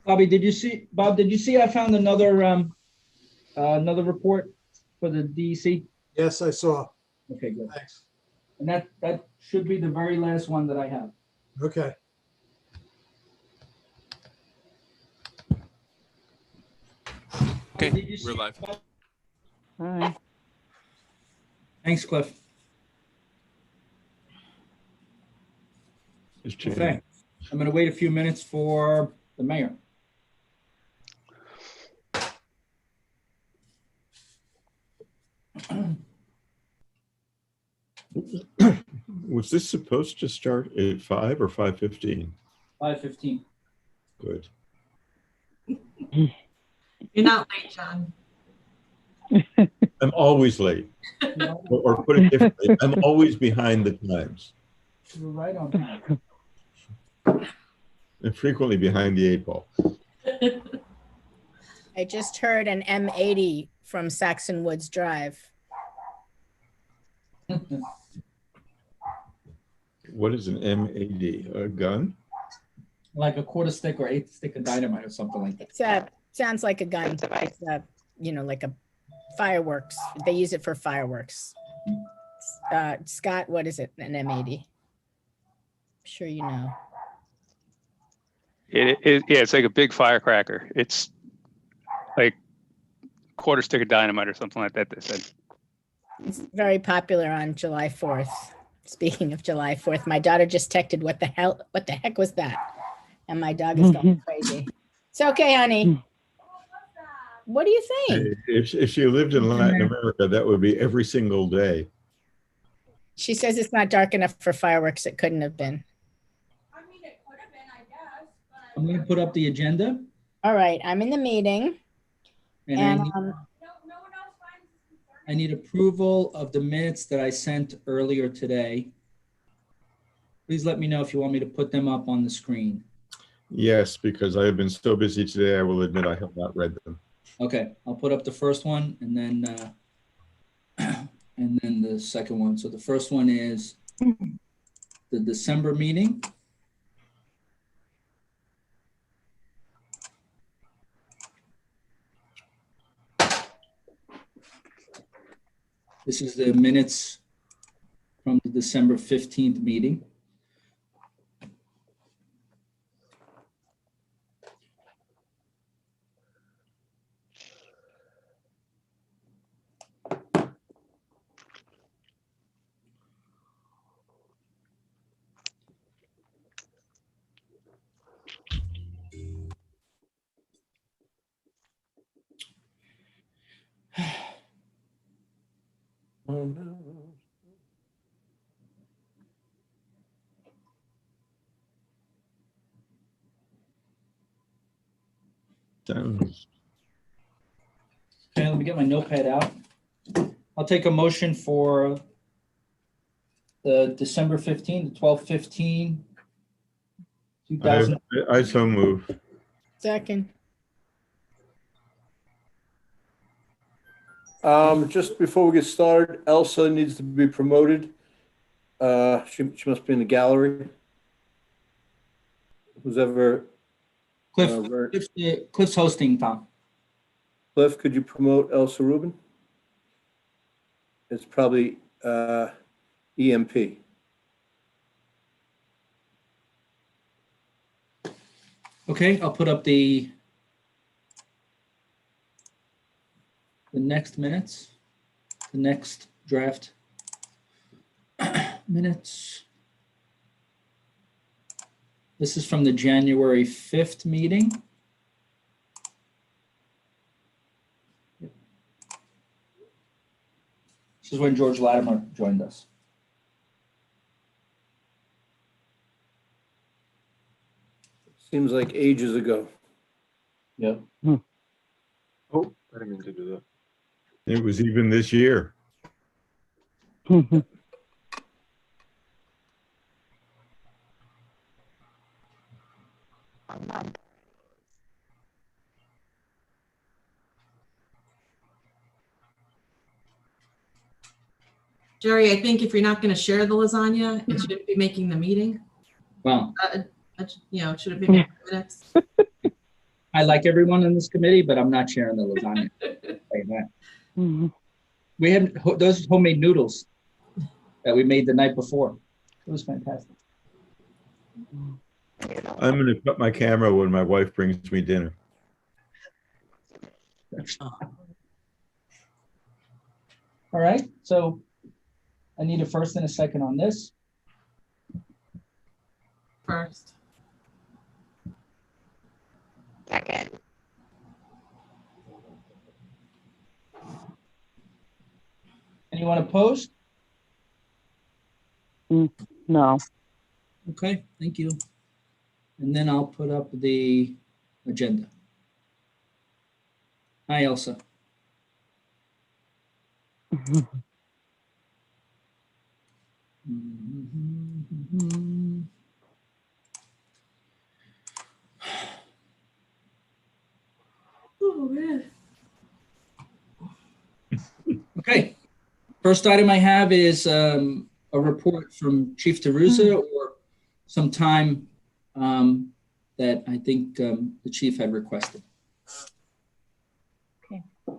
Bobby, did you see? Bob, did you see? I found another report for the DEC. Yes, I saw. Okay, good. Thanks. And that should be the very last one that I have. Okay. Okay, Did you see- we're live. Hi. Thanks, Cliff. Okay, I'm going to wait a few minutes for the mayor. Was this supposed to start at 5 or 5:15? 5:15. Good. You're not late, John. I'm always late. Or put it differently, I'm always behind the times. You're right on time. And frequently behind the 8 ball. I just heard an M80 from Saxon Woods Drive. What is an M80? A gun? Like a quarter stick or 8 stick of dynamite or something like that. It's sounds like a gun. It's like a fireworks. They use it for fireworks. Scott, what is it? An M80? I'm sure you know. Yeah, it's like a big firecracker. It's like quarter stick of dynamite or something like that, they said. It's very popular on July 4th. Speaking of July 4th, my daughter just texted, what the heck was that? And my dog is going crazy. It's okay, honey. What do you think? If she lived in Latin America, that would be every single day. She says it's not dark enough for fireworks. It couldn't have been. I mean, it could have been, I guess. I'm going to put up the agenda. All right, I'm in the meeting. And I need approval of the minutes that I sent earlier today. Please let me know if you want me to put them up on the screen. Yes, because I have been so busy today, I will admit I have not read them. Okay, I'll put up the first one and then the second one. So the first one is the December meeting. This is the minutes from the December 15th meeting. Oh, no. Sounds. Okay, let me get my notepad out. I'll take a motion for the December 15th, 12/15, 2000. I so move. Second. Just before we get started, Elsa needs to be promoted. She must be in the gallery. Who's ever, Cliff's hosting, Tom. Cliff, could you promote Elsa Rubin? It's probably EMP. Okay, I'll put up the next minutes, the next draft minutes. This is from the January 5th meeting. This is when George Latimer joined us. Seems like ages ago. Yep. Oh, I didn't mean to do that. It was even this year. Jerry, I think if you're not going to share the lasagna, it shouldn't be making the meeting. Wow. It shouldn't be making minutes. I like everyone in this committee, but I'm not sharing the lasagna. I'll tell you that. Mhm. We had those homemade noodles that we made the night before. It was fantastic. I'm going to cut my camera when my wife brings me dinner. All right, so I need a first and a second on this. First. Second. Anyone opposed? No. Okay, thank you. And then I'll put up the agenda. Hi, Elsa. Mhm. Oh, man. Okay, first item I have is a report from Chief DeRusa or some time that I think the chief had requested.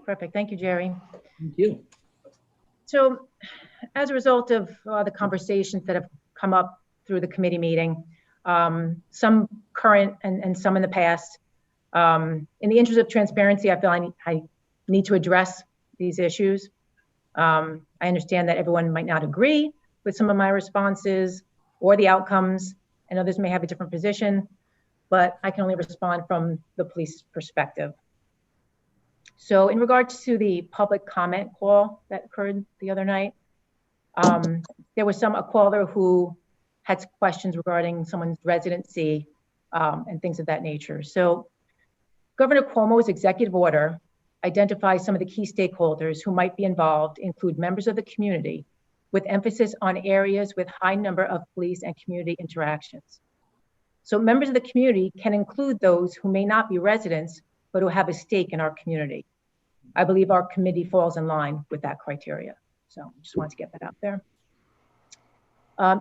Perfect. Thank you, Jerry. Thank you. So as a result of the conversations that have come up through the committee meeting, some current and some in the past, in the interest of transparency, I feel I need to address these issues. I understand that everyone might not agree with some of my responses or the outcomes, and others may have a different position, but I can only respond from the police perspective. So in regards to the public comment call that occurred the other night, there was a caller who had some questions regarding someone's residency and things of that nature. So Governor Cuomo's executive order identifies some of the key stakeholders who might be involved, include members of the community, with emphasis on areas with high number of police and community interactions. So members of the community can include those who may not be residents, but who have a stake in our community. I believe our committee falls in line with that criteria. So just wanted to get that out there.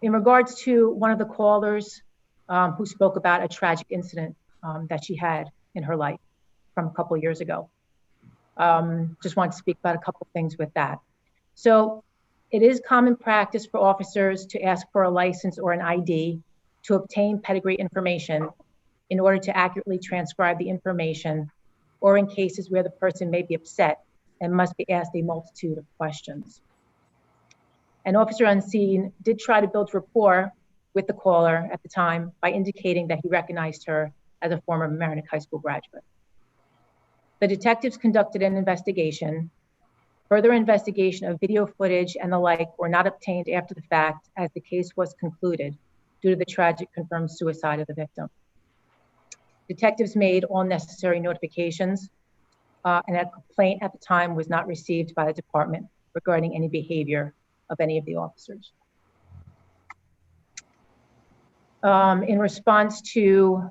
In regards to one of the callers who spoke about a tragic incident that she had in her life from a couple of years ago. Just want to speak about a couple of things with that. So it is common practice for officers to ask for a license or an ID to obtain pedigree information in order to accurately transcribe the information, or in cases where the person may be upset and must be asked a multitude of questions. An officer on scene did try to build rapport with the caller at the time by indicating that he recognized her as a former Mamaroneck High School graduate. The detectives conducted an investigation. Further investigation of video footage and the like were not obtained after the fact, as the case was concluded due to the tragic confirmed suicide of the victim. Detectives made all necessary notifications, and a complaint at the time was not received by the department regarding any behavior of any of the officers. In response to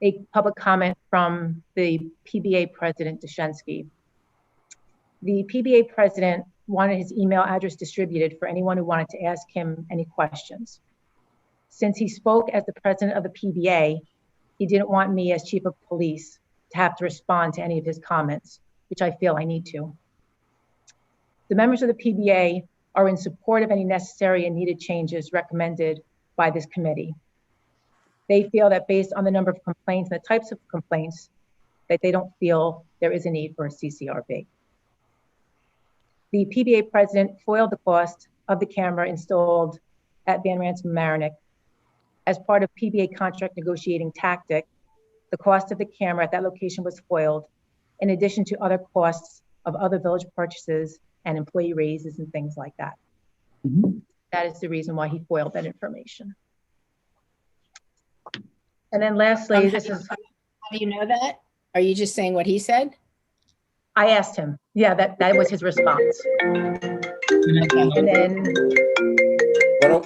a public comment from the PBA president, Dushensky, the PBA president wanted his email address distributed for anyone who wanted to ask him any questions. Since he spoke as the president of the PBA, he didn't want me as chief of police to have to respond to any of his comments, which I feel I need to. The members of the PBA are in support of any necessary and needed changes recommended by this committee. They feel that based on the number of complaints and the types of complaints, that they don't feel there is a need for a CCRB. The PBA president foiled the cost of the camera installed at Van Rance Mamaroneck. As part of PBA contract negotiating tactic, the cost of the camera at that location was foiled, in addition to other costs of other village purchases and employee raises and things like that. Mhm. That is the reason why he foiled that information. And then lastly, this is, How do you know that? Are you just saying what he said? I asked him. Yeah, that was his response. And then,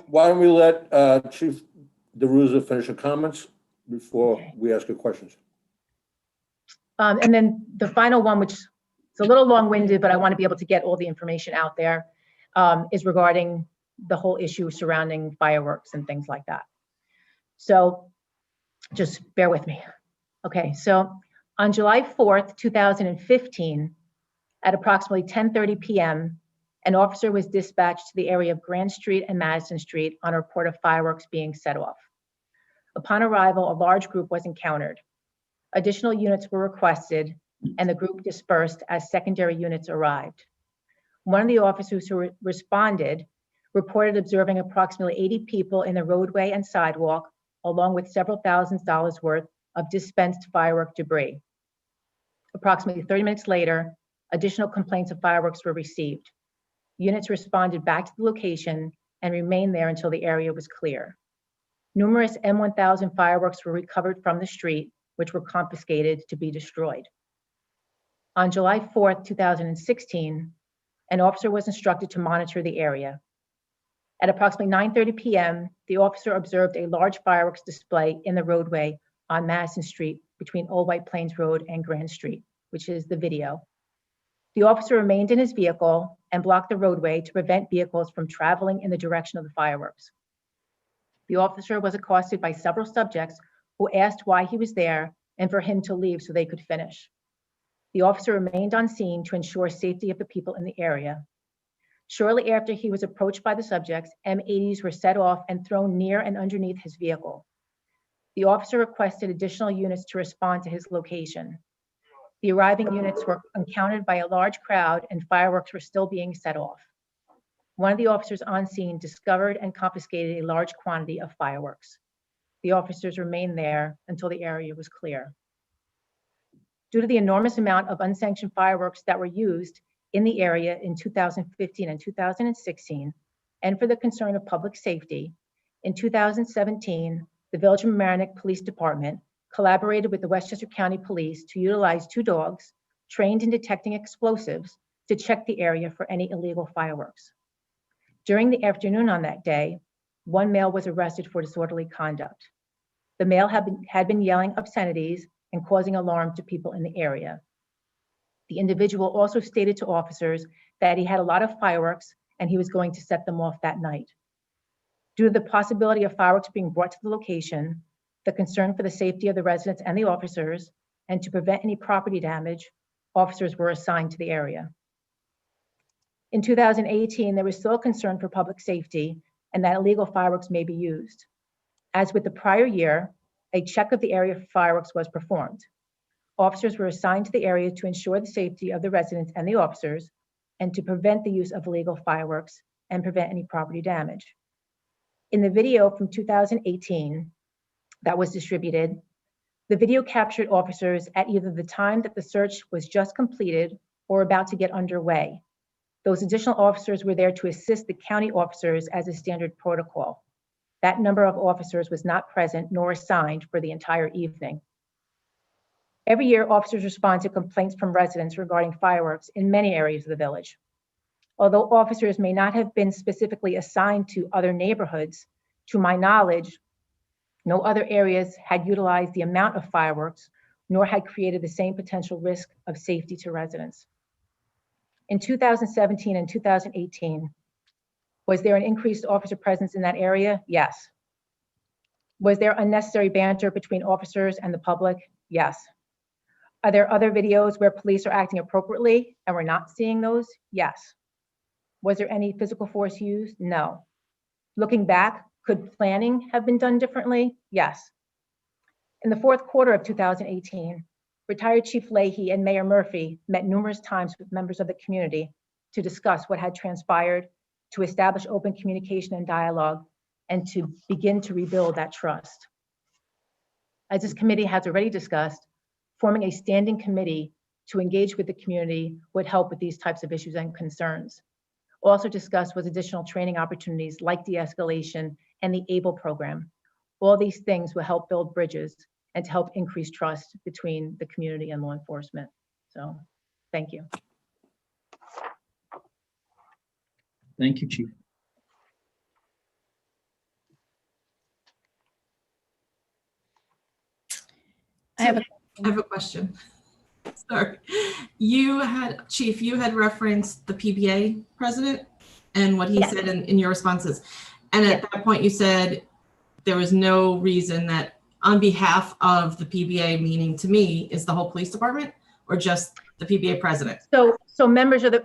Why don't we let Chief DeRusa finish her comments before Okay. we ask her questions? and then the final one, which is a little long-winded, but I want to be able to get all the information out there, is regarding the whole issue surrounding fireworks and things like that. So just bear with me. Okay, so on July 4th, 2015, at approximately 10:30 p.m., an officer was dispatched to the area of Grand Street and Madison Street on a report of fireworks being set off. Upon arrival, a large group was encountered. Additional units were requested, and the group dispersed as secondary units arrived. One of the officers who responded reported observing approximately 80 people in the roadway and sidewalk, along with several $1000s worth of dispensed firework debris. Approximately 30 minutes later, additional complaints of fireworks were received. Units responded back to the location and remained there until the area was clear. Numerous M1000 fireworks were recovered from the street, which were confiscated to be destroyed. On July 4th, 2016, an officer was instructed to monitor the area. At approximately 9:30 p.m., the officer observed a large fireworks display in the roadway on Madison Street between Old White Plains Road and Grand Street, which is the video. The officer remained in his vehicle and blocked the roadway to prevent vehicles from traveling in the direction of the fireworks. The officer was accosted by several subjects who asked why he was there and for him to leave so they could finish. The officer remained on scene to ensure safety of the people in the area. Shortly after he was approached by the subjects, M80s were set off and thrown near and underneath his vehicle. The officer requested additional units to respond to his location. The arriving units were encountered by a large crowd and fireworks were still being set off. One of the officers on scene discovered and confiscated a large quantity of fireworks. The officers remained there until the area was clear. Due to the enormous amount of unsanctioned fireworks that were used in the area in 2015 and 2016, and for the concern of public safety, in 2017, the Village of Mamaroneck Police Department collaborated with the Westchester County Police to utilize 2 dogs trained in detecting explosives to check the area for any illegal fireworks. During the afternoon on that day, one male was arrested for disorderly conduct. The male had been yelling obscenities and causing alarm to people in the area. The individual also stated to officers that he had a lot of fireworks and he was going to set them off that night. Due to the possibility of fireworks being brought to the location, the concern for the safety of the residents and the officers, and to prevent any property damage, officers were assigned to the area. In 2018, there was still a concern for public safety and that illegal fireworks may be used. As with the prior year, a check of the area for fireworks was performed. Officers were assigned to the area to ensure the safety of the residents and the officers, and to prevent the use of illegal fireworks and prevent any property damage. In the video from 2018 that was distributed, the video captured officers at either the time that the search was just completed or about to get underway. Those additional officers were there to assist the county officers as a standard protocol. That number of officers was not present nor assigned for the entire evening. Every year, officers respond to complaints from residents regarding fireworks in many areas of the village. Although officers may not have been specifically assigned to other neighborhoods, to my knowledge, no other areas had utilized the amount of fireworks, nor had created the same potential risk of safety to residents. In 2017 and 2018, was there an increased officer presence in that area? Yes. Was there unnecessary banter between officers and the public? Yes. Are there other videos where police are acting appropriately and we're not seeing those? Yes. Was there any physical force used? No. Looking back, could planning have been done differently? Yes. In the fourth quarter of 2018, retired Chief Leahy and Mayor Murphy met numerous times with members of the community to discuss what had transpired, to establish open communication and dialogue, and to begin to rebuild that trust. As this committee has already discussed, forming a standing committee to engage with the community would help with these types of issues and concerns. Also discussed was additional training opportunities like de-escalation and the ABLE program. All these things will help build bridges and to help increase trust between the community and law enforcement. So, thank you. Thank you, Chief. I have a I have a question. Sorry. Chief, you had referenced the PBA president and what he Yes. said in your responses. And at that point you said there was no reason that on behalf of the PBA, meaning to me is the whole police department or just the PBA president? So members of the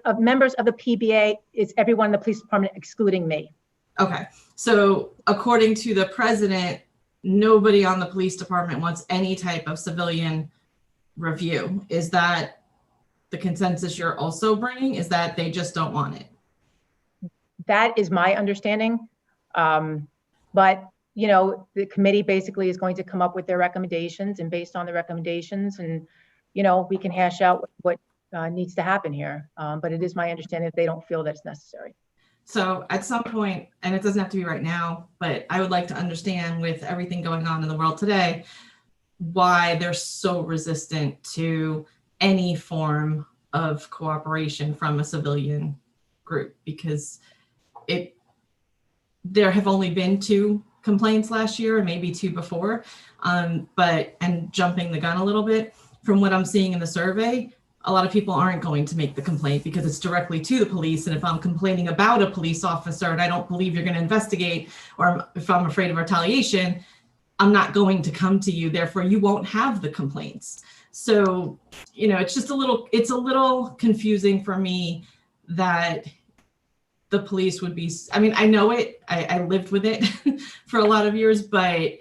PBA is everyone in the police department excluding me. Okay, so according to the president, nobody on the police department wants any type of civilian review. Is that the consensus you're also bringing? Is that they just don't want it? That is my understanding. But, you know, the committee basically is going to come up with their recommendations, and based on the recommendations, and, you know, we can hash out what needs to happen here. But it is my understanding that they don't feel that it's necessary. So at some point, and it doesn't have to be right now, but I would like to understand, with everything going on in the world today, why they're so resistant to any form of cooperation from a civilian group, because there have only been 2 complaints last year and maybe 2 before. And jumping the gun a little bit, from what I'm seeing in the survey, a lot of people aren't going to make the complaint because it's directly to the police. And if I'm complaining about a police officer and I don't believe you're going to investigate, or if I'm afraid of retaliation, I'm not going to come to you. Therefore, you won't have the complaints. So, you know, it's a little confusing for me that the police would be, I mean, I know it, I lived with it for a lot of years, but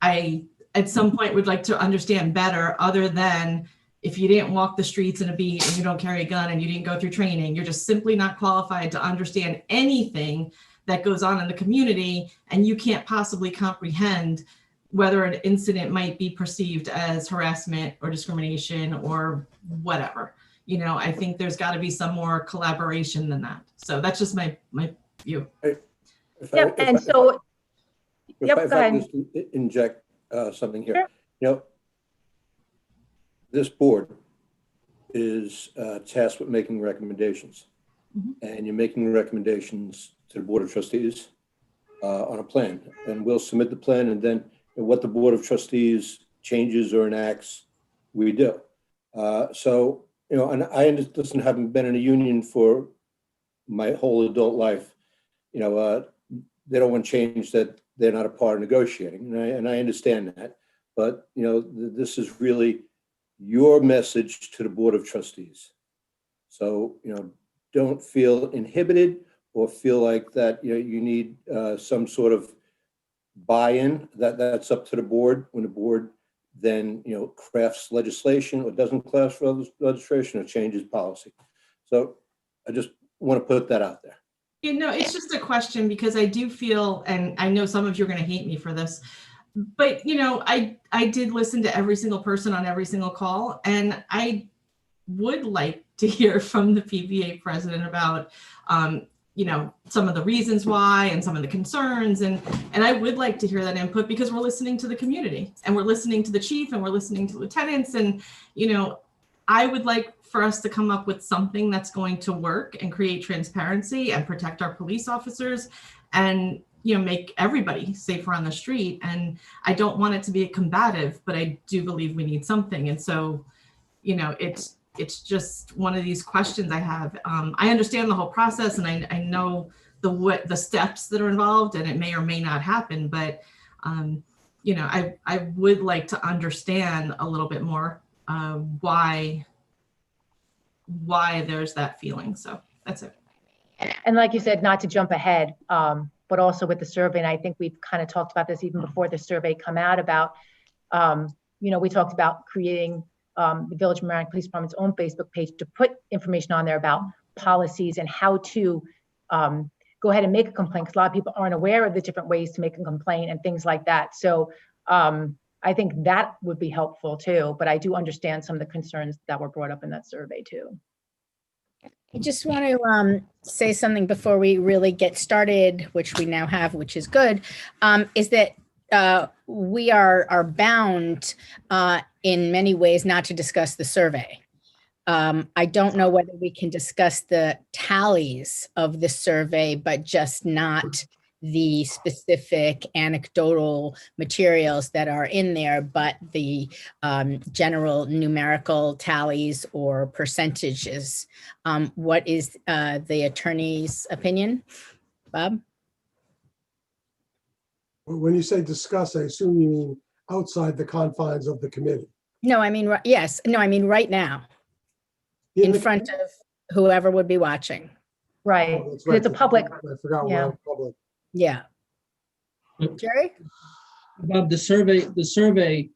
I, at some point, would like to understand better, other than, if you didn't walk the streets in a beat and you don't carry a gun and you didn't go through training, you're just simply not qualified to understand anything that goes on in the community, and you can't possibly comprehend whether an incident might be perceived as harassment or discrimination or whatever. You know, I think there's got to be some more collaboration than that. So that's just my view. Yep, and so, yep, go ahead. Just inject something here. Sure. You know, this board is tasked with making recommendations, and you're making recommendations to the Board of Trustees on a plan, and we'll submit the plan, and then what the Board of Trustees changes or enacts, we do. So, you know, and I listen, having been in a union for my whole adult life, you know, they don't want change that they're not a part of negotiating, and I understand that. But, you know, this is really your message to the Board of Trustees. So, you know, don't feel inhibited or feel like that, you know, you need some sort of buy-in. That's up to the board. When the board then, you know, crafts legislation or doesn't craft legislation or changes policy. So I just want to put that out there. You know, it's just a question, because I do feel, and I know some of you are going to hate me for this, but, you know, I did listen to every single person on every single call, and I would like to hear from the PBA president about, you know, some of the reasons why and some of the concerns. And I would like to hear that input, because we're listening to the community, and we're listening to the chief, and we're listening to lieutenants. And, you know, I would like for us to come up with something that's going to work and create transparency and protect our police officers, and, you know, make everybody safer on the street. And I don't want it to be combative, but I do believe we need something. And so, you know, it's just one of these questions I have. I understand the whole process, and I know the steps that are involved, and it may or may not happen, but you know, I would like to understand a little bit more why there's that feeling. So that's it. And like you said, not to jump ahead, but also with the survey, and I think we've kind of talked about this even before the survey come out, about, you know, we talked about creating the Village of Mamaroneck Police Department's own Facebook page to put information on there about policies and how to go ahead and make a complaint, because a lot of people aren't aware of the different ways to make a complaint and things like that. So I think that would be helpful too, but I do understand some of the concerns that were brought up in that survey too. I just want to say something before we really get started, which we now have, which is good, is that we are bound in many ways not to discuss the survey. I don't know whether we can discuss the tallies of the survey, but just not the specific anecdotal materials that are in there, but the general numerical tallies or percentages. What is the attorney's opinion? Bob? When you say discuss, I assume you mean outside the confines of the committee. No, I mean, yes, no, I mean, right now, In in the- front of whoever would be watching. Right. Oh, that's 'Cause it's a right. public, I forgot yeah. we're public. Yeah. Jerry? Bob, the survey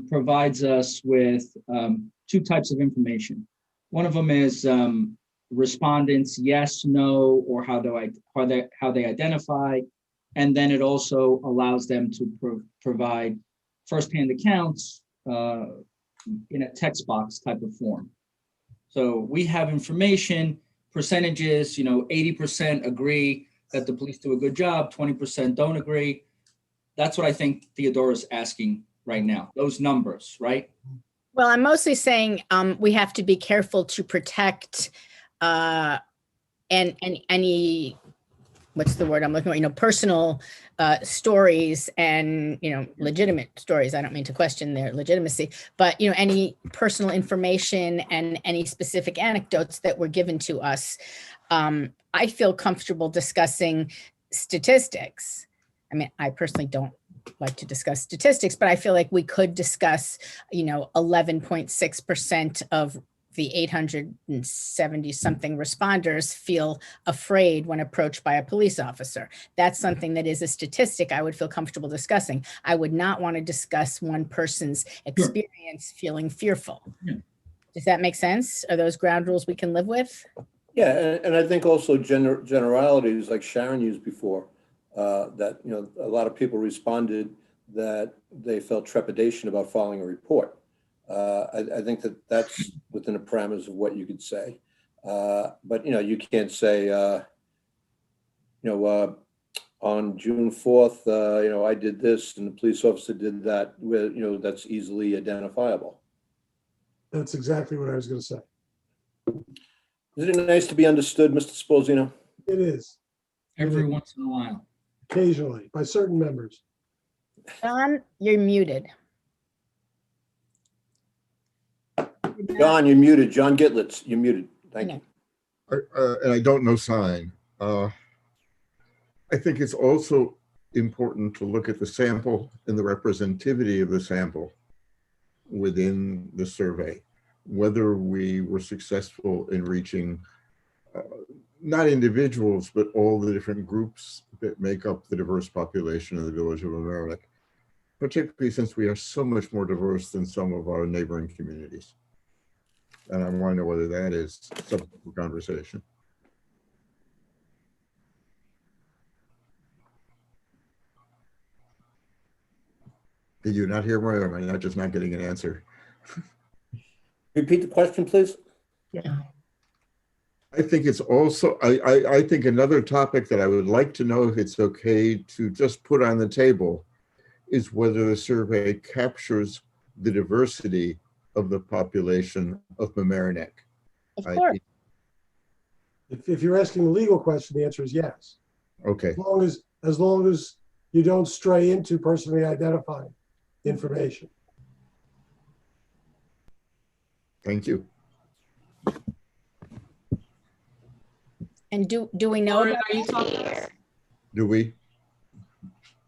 provides us with two types of information. One of them is respondents, yes, no, or how they identify, and then it also allows them to provide firsthand accounts in a text box type of form. So we have information, percentages, 80% agree that the police do a good job, 20% don't agree. That's what I think Theodora's asking right now, those numbers, right? Well, I'm mostly saying we have to be careful to protect and any, what's the word I'm looking for, personal stories and, legitimate stories. I don't mean to question their legitimacy, but, any personal information and any specific anecdotes that were given to us. I feel comfortable discussing statistics. I mean, I personally don't like to discuss statistics, but I feel like we could discuss, 11.6% of the 870 something responders feel afraid when approached by a police officer. That's something that is a statistic I would feel comfortable discussing. I would not want to discuss one person's experience feeling fearful. Yeah. Does that make sense? Are those ground rules we can live with? Yeah, and I think also generalities like Sharon used before, that, a lot of people responded that they felt trepidation about filing a report. I think that that's within the parameters of what you could say. But, you can't say, on June 4th, I did this and the police officer did that, where, that's easily identifiable. That's exactly what I was going to say. Isn't it nice to be understood, Mr. Sposino? It is, Every once in a while. occasionally, by certain members. John, you're muted. John, you're muted. John Gitlitz, you're muted. Thank you. And I don't know sign. I think it's also important to look at the sample and the representativity of the sample within the survey, whether we were successful in reaching not individuals, but all the different groups that make up the diverse population of the Village of Mamaroneck, particularly since we are so much more diverse than some of our neighboring communities. And I want to know whether that is subject for conversation. Did you not hear me, or am I not just not getting an answer? Repeat the question, please. Yeah. I think it's also, I think another topic that I would like to know if it's okay to just put on the table is whether the survey captures the diversity of the population of Mamaroneck. Of course. If you're asking the legal question, the answer is yes. Okay. As long as you don't stray into personally identified information. Thank you. And do we know Lauren, about are you talking? Do we?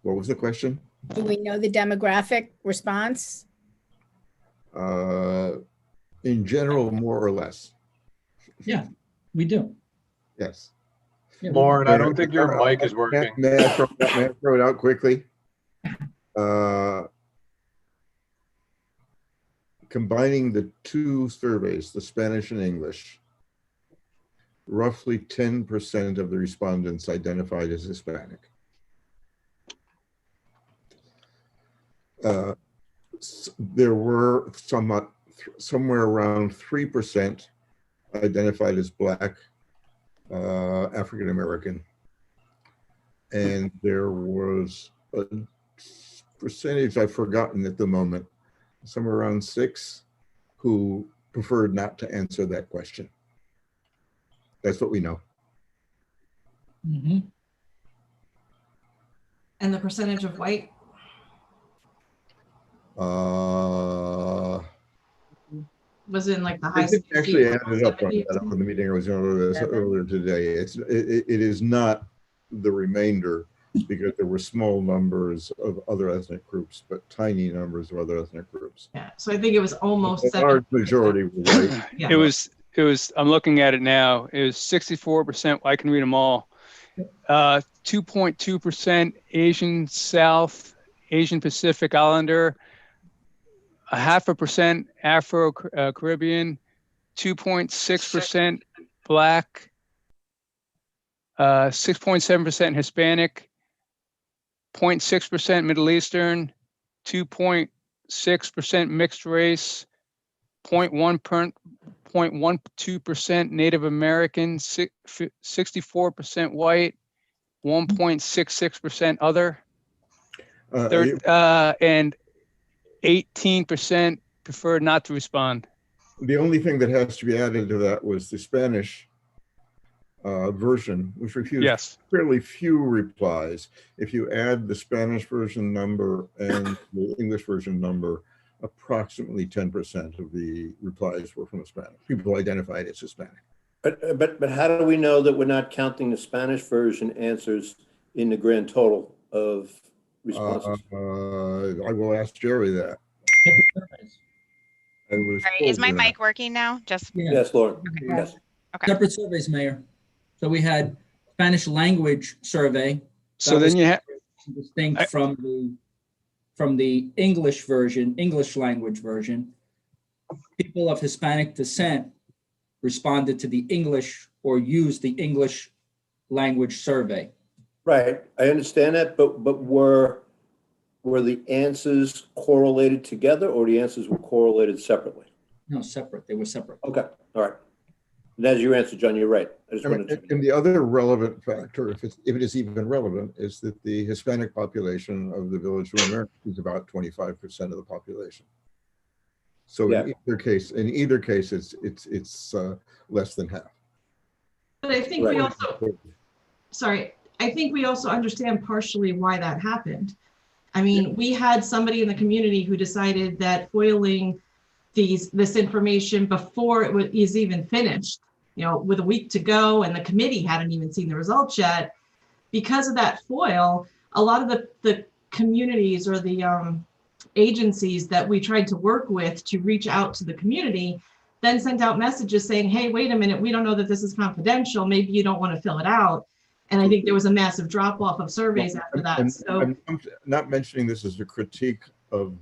What was the question? Do we know the demographic response? In general, more or less. Yeah, we do. Yes. Yeah, Lauren, I don't think your mic is working. May I throw it out quickly? Combining the two surveys, the Spanish and English, roughly 10% of the respondents identified as Hispanic. There were somewhere around 3% identified as Black, African American, and there was a percentage I've forgotten at the moment, somewhere around 6, who preferred not to answer that question. That's what we know. Mm-hmm. And the percentage of white? Was in like the high. I think actually added up on the meeting I was in earlier today. It is not the remainder, because there were small numbers of other ethnic groups, but tiny numbers of other ethnic groups. Yeah, so I think it was almost The large majority were white. Yeah. It was, I'm looking at it now. It was 64%. I can read them all. 2.2% Asian South, Asian Pacific Islander, 0.5% Afro Caribbean, 2.6% Black, 6.7% Hispanic, 0.6% Middle Eastern, 2.6% mixed race, 0.12% Native American, 64% white, 1.66% other, and 18% preferred not to respond. The only thing that has to be added to that was the Spanish version, which refused fairly few replies. If you add the Spanish version number and the English version number, approximately 10% of the replies were from Hispanic, people identified as Hispanic. But how do we know that we're not counting the Spanish version answers in the grand total of responses? I will ask Jerry that. Sorry, is my mic working now? Yes, Lauren. Okay. Yes. Okay. Separate surveys, Mayor. So we had Spanish language survey. So then you have distinct from the English version, English language version. People of Hispanic descent responded to the English or used the English language survey. Right, I understand that, but were the answers correlated together, or the answers were correlated separately? No, separate. They were separate. Okay, all right. And as your answer, John, you're right. I just wanted to. And the other relevant factor, if it is even relevant, is that the Hispanic population of the Village of America is about 25% of the population. So yeah. in either case, it's less than half. But I think we also, I think we also understand partially why that happened. I mean, we had somebody in the community who decided that foiling this information before it was even finished, you know, with a week to go and the committee hadn't even seen the results yet. Because of that foil, a lot of the communities or the agencies that we tried to work with to reach out to the community then sent out messages saying, hey, wait a minute, we don't know that this is confidential. Maybe you don't want to fill it out. And I think there was a massive drop off of surveys after that. I'm not mentioning this as a critique of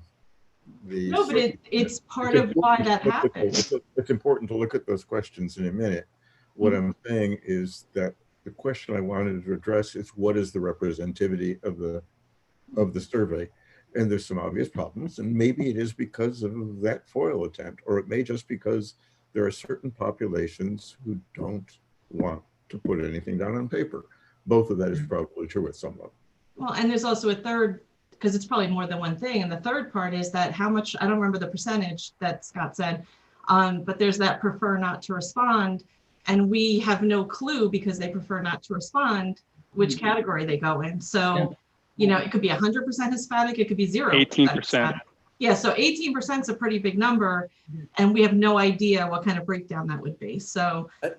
the. No, but it's part of why that happened. It's important to look at those questions in a minute. What I'm saying is that the question I wanted to address is what is the representativity of the survey? And there's some obvious problems, and maybe it is because of that foil attempt, or it may just because there are certain populations who don't want to put anything down on paper. Both of that is probably true at some level. Well, and there's also a third, because it's probably more than one thing. And the third part is that how much, I don't remember the percentage that Scott said, but there's that prefer not to respond. And we have no clue because they prefer not to respond, which category they go in. So, you know, it could be 100% Hispanic, it could be 0%. 18%. Yeah, so 18% is a pretty big number, and we have no idea what kind of breakdown that would be. So I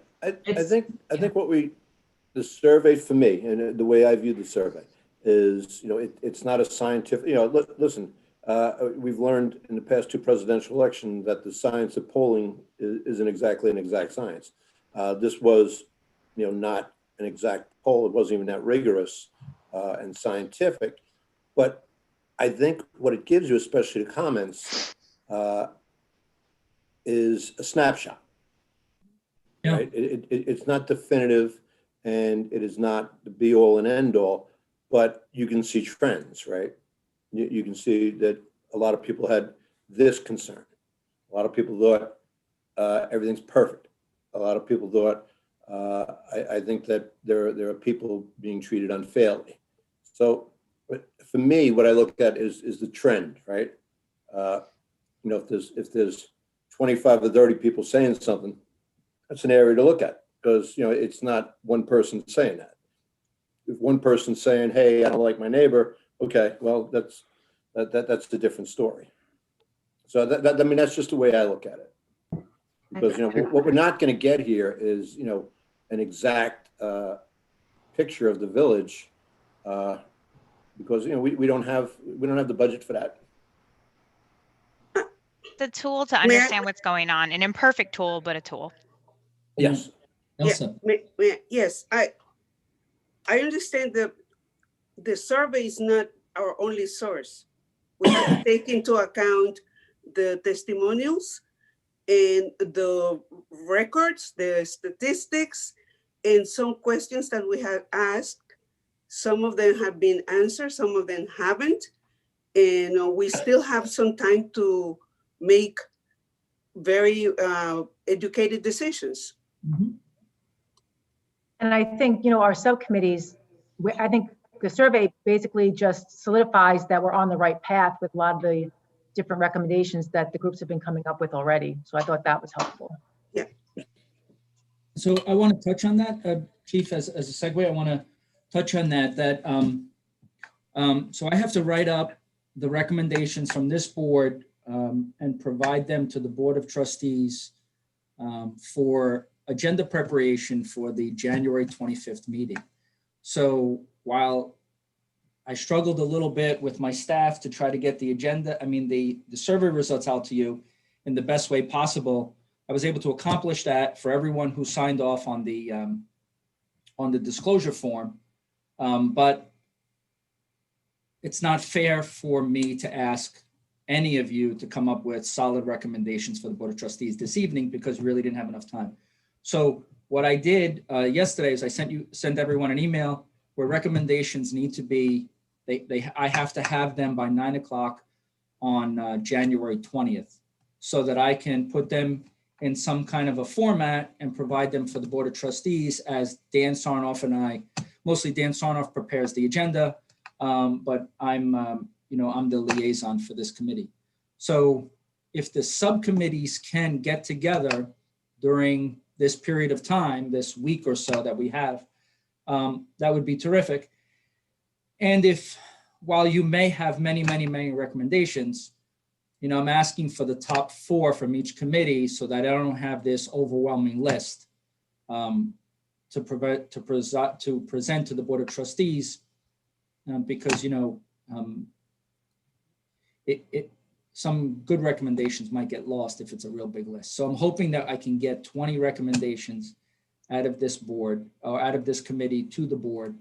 think the survey for me, and the way I view the survey is, you know, it's not a scientific, you know, listen, we've learned in the past 2 presidential elections that the science of polling isn't exactly an exact science. This was, you know, not an exact poll. It wasn't even that rigorous and scientific, but I think what it gives you, especially the comments, is a snapshot. Yeah. Right? It's not definitive, and it is not the be all and end all, but you can see trends, right? You can see that a lot of people had this concern. A lot of people thought everything's perfect. A lot of people thought, I think that there are people being treated unfairly. So, but for me, what I look at is the trend, right? You know, if there's 25 or 30 people saying something, that's an area to look at, because, you know, it's not one person saying that. If one person's saying, hey, I don't like my neighbor, okay, well, that's a different story. So I mean, that's just the way I look at it. Because, you know, what we're not going to get here is, you know, an exact picture of the village Because, we don't have the budget for that. The tool to understand what's going on, an imperfect tool, but a tool. Yes. Elsa. Yes, I understand that the survey is not our only source. We have to take into account the testimonials and the records, the statistics, and some questions that we have asked. Some of them have been answered, some of them haven't. And we still have some time to make very educated decisions. Mhm. And I think, our subcommittees, I think the survey basically just solidifies that we're on the right path with a lot of the different recommendations that the groups have been coming up with already. So I thought that was helpful. Yeah. So I want to touch on that, Chief, as a segue. I want to touch on that. So I have to write up the recommendations from this board and provide them to the Board of Trustees for agenda preparation for the January 25th meeting. So while I struggled a little bit with my staff to try to get the agenda, the survey results out to you in the best way possible, I was able to accomplish that for everyone who signed off on the disclosure form. But it's not fair for me to ask any of you to come up with solid recommendations for the Board of Trustees this evening because we really didn't have enough time. So what I did yesterday is I sent everyone an email where recommendations need to be, I have to have them by 9 o'clock on January 20th so that I can put them in some kind of a format and provide them for the Board of Trustees as Dan Sarnoff and I, mostly Dan Sarnoff prepares the agenda, but I'm the liaison for this committee. So if the subcommittees can get together during this period of time, this week or so that we have, that would be terrific. And while you may have many, many, many recommendations, I'm asking for the top 4 from each committee so that I don't have this overwhelming list to present to the Board of Trustees because, some good recommendations might get lost if it's a real big list. So I'm hoping that I can get 20 recommendations out of this board or out of this committee to the board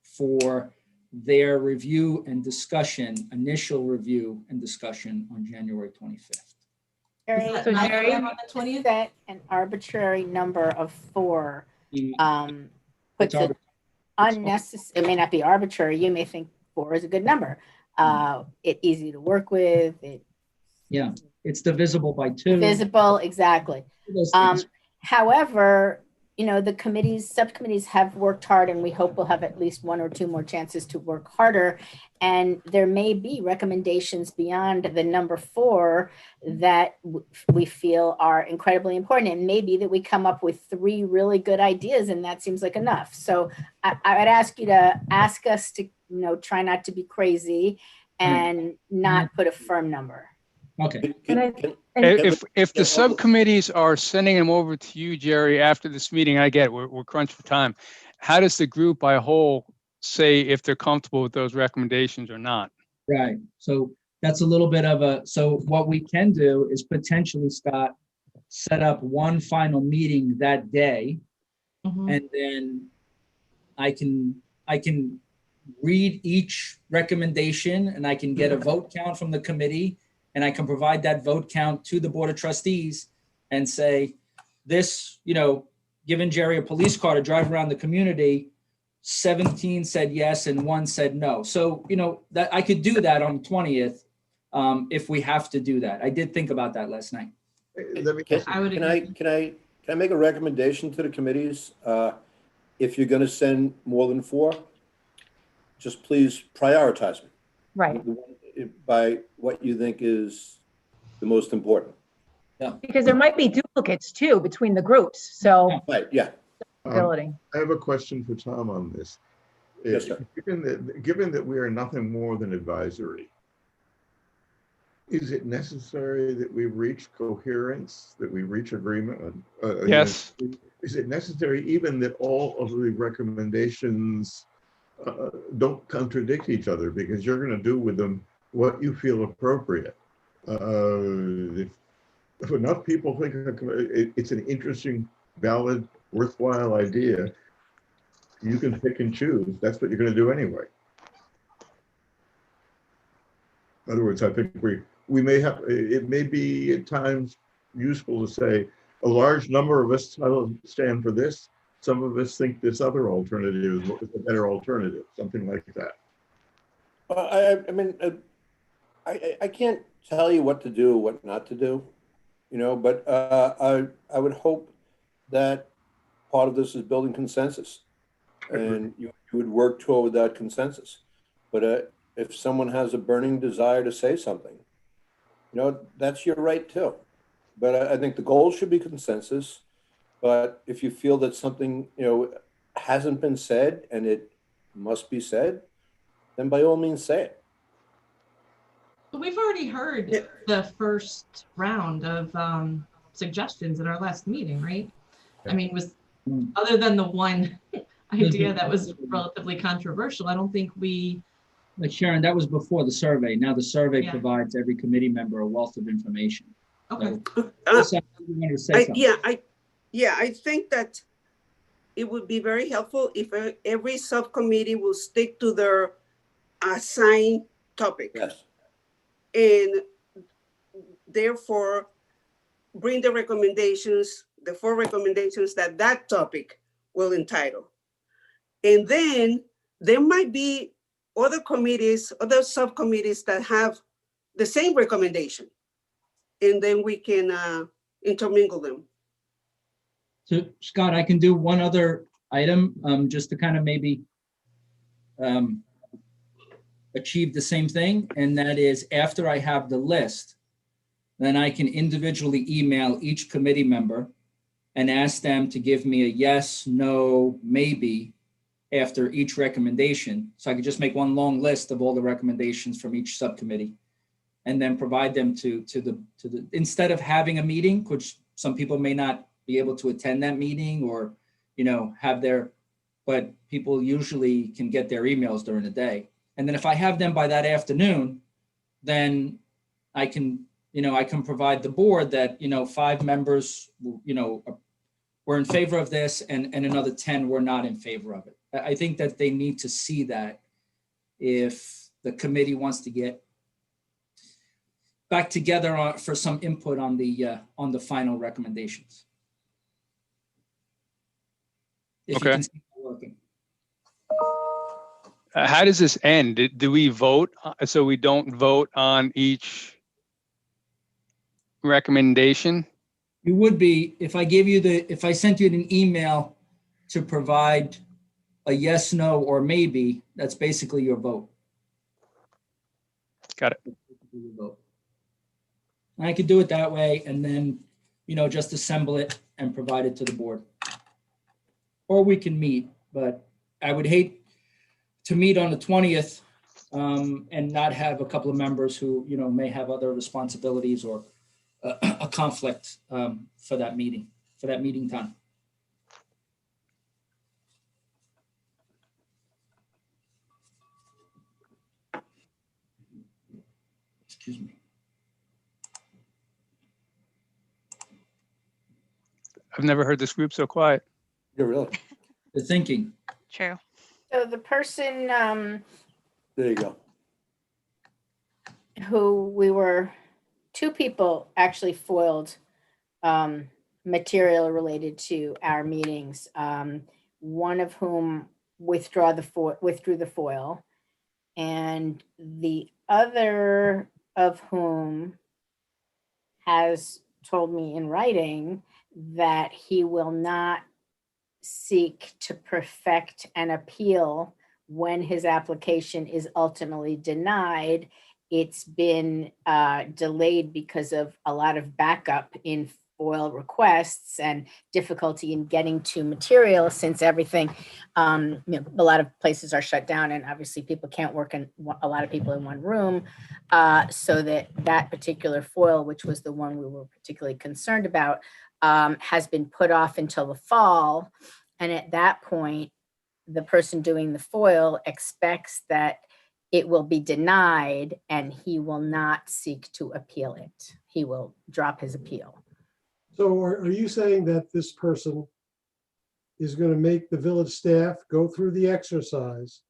for their review and discussion, initial review and discussion on January 25th. Jerry, So I Jerry, am on the 20th? set an arbitrary number of 4. Puts it unnecessary. It may not be arbitrary. You may think 4 is a good number. It's easy to work with. It's divisible by 2. Visible, exactly. However, the subcommittees have worked hard, and we hope we'll have at least 1 or 2 more chances to work harder. And there may be recommendations beyond the number 4 that we feel are incredibly important. It may be that we come up with 3 really good ideas, and that seems like enough. So I would ask you to ask us to, try not to be crazy and not put a firm number. Okay. If the subcommittees are sending them over to you, Jerry, after this meeting, I get it, we're crunched for time. How does the group by whole say if they're comfortable with those recommendations or not? Right. So that's a little bit of so what we can do is potentially, Scott, set up one final meeting that day. Mm-hmm. And then I can read each recommendation and I can get a vote count from the committee. And I can provide that vote count to the Board of Trustees and say, this, giving Jerry a police car to drive around the community, 17 said yes and 1 said no. So, that I could do that on the 20th if we have to do that. I did think about that last night. Can I make a recommendation to the committees? If you're going to send more than 4, just please prioritize them. Right. By what you think is the most important. Because there might be duplicates too between the groups. So Right, yeah. ability. I have a question for Tom on this. Yes, sir. Given that we are nothing more than advisory, is it necessary that we reach coherence, that we reach agreement? Yes. Is it necessary even that all of the recommendations don't contradict each other, because you're going to do with them what you feel appropriate. If enough people think it's an interesting, valid, worthwhile idea, you can pick and choose. That's what you're going to do anyway. In other words, I think we may have, it may be at times useful to say a large number of us stand for this. Some of us think this other alternative is a better alternative, something like that. I mean, I can't tell you what to do, what not to do, you know, but I would hope that part of this is building consensus, and you would work toward that consensus. But if someone has a burning desire to say something, you know, that's your right too. But I think the goal should be consensus. But if you feel that something, you know, hasn't been said and it must be said, then by all means say it. But we've already heard the first round of suggestions in our last meeting, right? I mean, was other than the one idea that was relatively controversial, I don't think we. But Sharon, that was before the survey. Now the survey Yeah. provides every committee member a wealth of information. Okay. So, you wanted to say something. I think that it would be very helpful if every subcommittee will stick to their assigned topic. Yes. And therefore bring the recommendations, the 4 recommendations that that topic will entitle. And then there might be other committees, other subcommittees that have the same recommendation. And then we can intermingle them. So Scott, I can do one other item just to kind of maybe achieve the same thing. And that is, after I have the list, then I can individually email each committee member and ask them to give me a yes, no, maybe after each recommendation. So I could just make one long list of all the recommendations from each subcommittee and then provide them to the, instead of having a meeting, which some people may not be able to attend that meeting or, you know, have their, but people usually can get their emails during the day. And then if I have them by that afternoon, then I can, you know, I can provide the board that, you know, 5 members, you know, were in favor of this and another 10 were not in favor of it. I think that they need to see that if the committee wants to get back together for some input on the final recommendations. If Okay. you can see it working. How does this end? Do we vote? So we don't vote on each recommendation? You would be, if I gave you if I sent you an email to provide a yes, no, or maybe, that's basically your vote. Got it. I could do it that way and then, you know, just assemble it and provide it to the board. Or we can meet, but I would hate to meet on the 20th and not have a couple of members who, you know, may have other responsibilities or a conflict for that meeting time. Excuse me. I've never heard this group so quiet. Yeah, really. The thinking. True. So the person There you go. who we were, 2 people actually foiled material related to our meetings. One of whom withdrew the foil, and the other of whom has told me in writing that he will not seek to perfect an appeal when his application is ultimately denied. It's been delayed because of a lot of backup in FOIL requests and difficulty in getting to material since everything, you know, a lot of places are shut down and obviously people can't work in a lot of people in one room. So that particular FOIL, which was the one we were particularly concerned about, has been put off until the fall. And at that point, the person doing the FOIL expects that it will be denied and he will not seek to appeal it. He will drop his appeal. So are you saying that this person is going to make the village staff go through the exercise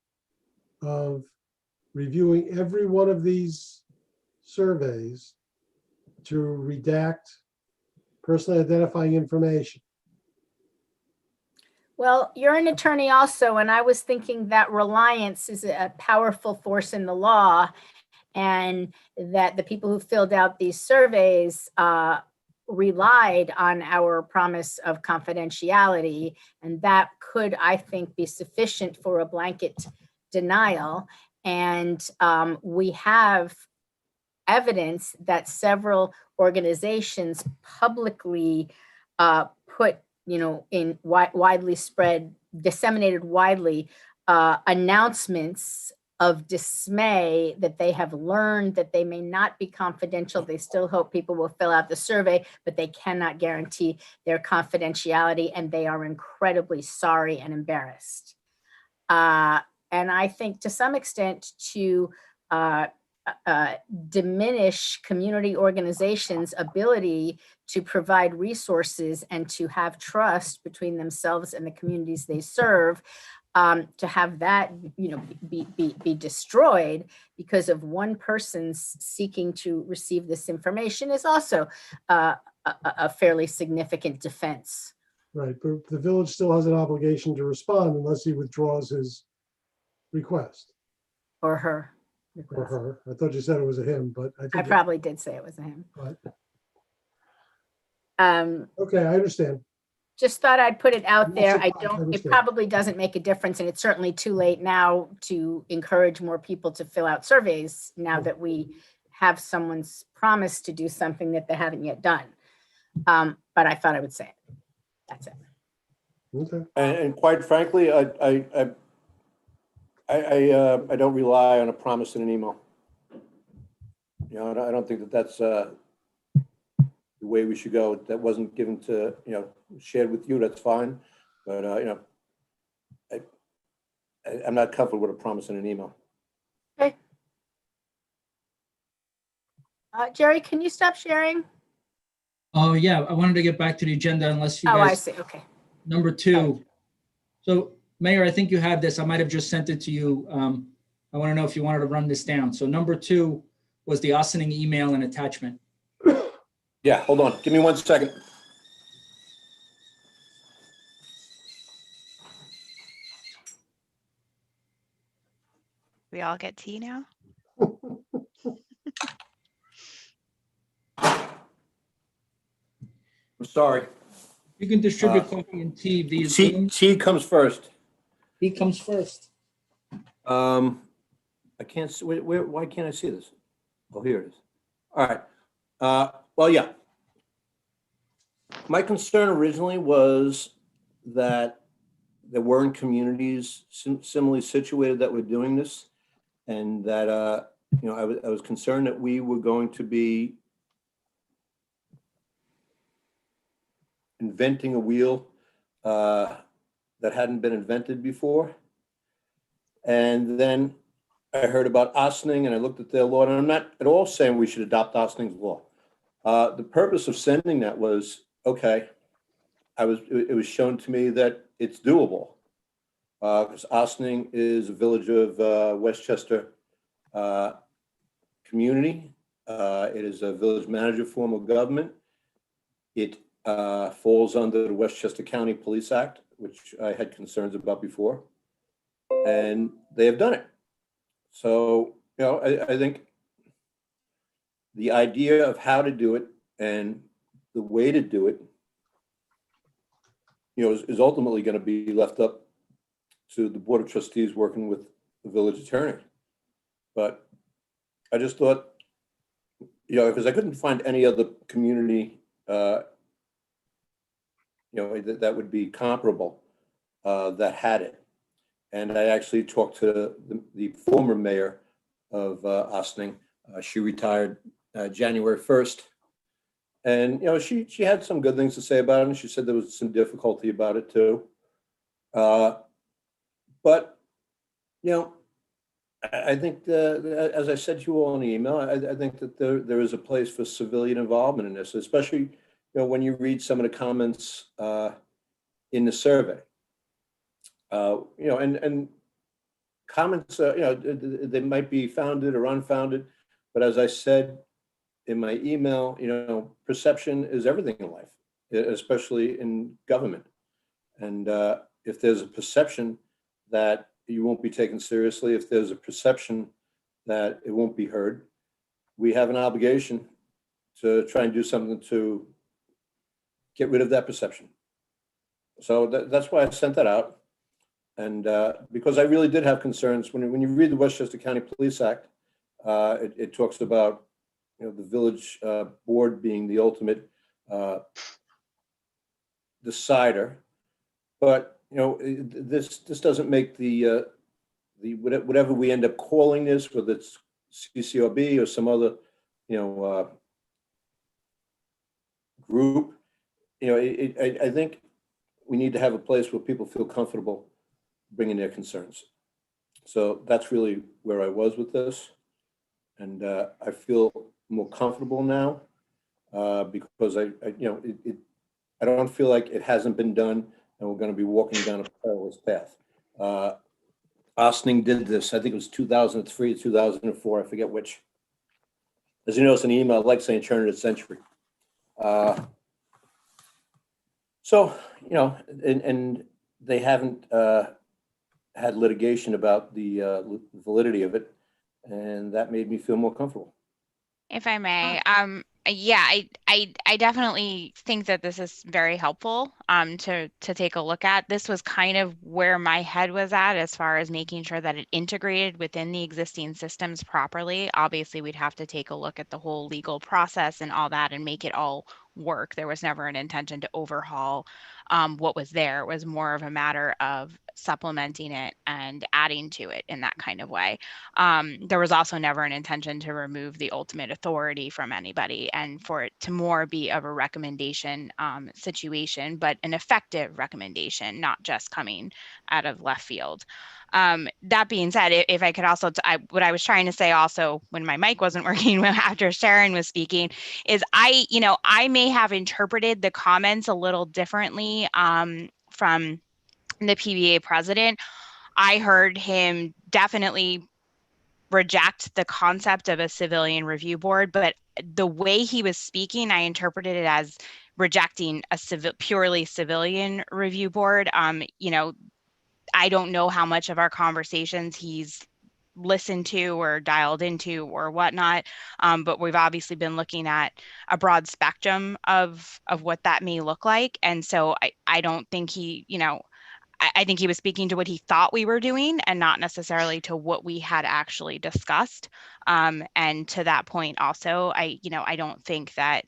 of reviewing every one of these surveys to redact personally identifying information? Well, you're an attorney also, and I was thinking that reliance is a powerful force in the law, and that the people who filled out these surveys relied on our promise of confidentiality, and that could, I think, be sufficient for a blanket denial. And we have evidence that several organizations publicly put, in widely spread, disseminated widely, announcements of dismay that they have learned that they may not be confidential. They still hope people will fill out the survey, but they cannot guarantee their confidentiality, and they are incredibly sorry and embarrassed. And I think to some extent to diminish community organizations' ability to provide resources and to have trust between themselves and the communities they serve, to have that be destroyed because of one person's seeking to receive this information is also a fairly significant defense. Right, but the village still has an obligation to respond unless he withdraws his request. Or her. Or her. I thought you said it was a him, but I I think. probably did say it was a him. Right. Um, Okay, I understand. just thought I'd put it out there. Yes, I It understand. probably doesn't make a difference, and it's certainly too late now to encourage more people to fill out surveys now that we have someone's promise to do something that they haven't yet done. But I thought I would say it. That's it. Okay. And quite frankly, I don't rely on a promise in an email. I don't think that that's the way we should go. That wasn't given to, shared with you, that's fine. But, I'm not comfortable with a promise in an email. Okay. Jerry, can you stop sharing? Oh, yeah, I wanted to get back to the agenda unless you Oh, I guys, see. Okay. number 2. So Mayor, I think you have this. I might have just sent it to you. I want to know if you wanted to run this down. So number 2 was the Ossining email and attachment. Yeah, hold on. Give me 1 second. We all get tea now? I'm sorry. You can distribute coffee and tea via Zoom. Tea comes first. Tea comes first. I can't see, why can't I see this? Oh, here it is. All right. Well, yeah. My concern originally was that there weren't communities similarly situated that were doing this, and that I was concerned that we were going to be inventing a wheel that hadn't been invented before. And then I heard about Ossining and I looked at their law, and I'm not at all saying we should adopt Ossining's law. The purpose of sending that was, okay, it was shown to me that it's doable. Because Ossining is a village of Westchester community. It is a village manager form of government. It falls under the Westchester County Police Act, which I had concerns about before. And they have done it. So, I think the idea of how to do it and the way to do it, is ultimately going to be left up to the Board of Trustees working with the village attorney. But I just thought, because I couldn't find any other community, that would be comparable, that had it. And I actually talked to the former mayor of Ossining. She retired January 1st. And, she had some good things to say about it. And she said there was some difficulty about it too. But, you know, I think, as I said to you all in the email, I think that there is a place for civilian involvement in this, especially, you know, when you read some of the comments in the survey. You know, and comments, you know, they might be founded or unfounded, but as I said in my email, you know, perception is everything in life, especially in government. And if there's a perception that you won't be taken seriously, if there's a perception that it won't be heard, we have an obligation to try and do something to get rid of that perception. So that's why I sent that out. And because I really did have concerns when you read the Westchester County Police Act, it talks about, you know, the village board being the ultimate decider. But you know, this doesn't make the whatever we end up calling this, whether it's CCOB or some other, you know, group. You know, I think we need to have a place where people feel comfortable bringing their concerns. So that's really where I was with this, and I feel more comfortable now because I you know, I don't feel like it hasn't been done, and we're going to be walking down a perilous path. Ossining did this, I think it was 2003, 2004, I forget which. As you notice in the email, I like saying turn of the century. So, you know, and they haven't had litigation about the validity of it, and that made me feel more comfortable. If I may, yeah, I definitely think that this is very helpful to take a look at. This was kind of where my head was at as far as making sure that it integrated within the existing systems properly. Obviously, we'd have to take a look at the whole legal process and all that and make it all work. There was never an intention to overhaul what was there. It was more of a matter of supplementing it and adding to it in that kind of way. There was also never an intention to remove the ultimate authority from anybody and for it to more be of a recommendation situation, but an effective recommendation, not just coming out of left field. That being said, if I could also, what I was trying to say also when my mic wasn't working after Sharon was speaking is I may have interpreted the comments a little differently from the PBA president. I heard him definitely reject the concept of a civilian review board, but the way he was speaking, I interpreted it as rejecting a purely civilian review board. You know, I don't know how much of our conversations he's listened to or dialed into or whatnot, but we've obviously been looking at a broad spectrum of what that may look like. And so I don't think he, you know, I think he was speaking to what he thought we were doing and not necessarily to what we had actually discussed. And to that point also, I don't think that,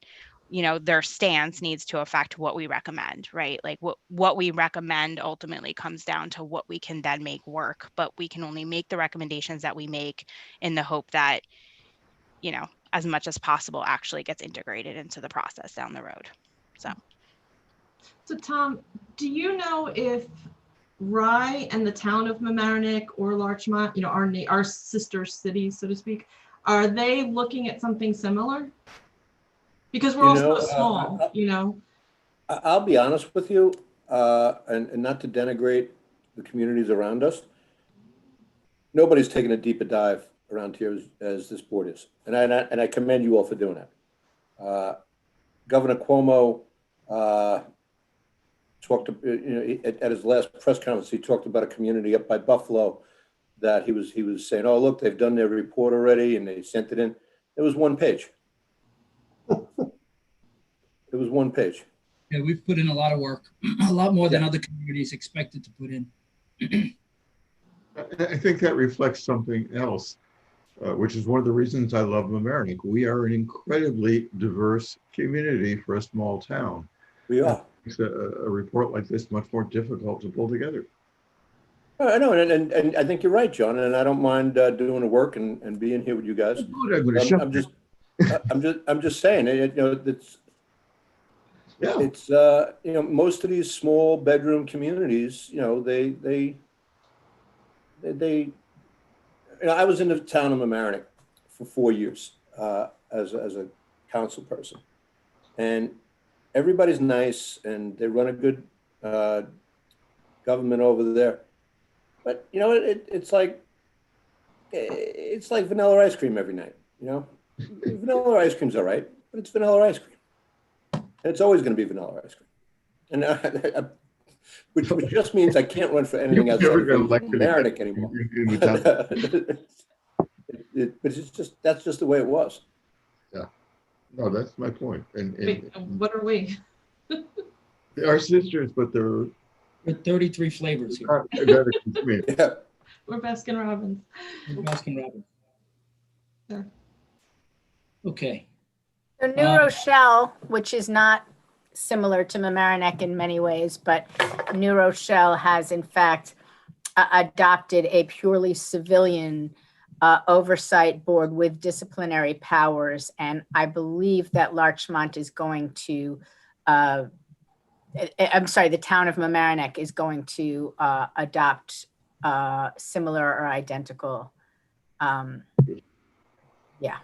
you know, their stance needs to affect what we recommend, right? Like what we recommend ultimately comes down to what we can then make work, but we can only make the recommendations that we make in the hope that, you know, as much as possible actually gets integrated into the process down the road. So Tom, do you know if Rye and the town of Mamaroneck or Larchmont, you know, our sister cities, so to speak, are they looking at something similar? Because we're all so small, you know. I'll be honest with you, and not to denigrate the communities around us. Nobody's taken a deeper dive around here as this board is, and I commend you all for doing that. Governor Cuomo talked, you know, at his last press conference, he talked about a community up by Buffalo that he was saying, oh, look, they've done their report already and they sent it in. It was one page. It was one page. Yeah, we've put in a lot of work, a lot more than other communities expected to put in. I think that reflects something else, which is one of the reasons I love Mamaroneck. We are an incredibly diverse community for a small town. We are. Makes a report like this much more difficult to pull together. I know, and I think you're right, John. And I don't mind doing the work and being here with you guys. I'm just saying, you know, it's you know, most of these small bedroom communities, you know, they I was in the town of Mamaroneck for 4 years as a council person, and everybody's nice and they run a good government over there. But you know, it's like vanilla ice cream every night. You know, vanilla ice cream's all right, but it's vanilla ice cream, and it's always going to be vanilla ice cream. And which just means I can't run for anything else Never got from elected Mamaroneck anymore. in the town. But that's just the way it was. Yeah, no, that's my point. And Wait, what are we? they are sisters, but they're With 33 flavors here. not identical to me. Yeah. We're Baskin Robbins. Baskin Robbins. Sure. Okay. So New Rochelle, which is not similar to Mamaroneck in many ways, but New Rochelle has in fact adopted a purely civilian oversight board with disciplinary powers. And I believe that Larchmont is going to, I'm sorry, the town of Mamaroneck is going to adopt similar or identical. Yeah.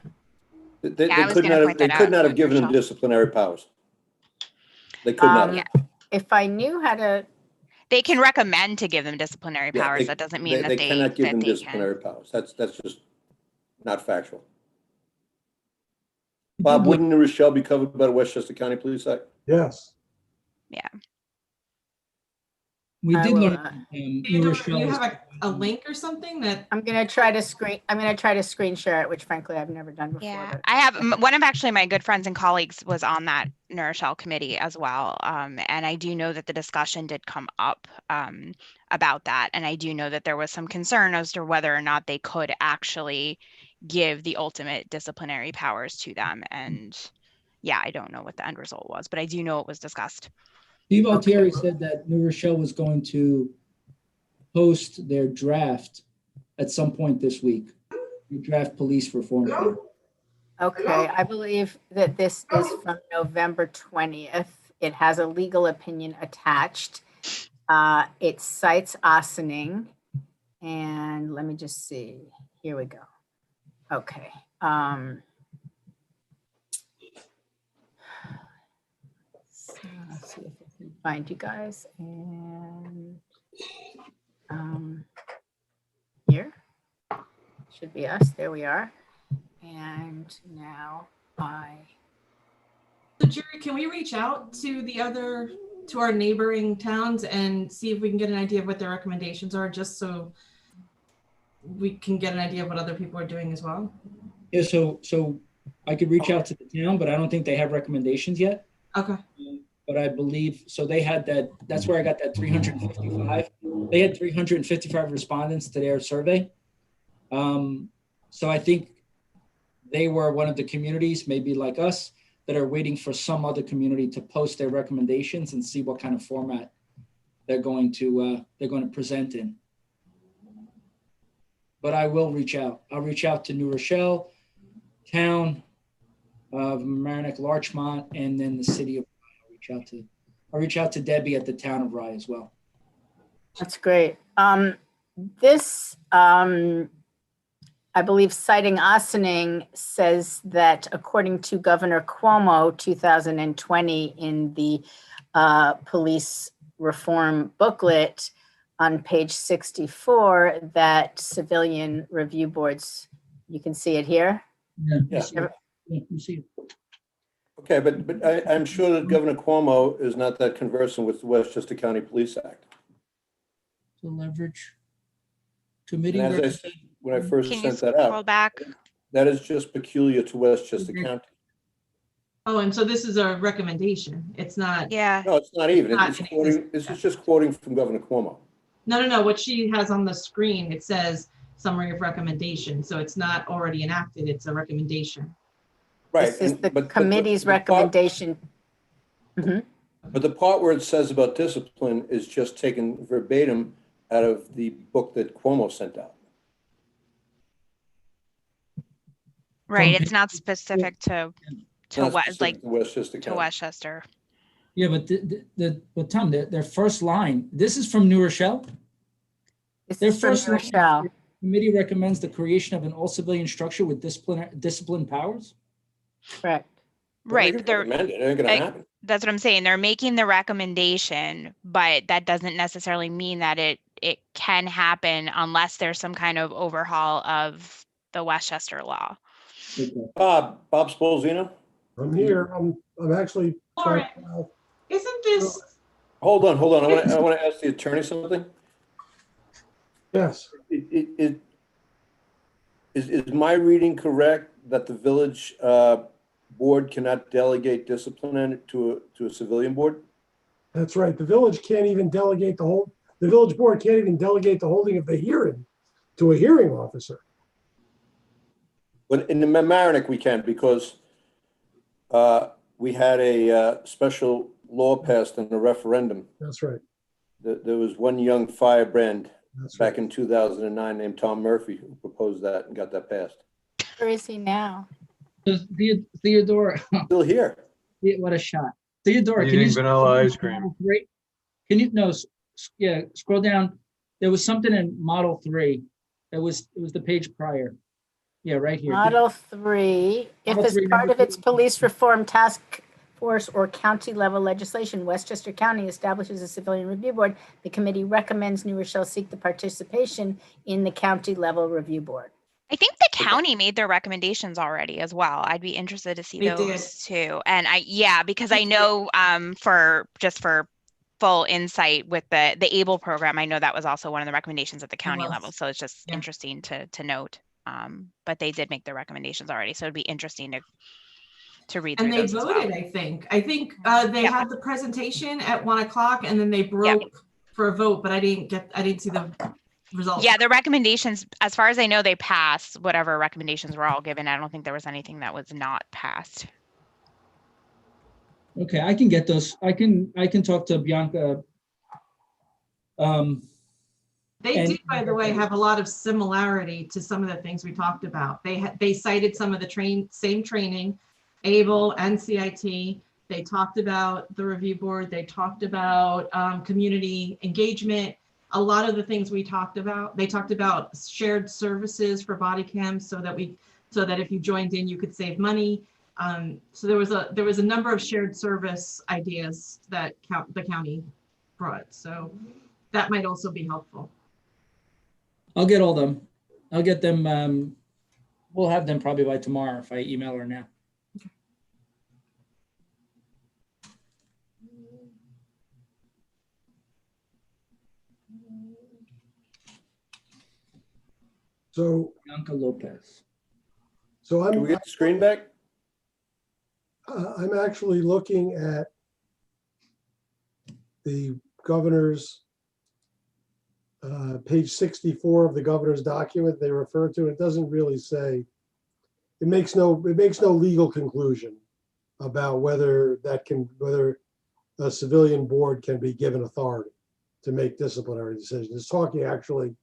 They Yeah, I was could gonna not have, point they that could out, not have given them Michelle. disciplinary powers. They could not have. If I knew how to, They can recommend to give them disciplinary Yeah, powers. they- That doesn't mean that They cannot give them that they disciplinary can. powers. That's just not factual. Bob, wouldn't New Rochelle be covered by the Westchester County Police Act? Yes. Yeah. We I did will, learn You New Rochelle you is- have a link or something that, I'm gonna try to screen share it, which frankly I've never done before. Yeah, but- I have one of actually my good friends and colleagues was on that New Rochelle committee as well. And I do know that the discussion did come up about that. And I do know that there was some concern as to whether or not they could actually give the ultimate disciplinary powers to them. And yeah, I don't know what the end result was, but I do know it was discussed. Steve Altieri said that New Rochelle was going to post their draft at some point this week. The draft police reform plan. Okay, I believe that this is from November 20th. It has a legal opinion attached. It cites Ossining. And let me just see. Here we go. Okay. So let's see if I can find you guys. And here should be us. There we are. And now so Jerry, can we reach out to our neighboring towns and see if we can get an idea of what their recommendations are, just so we can get an idea of what other people are doing as well? Yeah, so I could reach out to the town, but I don't think they have recommendations yet. Okay. But I believe, so they had that's where I got that 355. They had 355 respondents to their survey. So I think they were one of the communities, maybe like us, that are waiting for some other community to post their recommendations and see what kind of format they're going to present in. But I will reach out. I'll reach out to New Rochelle, town of Mamaroneck, Larchmont, and then the city of Rye. I'll reach out to Debbie at the town of Rye as well. that's great. This, I believe citing Ossining says that according to Governor Cuomo, 2020 in the police reform booklet on page 64, that civilian review boards, you can see it here. Yeah. You see it. Okay, but I'm sure that Governor Cuomo is not that conversant with the Westchester County Police Act. The leverage committee. And as I said, when I first Can you sent that scroll out, back? that is just peculiar to Westchester County. Oh, and so this is a recommendation. It's not, Yeah. No, it's not even. Not It's in quoting, this is just quoting from Governor Cuomo. no. What she has on the screen, it says summary of recommendation. So it's not already enacted. It's a recommendation. Right. This is and- the but committee's the part- recommendation. Mhm. But the part where it says about discipline is just taken verbatim out of the book that Cuomo sent out. Right. It's not specific to Not what, specific like to Westchester to County. Westchester. Yeah, but but Tom, their first line, this is from New Rochelle? This Their is from first line, Rochelle. committee recommends the creation of an all-civilian structure with discipline powers. Correct. Right, They but can recommend it. It ain't gonna like, happen. that's what I'm saying. They're making the recommendation, but that doesn't necessarily mean that it can happen unless there's some kind of overhaul of the Westchester law. Okay. Bob Spolzino? I'm here. I'm actually Lauren, trying. isn't this, Hold on. I want to ask the attorney something. Yes, Is my reading correct that the village board cannot delegate discipline to a civilian board? that's right. The village can't even delegate the village board can't even delegate the holding of the hearing to a hearing officer. But in the Mamaroneck we can, because we had a special law passed in a referendum. That's right. There was one young firebrand That's back right. in 2009 named Tom Murphy who proposed that and got that passed. Where is he now? Theodore, Still here. what a shot. Theodore, can Eating you vanilla ice cream. Can you scroll down? There was something in Model 3. It was the page prior. Yeah, right here. Model 3, if Model as 3, part number of its 2. police reform task force or county level legislation, Westchester County establishes a civilian review board. The committee recommends New Rochelle seek the participation in the county level review board. I think the county made their recommendations already as well. I'd be interested to see They those too. And because I know for full insight with the ABLE program, I know that was also one of the recommendations at the county level. So it's just interesting to note. But they did make their recommendations already. So it'd be interesting to read through and they those as well. voted, I think they had the presentation at 1 o'clock and then they broke for a vote, but I didn't see the results. Yeah, the recommendations, as far as I know, they passed whatever recommendations were all given. I don't think there was anything that was not passed. Okay, I can get those. I can talk to Bianca. They did, by the way, have a lot of similarity to some of the things we talked about. They cited some of the same training, ABLE and CIT. They talked about the review board. They talked about community engagement. A lot of the things we talked about. They talked about shared services for body cams so that if you joined in, you could save money. So there was a number of shared service ideas that the county brought. So that might also be helpful. I'll get all them. I'll get them. We'll have them probably by tomorrow if I email her now. So Bianca Lopez. So Can we get the screen back? I'm actually looking at the governor's page 64 of the governor's document they refer to. It doesn't really say, it makes no legal conclusion about whether a civilian board can be given authority to make disciplinary decisions. It's talking actually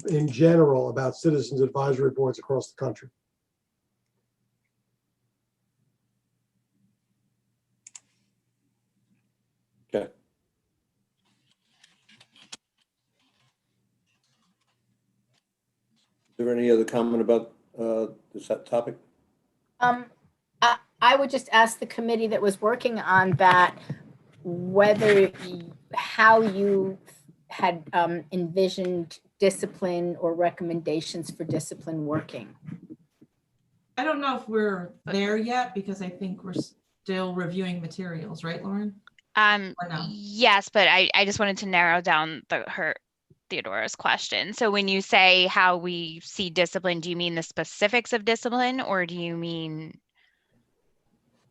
in general about citizens advisory boards across the country. Okay. Is there any other comment about this topic? I would just ask the committee that was working on that how you had envisioned discipline or recommendations for discipline working. I don't know if we're there yet because I think we're still reviewing materials, right, Lauren? Or no? Yes, but I just wanted to narrow down Theodora's question. So when you say how we see discipline, do you mean the specifics of discipline, or do you mean?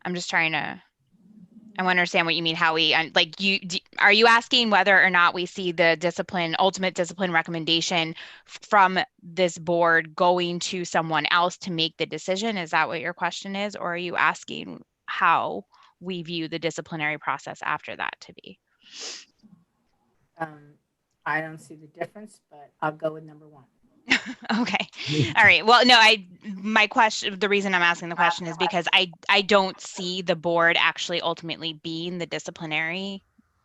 I'm just trying to. I want to understand what you mean. How we are you asking whether or not we see the ultimate discipline recommendation from this board going to someone else to make the decision? Is that what your question is, or are you asking how we view the disciplinary process after that to be? I don't see the difference, but I'll go with number one. Okay. All right. Well, no, the reason I'm asking the question is because I don't see the board actually ultimately being the disciplinary.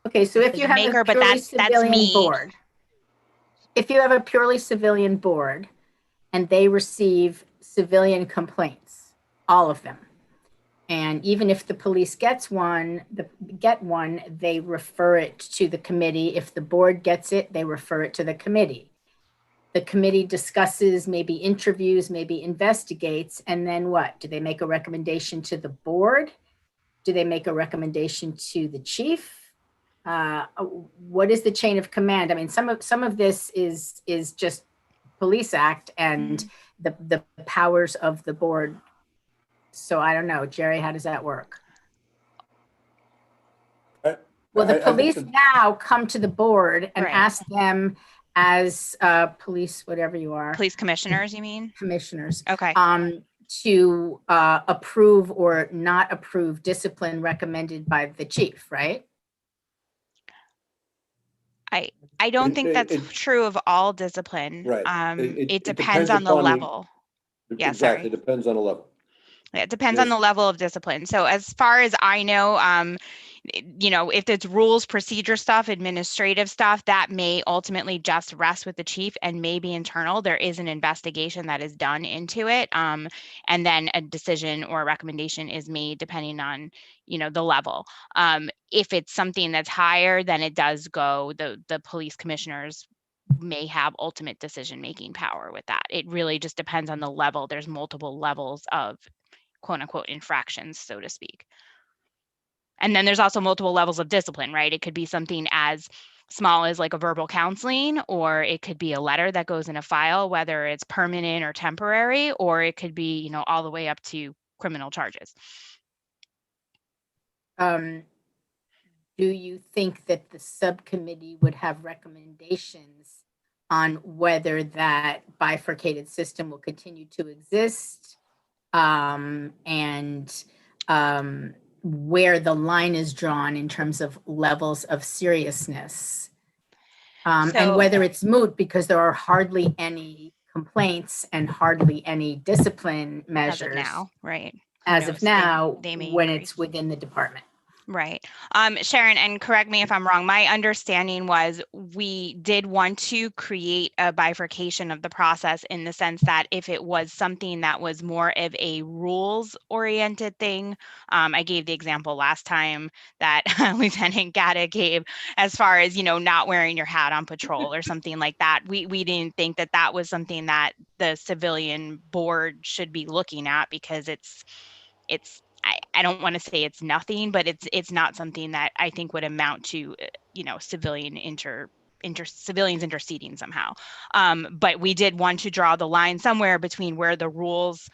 Okay, so if you have maker, a but purely that's civilian me. board. if you have a purely civilian board and they receive civilian complaints, all of them, and even if the police get one, they refer it to the committee. If the board gets it, they refer it to the committee. The committee discusses, maybe interviews, maybe investigates, and then what? Do they make a recommendation to the board? Do they make a recommendation to the chief? What is the chain of command? I mean, some of this is just Police Act and the powers of the board. So I don't know, Jerry, how does that work? Well, the police now come to the board and ask them as police, whatever you are. Police commissioners, you mean? Commissioners. Okay. To approve or not approve discipline recommended by the chief, right? I don't think that's true of all discipline. Right. It depends on the level. Yeah, exactly. It depends on the level. It depends on the level of discipline. So as far as I know, if it's rules, procedure stuff, administrative stuff, that may ultimately just rest with the chief and may be internal. There is an investigation that is done into it. And then a decision or a recommendation is made depending on, the level. If it's something that's higher, then it does go, the police commissioners may have ultimate decision-making power with that. It really just depends on the level. There's multiple levels of quote unquote infractions, so to speak. And then there's also multiple levels of discipline, right? It could be something as small as like a verbal counseling, or it could be a letter that goes in a file, whether it's permanent or temporary, or it could be, all the way up to criminal charges. Do you think that the subcommittee would have recommendations on whether that bifurcated system will continue to exist? Where the line is drawn in terms of levels of seriousness, and whether it's moot because there are hardly any complaints and hardly any discipline measures as of now, right? As of now, they may when increase. it's within the department. Right. Sharon, and correct me if I'm wrong, my understanding was we did want to create a bifurcation of the process in the sense that if it was something that was more of a rules-oriented thing, I gave the example last time that Lieutenant Gatta gave as far as, not wearing your hat on patrol or something like that. We didn't think that that was something that the civilian board should be looking at because it's I don't want to say it's nothing, but it's not something that I think would amount to, civilians interceding somehow. But we did want to draw the line somewhere between where the rules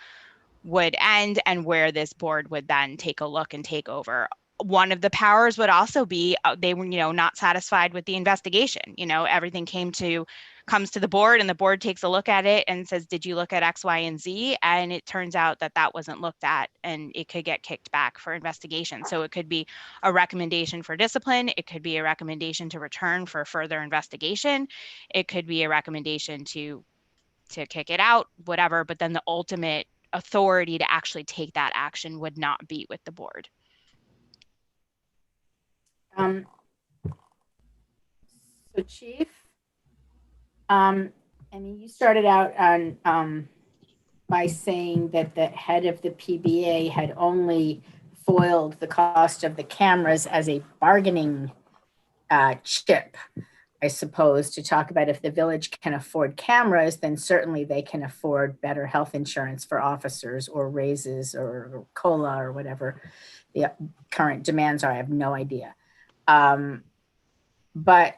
would end and where this board would then take a look and take over. One of the powers would also be they were, not satisfied with the investigation. Everything comes to the board and the board takes a look at it and says, did you look at X, Y, and Z? And it turns out that wasn't looked at and it could get kicked back for investigation. So it could be a recommendation for discipline. It could be a recommendation to return for further investigation. It could be a recommendation to kick it out, whatever, but then the ultimate authority to actually take that action would not be with the board. So Chief, you started out on by saying that the head of the PBA had only foiled the cost of the cameras as a bargaining chip, I suppose, to talk about if the village can afford cameras, then certainly they can afford better health insurance for officers or raises or COLA or whatever the current demands are. I have no idea. But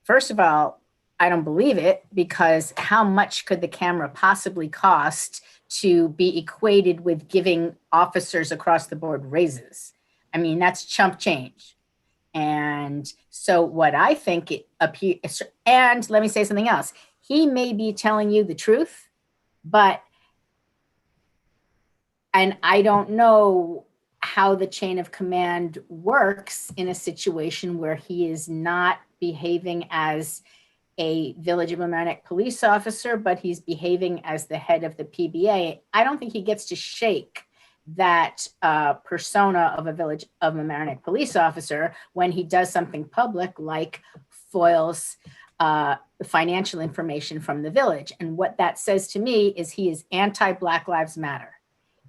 first of all, I don't believe it, because how much could the camera possibly cost to be equated with giving officers across the board raises? I mean, that's chump change. And so what I think it appears, and let me say something else. He may be telling you the truth, and I don't know how the chain of command works in a situation where he is not behaving as a Village of Mamaroneck police officer, but he's behaving as the head of the PBA. I don't think he gets to shake that persona of a Village of Mamaroneck police officer when he does something public like foils financial information from the village. And what that says to me is he is anti-Black Lives Matter.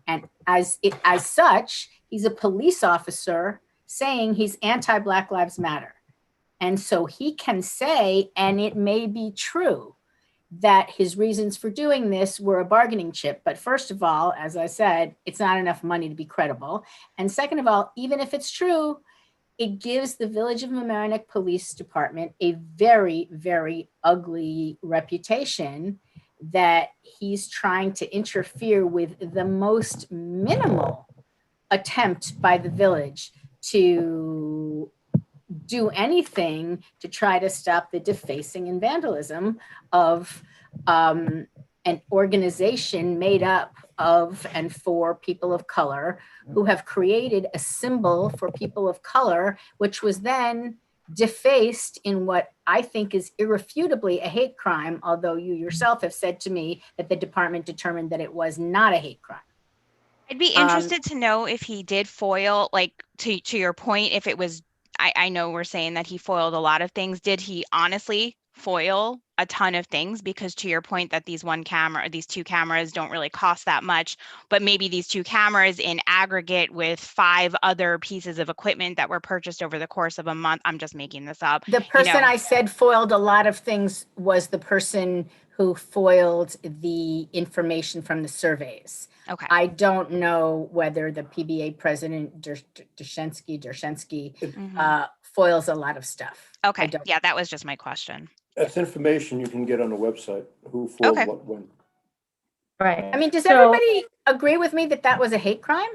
And as such, he's a police officer saying he's anti-Black Lives Matter. And so he can say, and it may be true, that his reasons for doing this were a bargaining chip. But first of all, as I said, it's not enough money to be credible. And second of all, even if it's true, it gives the Village of Mamaroneck Police Department a very, very ugly reputation that he's trying to interfere with the most minimal attempt by the village to do anything to try to stop the defacing and vandalism of an organization made up of and for people of color who have created a symbol for people of color, which was then defaced in what I think is irrefutably a hate crime, although you yourself have said to me that the department determined that it was not a hate crime. I'd be interested to know if he did foil, like to your point, if it was, I know we're saying that he foiled a lot of things. Did he honestly foil a ton of things? Because to your point that these two cameras don't really cost that much, but maybe these two cameras in aggregate with 5 other pieces of equipment that were purchased over the course of a month. I'm just making this up. The person I said foiled a lot of things was the person who foiled the information from the surveys. Okay. I don't know whether the PBA president, Dushensky, foils a lot of stuff. Okay. Yeah, that was just my question. That's information you can get on the website, who foiled what when. Right. I mean, does everybody agree with me that that was a hate crime?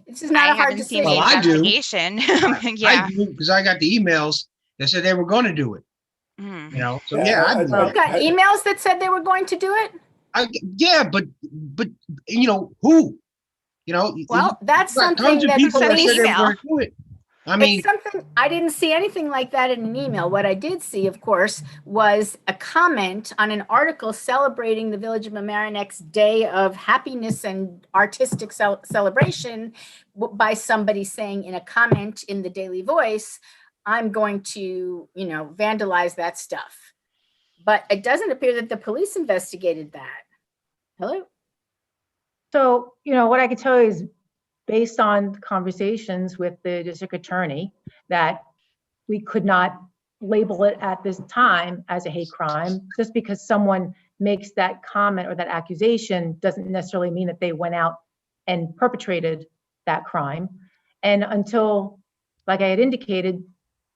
This is not a hard decision. Well, I do. Yeah. I do, because I got the emails that said they were going to do it. You know, so yeah. You got emails that said they were going to do it? Yeah, but you know who? You know. Well, that's something tons of that people that police said they were going to do it. I mean, it's something I didn't see anything like that in an email. What I did see, of course, was a comment on an article celebrating the Village of Mamaroneck's Day of Happiness and Artistic Celebration by somebody saying in a comment in the Daily Voice, I'm going to, vandalize that stuff. But it doesn't appear that the police investigated that. Hello? So, what I can tell you is based on conversations with the district attorney that we could not label it at this time as a hate crime. Just because someone makes that comment or that accusation doesn't necessarily mean that they went out and perpetrated that crime. And until, like I had indicated,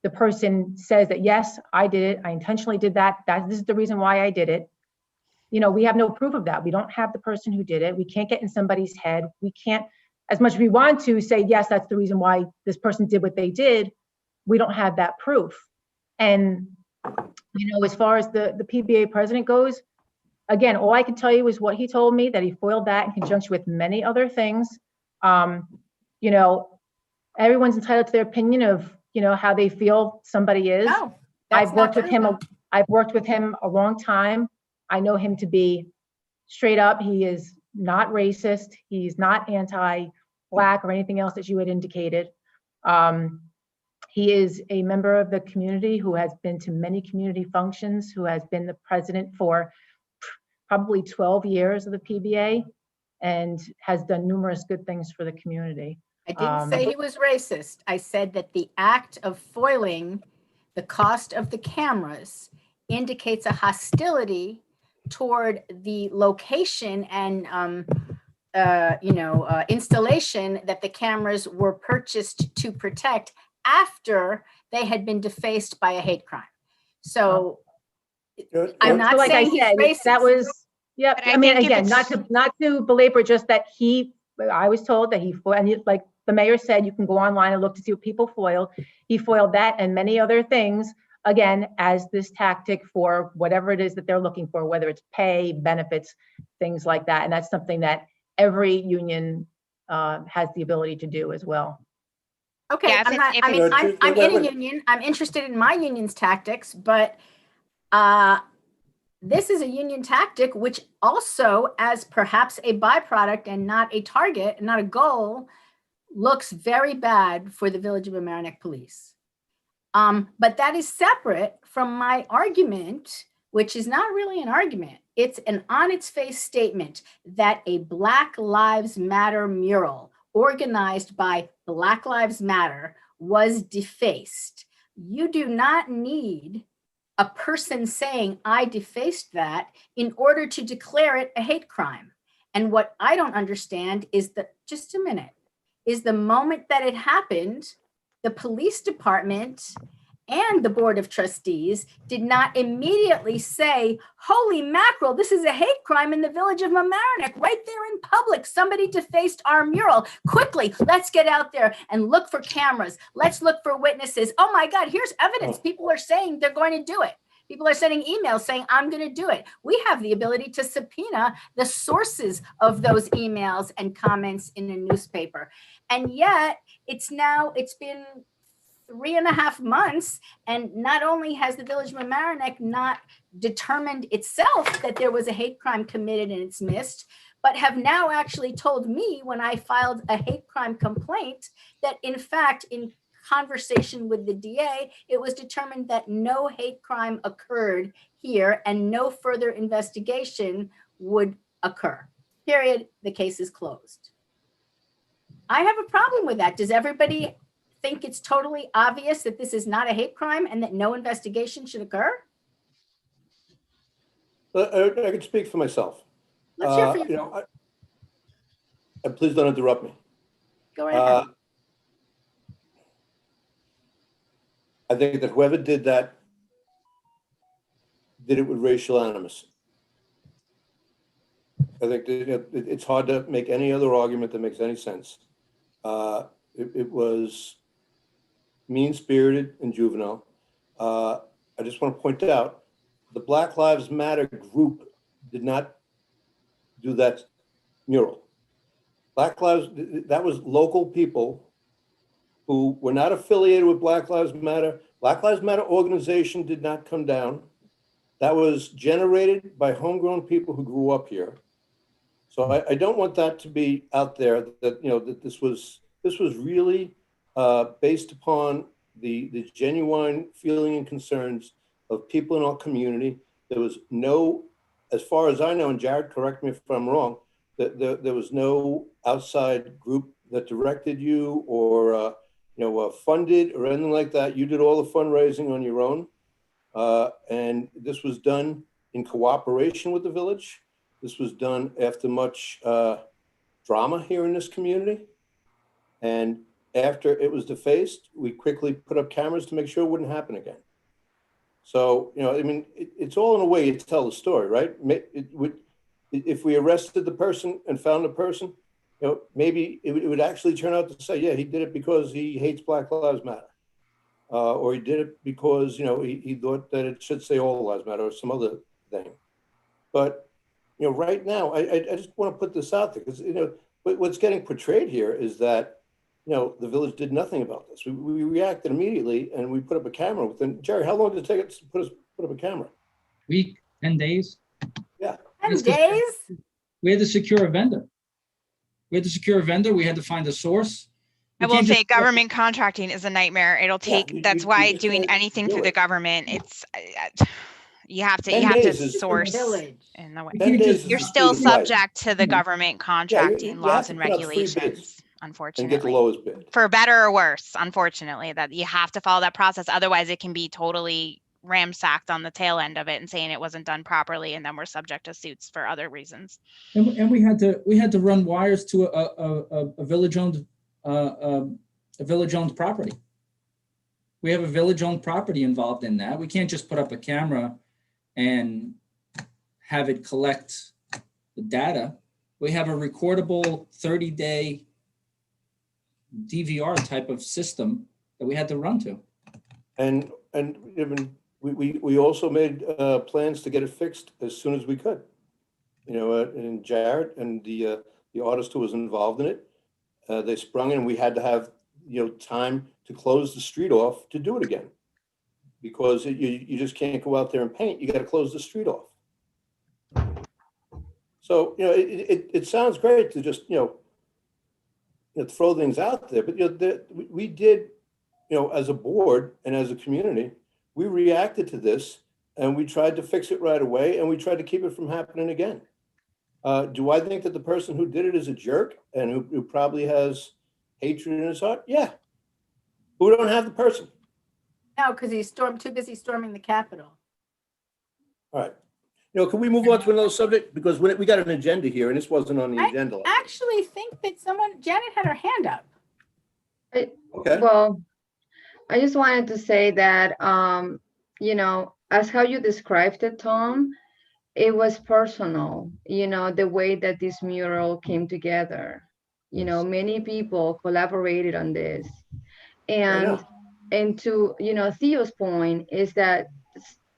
the person says that, yes, I did it. I intentionally did that. This is the reason why I did it. We have no proof of that. We don't have the person who did it. We can't get in somebody's head. We can't, as much as we want to say, yes, that's the reason why this person did what they did. We don't have that proof. And, as far as the PBA president goes, again, all I can tell you is what he told me, that he foiled that in conjunction with many other things. Everyone's entitled to their opinion of, how they feel somebody is. No, I've worked with him a long time. I know him to be straight up. He is not racist. He's not anti-Black or anything else that you had indicated. He is a member of the community who has been to many community functions, who has been the president for probably 12 years of the PBA and has done numerous good things for the community. I didn't say he was racist. I said that the act of foiling the cost of the cameras indicates a hostility toward the location and installation that the cameras were purchased to protect after they had been defaced by a hate crime. So I'm not like saying I said, he's racist. that was, yeah. But I I mean, think if again, not to belabor, just that I was told that like the mayor said, you can go online and look to see what people foiled. He foiled that and many other things, again, as this tactic for whatever it is that they're looking for, whether it's pay, benefits, things like that. And that's something that every union has the ability to do as well. Okay, Yeah, I'm in a union. I'm interested in my union's tactics, but this is a union tactic, which also, as perhaps a byproduct and not a target, not a goal, looks very bad for the Village of Mamaroneck Police. But that is separate from my argument, which is not really an argument. It's an on its face statement that a Black Lives Matter mural organized by Black Lives Matter was defaced. You do not need a person saying, I defaced that, in order to declare it a hate crime. And what I don't understand is that, just a minute, is the moment that it happened, the police department and the Board of Trustees did not immediately say, holy mackerel, this is a hate crime in the village of Mamaroneck, right there in public. Somebody defaced our mural. Quickly, let's get out there and look for cameras. Let's look for witnesses. Oh my God, here's evidence. People are saying they're going to do it. People are sending emails saying, I'm going to do it. We have the ability to subpoena the sources of those emails and comments in a newspaper. And yet it's been 3.5 months. And not only has the village of Mamaroneck not determined itself that there was a hate crime committed in its midst, but have now actually told me when I filed a hate crime complaint that in fact, in conversation with the DA, it was determined that no hate crime occurred here and no further investigation would occur. Period. The case is closed. I have a problem with that. Does everybody think it's totally obvious that this is not a hate crime and that no investigation should occur? I can speak for myself. Let's hear for you. And please don't interrupt me. Go right ahead. I think that whoever did that did it with racial animus. I think that it's hard to make any other argument that makes any sense. It was mean-spirited and juvenile. I just want to point out, the Black Lives Matter group did not do that mural. Black Lives, that was local people who were not affiliated with Black Lives Matter. Black Lives Matter organization did not come down. That was generated by homegrown people who grew up here. So I don't want that to be out there that, you know, that this was really based upon the genuine feeling and concerns of people in our community. There was no, as far as I know, and Jared, correct me if I'm wrong, that there was no outside group that directed you or funded or anything like that. You did all the fundraising on your own. And this was done in cooperation with the village. This was done after much drama here in this community. And after it was defaced, we quickly put up cameras to make sure it wouldn't happen again. So, you know, I mean, it's all in a way to tell the story, right? If we arrested the person and found the person, you know, maybe it would actually turn out to say, yeah, he did it because he hates Black Lives Matter. Or he did it because, you know, he thought that it should say all lives matter or some other thing. But, you know, right now, I just want to put this out there because, you know, what's getting portrayed here is that, you know, the village did nothing about this. We reacted immediately and we put up a camera within, Jerry, how long did it take us to put up a camera? Week, 10 days. Yeah. 10 days? We had to secure a vendor. We had to find a source. I will say government contracting is a nightmare. It'll take, that's why doing anything through the government, it's, you have to source in the way. You're still subject to the government contracting laws and regulations, unfortunately. And get the lowest bid. For better or worse, unfortunately, that you have to follow that process. Otherwise it can be totally ramsacked on the tail end of it and saying it wasn't done properly. And then we're subject to suits for other reasons. And we had to run wires to a village-owned property. We have a village-owned property involved in that. We can't just put up a camera and have it collect the data. We have a recordable 30-day DVR type of system that we had to run to. And even we also made plans to get it fixed as soon as we could. You know, and Jared and the artist who was involved in it, they sprung in. We had to have, you know, time to close the street off to do it again, because you just can't go out there and paint. You got to close the street off. So, you know, it sounds great to just, you know, throw things out there, but you know, we did as a board and as a community, we reacted to this and we tried to fix it right away and we tried to keep it from happening again. Do I think that the person who did it is a jerk and who probably has hatred in his heart? Yeah. But we don't have the person. No, because he's too busy storming the Capitol. All right. Can we move on to another subject? Because we got an agenda here and this wasn't on the agenda. I actually think that Janet had her hand up. Okay. Well, I just wanted to say that, as how you described it, Tom, it was personal, the way that this mural came together. Many people collaborated on this. And to, Theo's point is that,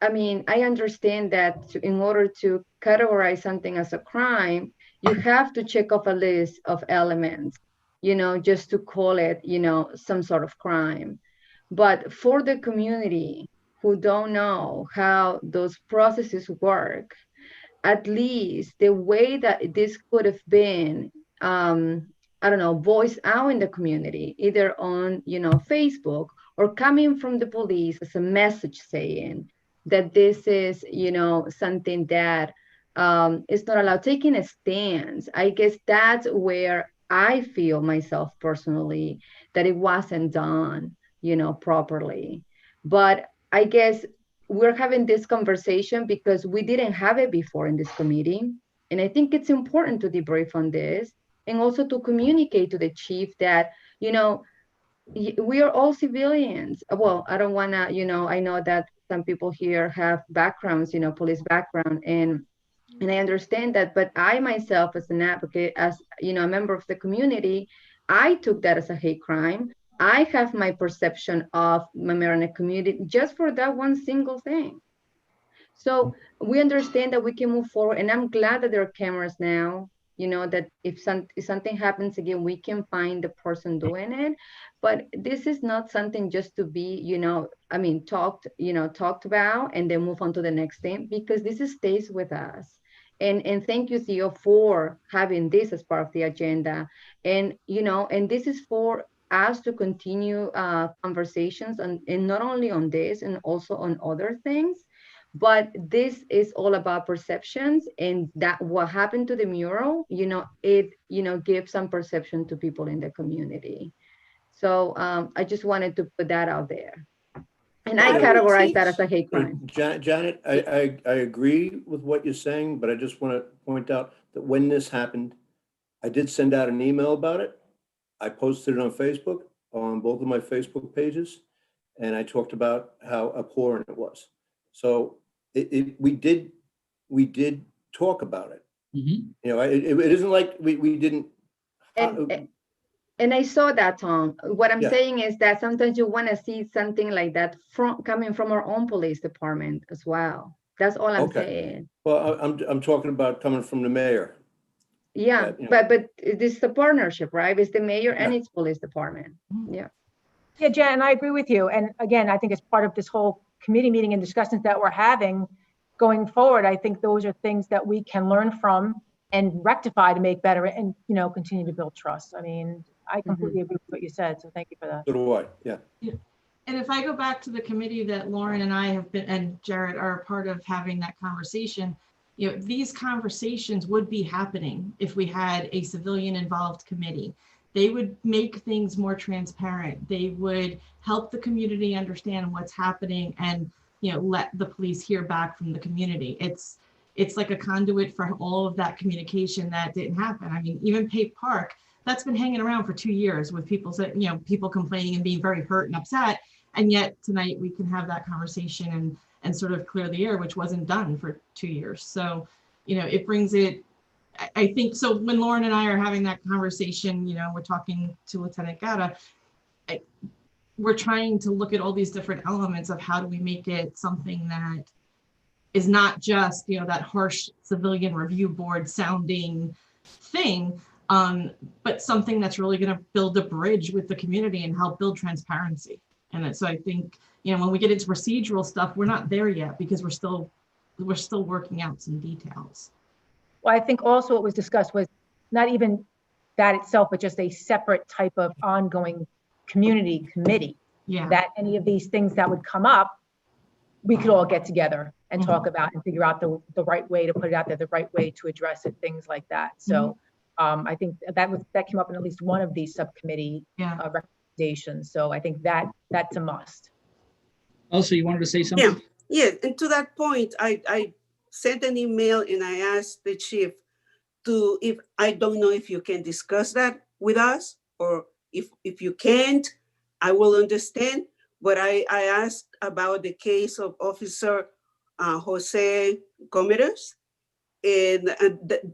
I understand that in order to categorize something as a crime, you have to check off a list of elements, just to call it, some sort of crime. But for the community who don't know how those processes work, at least the way that this could have been, voiced out in the community, either on, Facebook or coming from the police as a message saying that this is, something that is not allowed, taking a stance. I guess that's where I feel myself personally that it wasn't done, properly. But I guess we're having this conversation because we didn't have it before in this committee. And I think it's important to debrief on this and also to communicate to the chief that, we are all civilians. Well, I don't want to, I know that some people here have backgrounds, police background, and I understand that, but I myself as an advocate, as, a member of the community, I took that as a hate crime. I have my perception of my Maryland community just for that one single thing. So we understand that we can move forward, and I'm glad that there are cameras now, that if something happens again, we can find the person doing it. But this is not something just to be, talked about and then move on to the next thing, because this stays with us. And thank you, Theo, for having this as part of the agenda. And, and this is for us to continue conversations and not only on this and also on other things. But this is all about perceptions, and that what happened to the mural, it, gives some perception to people in the community. So I just wanted to put that out there. And I categorize that as a hate crime. Janet, I agree with what you're saying, but I just want to point out that when this happened, I did send out an email about it. I posted it on Facebook, on both of my Facebook pages, and I talked about how abhorrent it was. So we did talk about it. Mm-hmm. It isn't like we didn't. And I saw that, Tom. What I'm saying is that sometimes you want to see something like that coming from our own police department as well. That's all I'm saying. Well, I'm talking about coming from the mayor. Yeah, but this is a partnership, right? It's the mayor and its police department. Yeah. Yeah, Jen, and I agree with you. And again, I think as part of this whole committee meeting and discussions that we're having going forward, I think those are things that we can learn from and rectify to make better and, continue to build trust. I mean, I completely agree with what you said. So thank you for that. So do I, yeah. And if I go back to the committee that Lauren and I have been, and Jared are a part of having that conversation, these conversations would be happening if we had a civilian involved committee. They would make things more transparent. They would help the community understand what's happening and, let the police hear back from the community. It's like a conduit for all of that communication that didn't happen. I mean, even Pape Park, that's been hanging around for 2 years with people people complaining and being very hurt and upset. And yet tonight we can have that conversation and sort of clear the air, which wasn't done for 2 years. So, it brings it, I think, so when Lauren and I are having that conversation, we're talking to Lieutenant Gata, we're trying to look at all these different elements of how do we make it something that is not just, that harsh civilian review board sounding thing, but something that's really going to build a bridge with the community and help build transparency. And so I think, when we get into procedural stuff, we're not there yet because we're still working out some details. Well, I think also what was discussed was not even that itself, but just a separate type of ongoing community committee Yeah. that any of these things that would come up, we could all get together and talk about and figure out the right way to put it out there, the right way to address it, things like that. So I think that came up in at least one of these subcommittee recommendations. So I think that's a must. Also, you wanted to say something? Yeah. And to that point, I sent an email and I asked the chief if I don't know if you can discuss that with us, or if you can't, I will understand. But I asked about the case of Officer Jose Gomez, and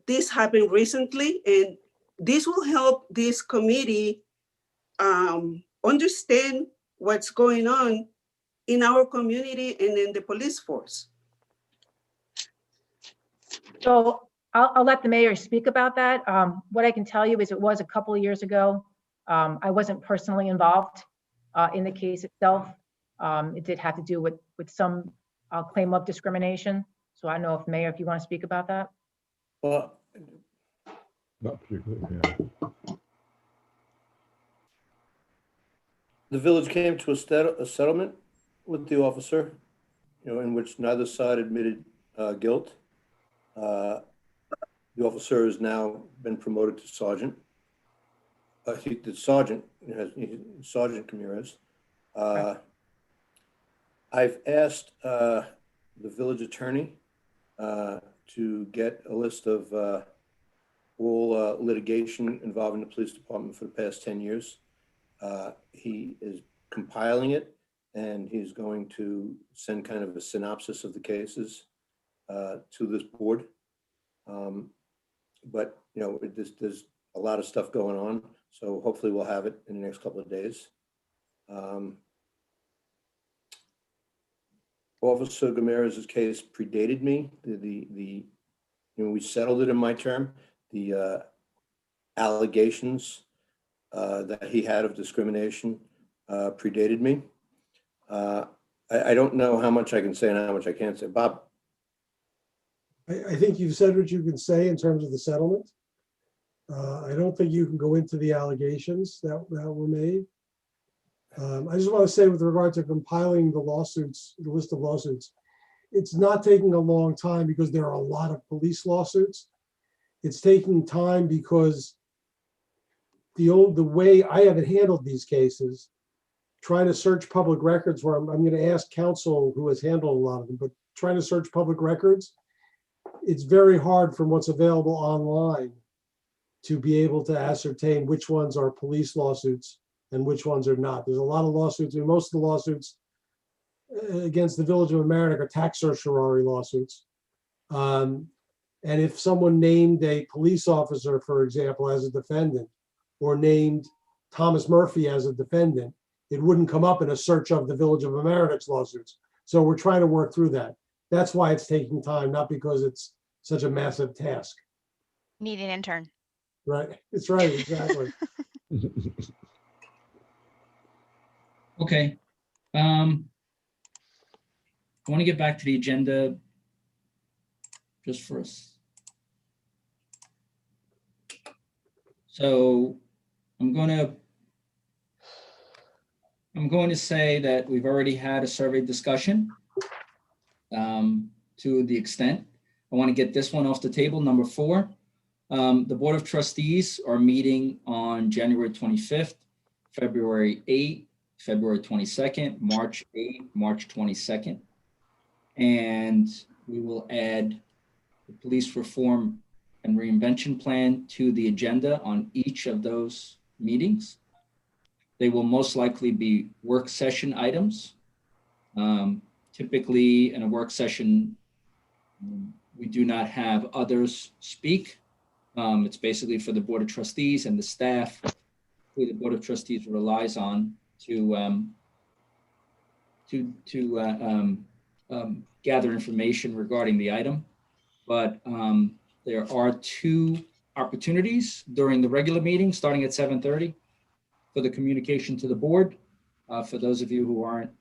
this happened recently, and this will help this committee understand what's going on in our community and in the police force. So I'll let the mayor speak about that. What I can tell you is it was a couple of years ago. I wasn't personally involved in the case itself. It did have to do with some claim of discrimination. So I don't know if Mayor, if you want to speak about that. Well, Not particularly, yeah. the village came to a settlement with the officer, in which neither side admitted guilt. The officer has now been promoted to sergeant. I think the sergeant Sergeant Ramirez. I've asked the village attorney to get a list of all litigation involving the police department for the past 10 years. He is compiling it, and he's going to send kind of a synopsis of the cases to this board. But there's a lot of stuff going on, so hopefully we'll have it in the next couple of days. Officer Gamarez's case predated me. We settled it in my term. The allegations that he had of discrimination predated me. I don't know how much I can say and how much I can't say. Bob? I think you've said what you can say in terms of the settlement. I don't think you can go into the allegations that were made. I just want to say with regard to compiling the lawsuits, the list of lawsuits, it's not taking a long time because there are a lot of police lawsuits. It's taking time because the way I haven't handled these cases, trying to search public records where I'm going to ask counsel who has handled a lot of them, but trying to search public records, it's very hard from what's available online to be able to ascertain which ones are police lawsuits and which ones are not. There's a lot of lawsuits, and most of the lawsuits against the Village of Mamaroneck are tax certiorari lawsuits. And if someone named a police officer, for example, as a defendant, or named Thomas Murphy as a defendant, it wouldn't come up in a search of the Village of Mamaroneck's lawsuits. So we're trying to work through that. That's why it's taking time, not because it's such a massive task. Need an intern. Right, it's right, exactly. Okay. I want to get back to the agenda just for us. So I'm going to say that we've already had a survey discussion to the extent. I want to get this one off the table, number 4. The Board of Trustees are meeting on January 25th, February 8th, February 22nd, March 8th, March 22nd. And we will add the police reform and reinvention plan to the agenda on each of those meetings. They will most likely be work session items. Typically in a work session, we do not have others speak. It's basically for the Board of Trustees and the staff who the Board of Trustees relies on to gather information regarding the item. But there are 2 opportunities during the regular meeting, starting at 7:30, for the communication to the board. For those of you who aren't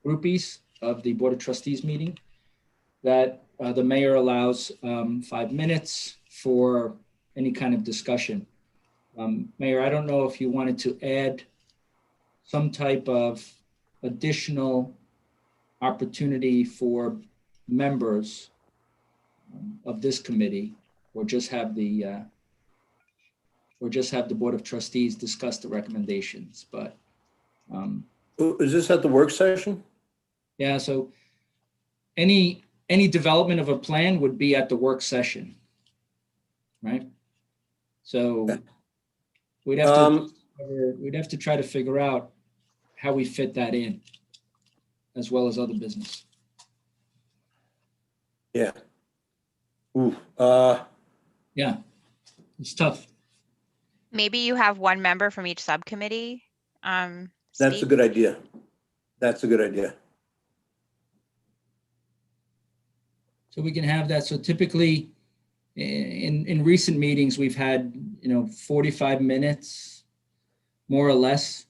groupies of the Board of Trustees meeting, that the mayor allows 5 minutes for any kind of discussion. Mayor, I don't know if you wanted to add some type of additional opportunity for members of this committee, or just have the Board of Trustees discuss the recommendations. But Is this at the work session? yeah, so any development of a plan would be at the work session, right? So we'd have to try to figure out how we fit that in, as well as other business. Yeah. Ooh, Yeah, it's tough. Maybe you have one member from each subcommittee. that's Speak. a good idea. That's a good idea. So we can have that. So typically in recent meetings, we've had, 45 minutes, more or less,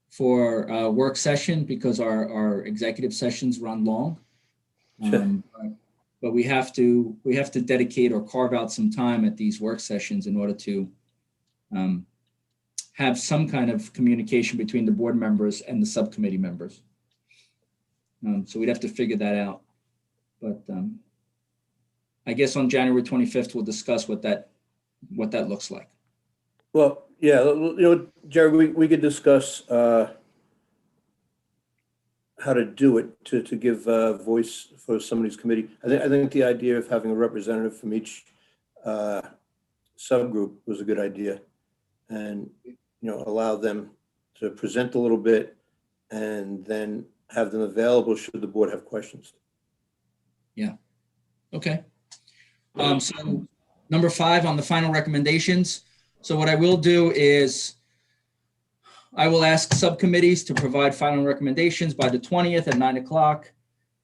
for a work session, because our executive sessions run long. But we have to dedicate or carve out some time at these work sessions in order to have some kind of communication between the board members and the subcommittee members. So we'd have to figure that out. But I guess on January 25th, we'll discuss what that looks like. Well, yeah, Jerry, we could discuss how to do it to give voice for somebody's committee. I think the idea of having a representative from each subgroup was a good idea, and allow them to present a little bit, and then have them available should the board have questions. Yeah. Okay. So number 5 on the final recommendations. So what I will do is I will ask subcommittees to provide final recommendations by the 20th at 9 o'clock.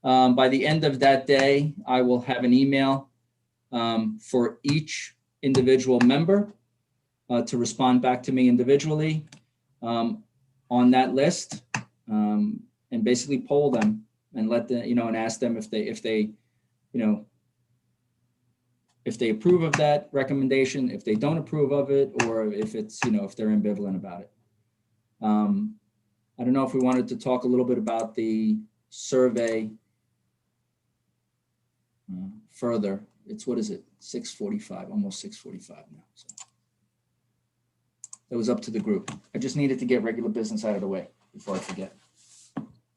By the end of that day, I will have an email for each individual member to respond back to me individually on that list, and basically poll them and let them, and ask them if they approve of that recommendation, if they don't approve of it, or if it's, if they're ambivalent about it. I don't know if we wanted to talk a little bit about the survey further. It's, what is it? 6:45, almost 6:45 now. So that was up to the group. I just needed to get regular business out of the way before I forget.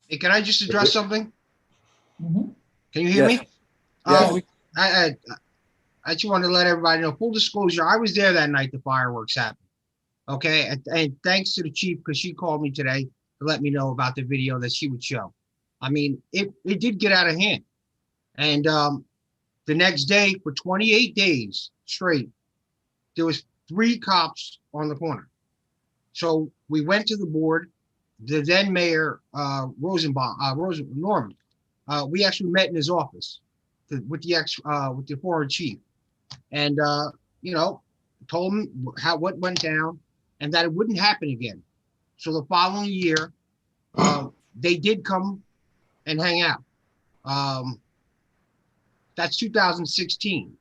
Hey, can I just address something? Mm-hmm. Can you hear Yes. me? Yes. I just wanted to let everybody know, full disclosure, I was there that night the fireworks happened. Okay, and thanks to the chief, because she called me today to let me know about the video that she would show. I mean, it did get out of hand. And the next day, for 28 days straight, there was 3 cops on the corner. So we went to the board, the then mayor, Norman. We actually met in his office with the former chief, and told him what went down and that it wouldn't happen again. So the following year, they did come and hang out. That's 2016.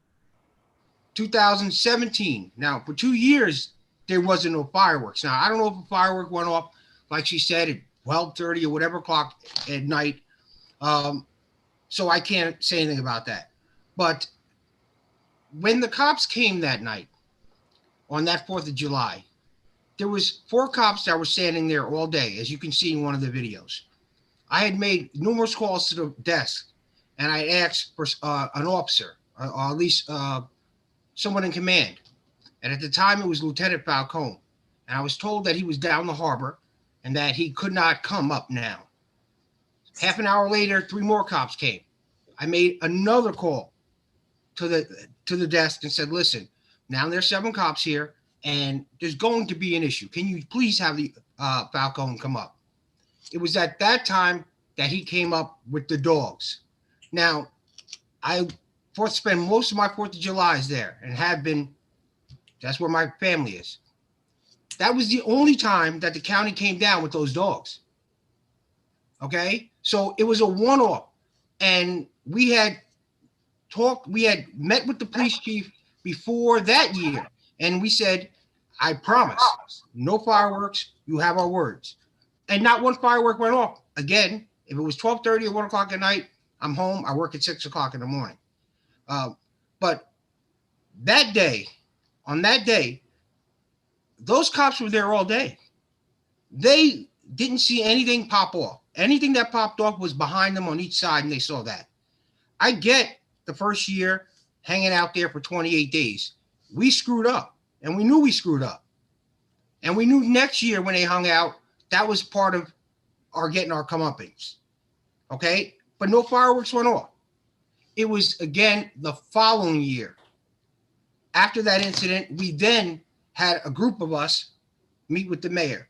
2017. Now, for 2 years, there wasn't no fireworks. Now, I don't know if a firework went off, like she said, at 12:30 or whatever o'clock at night. So I can't say anything about that. But when the cops came that night, on that 4th of July, there was 4 cops that were standing there all day, as you can see in one of the videos. I had made numerous calls to the desk, and I asked for an officer, or at least someone in command. And at the time, it was Lieutenant Falcone. And I was told that he was down the harbor and that he could not come up now. Half an hour later, 3 more cops came. I made another call to the desk and said, listen, now there's 7 cops here and there's going to be an issue. Can you please have the Falcone come up? It was at that time that he came up with the dogs. Now, I spend most of my 4th of July's there and have been. That's where my family is. That was the only time that the county came down with those dogs. Okay, so it was a one-off, and we had met with the police chief before that year, and we said, I promise, no fireworks, you have our words. and not one firework went off. Again, if it was 12:30 or 1 o'clock at night, I'm home. I work at 6 o'clock in the morning. But that day, on that day, those cops were there all day. They didn't see anything pop off. Anything that popped off was behind them on each side, and they saw that. I get the first year hanging out there for 28 days. We screwed up, and we knew we screwed up. And we knew next year when they hung out, that was part of our getting our comeuppance. Okay? But no fireworks went off. It was, again, the following year. After that incident, we then had a group of us meet with the mayor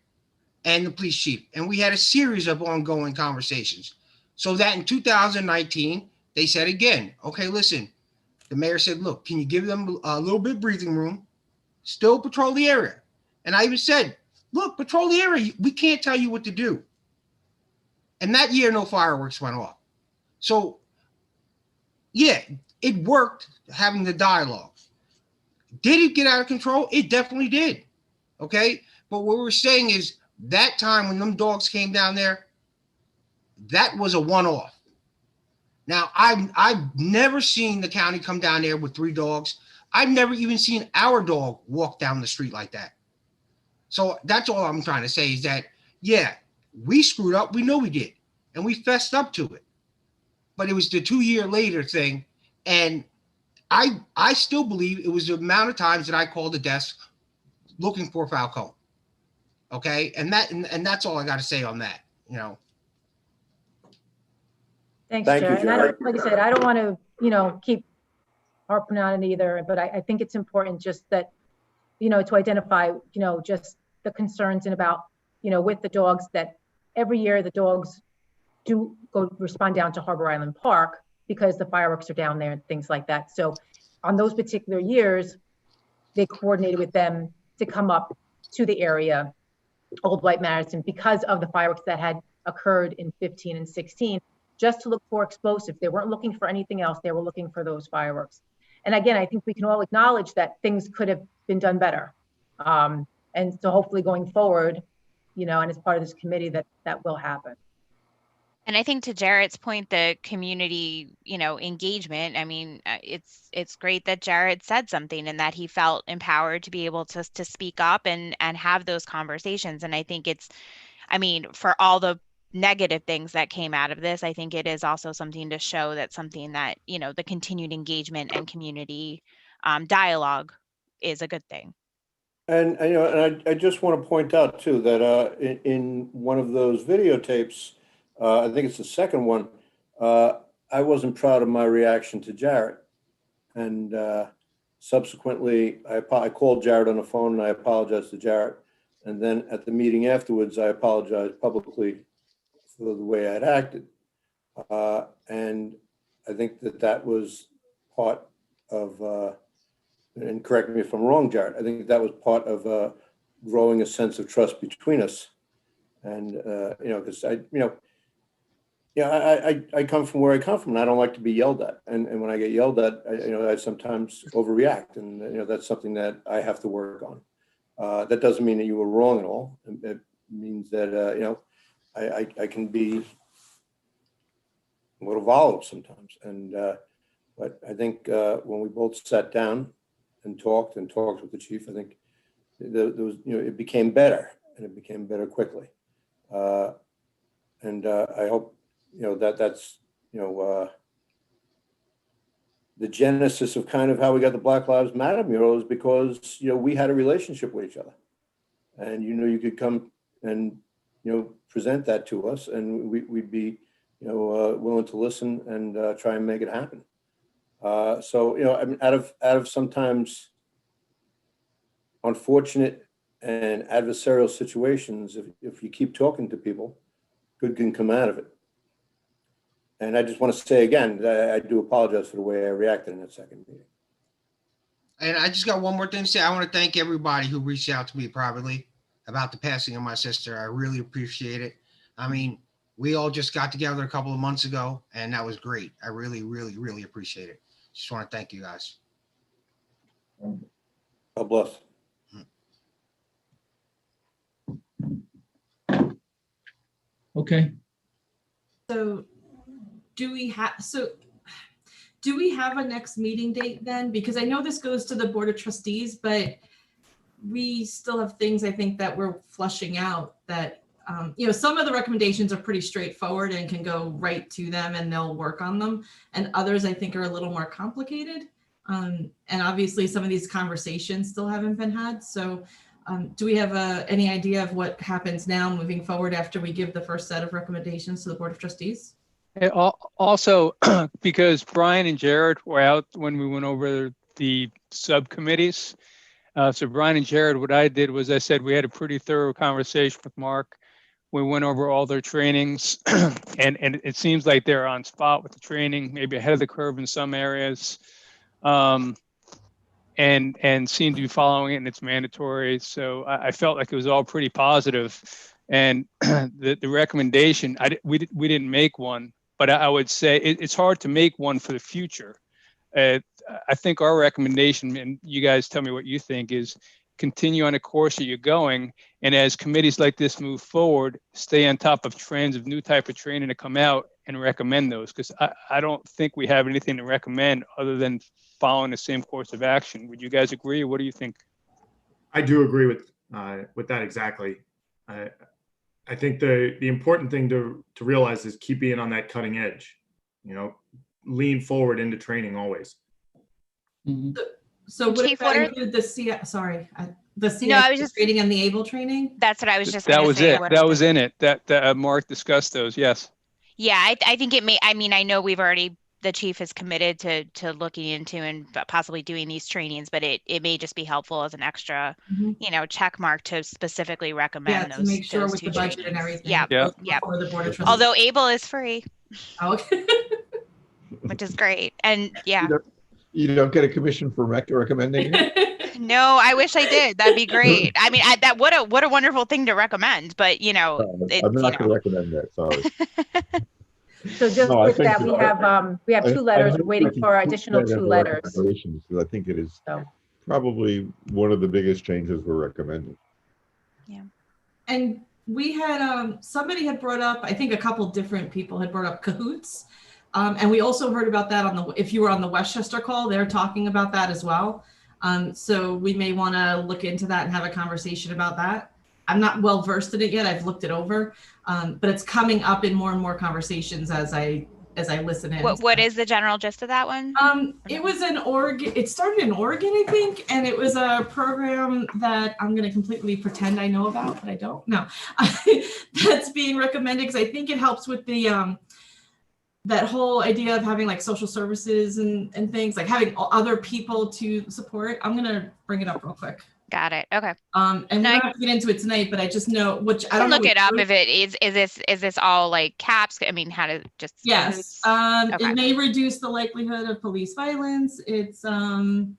and the police chief, and we had a series of ongoing conversations. So that in 2019, they said again, okay, listen, the mayor said, look, can you give them a little bit of breathing room, still patrol the area? And I even said, look, patrol the area. We can't tell you what to do. And that year, no fireworks went off. So, yeah, it worked having the dialogue. Did it get out of control? It definitely did. Okay? But what we're saying is that time when them dogs came down there, that was a one-off. Now, I've never seen the county come down there with 3 dogs. I've never even seen our dog walk down the street like that. So that's all I'm trying to say is that, yeah, we screwed up. We know we did. And we fessed up to it. But it was the 2-year later thing. And I still believe it was the amount of times that I called the desk looking for Falcone. Okay? And that's all I got to say on that, you know. Thanks, Thank you, Jared. And I Jared. don't, like I said, I don't want to, keep harping on it either, but I think it's important just that, to identify, just the concerns and about, with the dogs, that every year the dogs do respond down to Harbor Island Park because the fireworks are down there and things like that. So on those particular years, they coordinated with them to come up to the area, Old White Madison, because of the fireworks that had occurred in 15 and 16, just to look for explosives. They weren't looking for anything else. They were looking for those fireworks. And again, I think we can all acknowledge that things could have been done better. And so hopefully going forward, and as part of this committee, that will happen. And I think to Jarrett's point, the community, engagement, I mean, it's great that Jarrett said something and that he felt empowered to be able to speak up and have those conversations. And I think for all the negative things that came out of this, I think it is also something to show that the continued engagement and community dialogue is a good thing. And I just want to point out too that in one of those videotapes, I think it's the second one, I wasn't proud of my reaction to Jarrett. And subsequently, I called Jarrett on the phone and I apologized to Jarrett. And then at the meeting afterwards, I apologized publicly for the way I had acted. And I think that was part of, and correct me if I'm wrong, Jarrett, I think that was part of growing a sense of trust between us. And, because I come from where I come from and I don't like to be yelled at. And when I get yelled at, I sometimes overreact. And, that's something that I have to work on. That doesn't mean that you were wrong at all. It means that, I can be a little volatile sometimes. And, but I think when we both sat down and talked with the chief, I think there was, it became better and it became better quickly. And I hope, that's, the genesis of kind of how we got the Black Lives Matter mural is because, we had a relationship with each other and, you could come and, present that to us and we'd be, willing to listen and try and make it happen. So, I mean, out of sometimes unfortunate and adversarial situations, if you keep talking to people, good can come out of it. And I just want to say again, that I do apologize for the way I reacted in that second meeting. And I just got one more thing to say. I want to thank everybody who reached out to me privately about the passing of my sister. I really appreciate it. I mean, we all just got together a couple of months ago and that was great. I really, really, really appreciate it. Just want to thank you guys. God bless. Okay. So do we have a next meeting date then? Because I know this goes to the Board of Trustees, but we still have things I think that we're flushing out that, some of the recommendations are pretty straightforward and can go right to them and they'll work on them. And others I think are a little more complicated. And obviously some of these conversations still haven't been had. So do we have any idea of what happens now moving forward after we give the first set of recommendations to the Board of Trustees? Also, because Brian and Jared were out when we went over the subcommittees. So Brian and Jared, what I did was I said we had a pretty thorough conversation with Mark. We went over all their trainings and it seems like they're on spot with the training, maybe ahead of the curve in some areas. And seem to be following it, and it's mandatory. So I felt like it was all pretty positive. And the recommendation, we didn't make one, but I would say it's hard to make one for the future. I think our recommendation, and you guys tell me what you think, is continue on the course that you're going. And as committees like this move forward, stay on top of trends of new type of training to come out and recommend those. Because I don't think we have anything to recommend other than following the same course of action. Would you guys agree? Or what do you think? I do agree with that exactly. I think the important thing to realize is keep being on that cutting edge. Lean forward into training always. Mm-hmm. So what Chief, if I include the CI training and the ABLE training? That's what I was just That going to was say. it. That was in it. That Mark discussed those. Yes. Yeah, I think it may. I mean, I know the chief is committed to looking into and possibly doing these trainings, but it may just be helpful as an extra, check mark to specifically recommend to those. make sure those with two the budget trainings. and everything. Yeah. Before the Board of Trustees. Although ABLE is free, Okay. which is great. And yeah. You don't get a commission for recommending it? No, I wish I did. That'd be great. I mean, what a wonderful thing to recommend. But I'm not going to recommend that. Sorry. So just No, with that, we have 2 letters waiting for additional 2 letters. Because I think it is So. probably one of the biggest changes we're recommending. Yeah. And we had somebody had brought up, I think a couple different people had brought up cahoots. And we also heard about that if you were on the Westchester call, they're talking about that as well. So we may want to look into that and have a conversation about that. I'm not well versed in it yet. I've looked it over, but it's coming up in more and more conversations as I listen in. What is the general gist of that one? It was in Oregon. It started in Oregon, I think, and it was a program that I'm going to completely pretend I know about, but I don't. No, that's being recommended because I think it helps with the that whole idea of having like social services and things, like having other people to support. I'm going to bring it up real quick. Got it. Okay. And we don't have to get into it tonight, but I just know I don't look it up if it is this all like caps? I mean, how to just yes. Okay. It may reduce the likelihood of police violence. It's an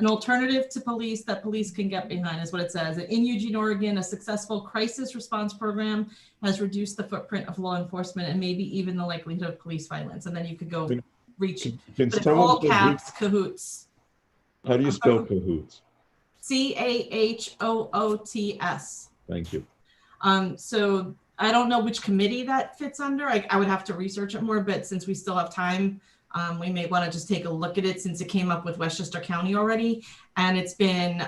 alternative to police that police can get behind is what it says. In Eugene, Oregon, a successful crisis response program has reduced the footprint of law enforcement and maybe even the likelihood of police violence. And then you could go reach, but it's all caps, cahoots. How do you spell cahoots? CAHOOTS. Thank you. So I don't know which committee that fits under. I would have to research it more, but since we still have time, we may want to just take a look at it since it came up with Westchester County already. And it's been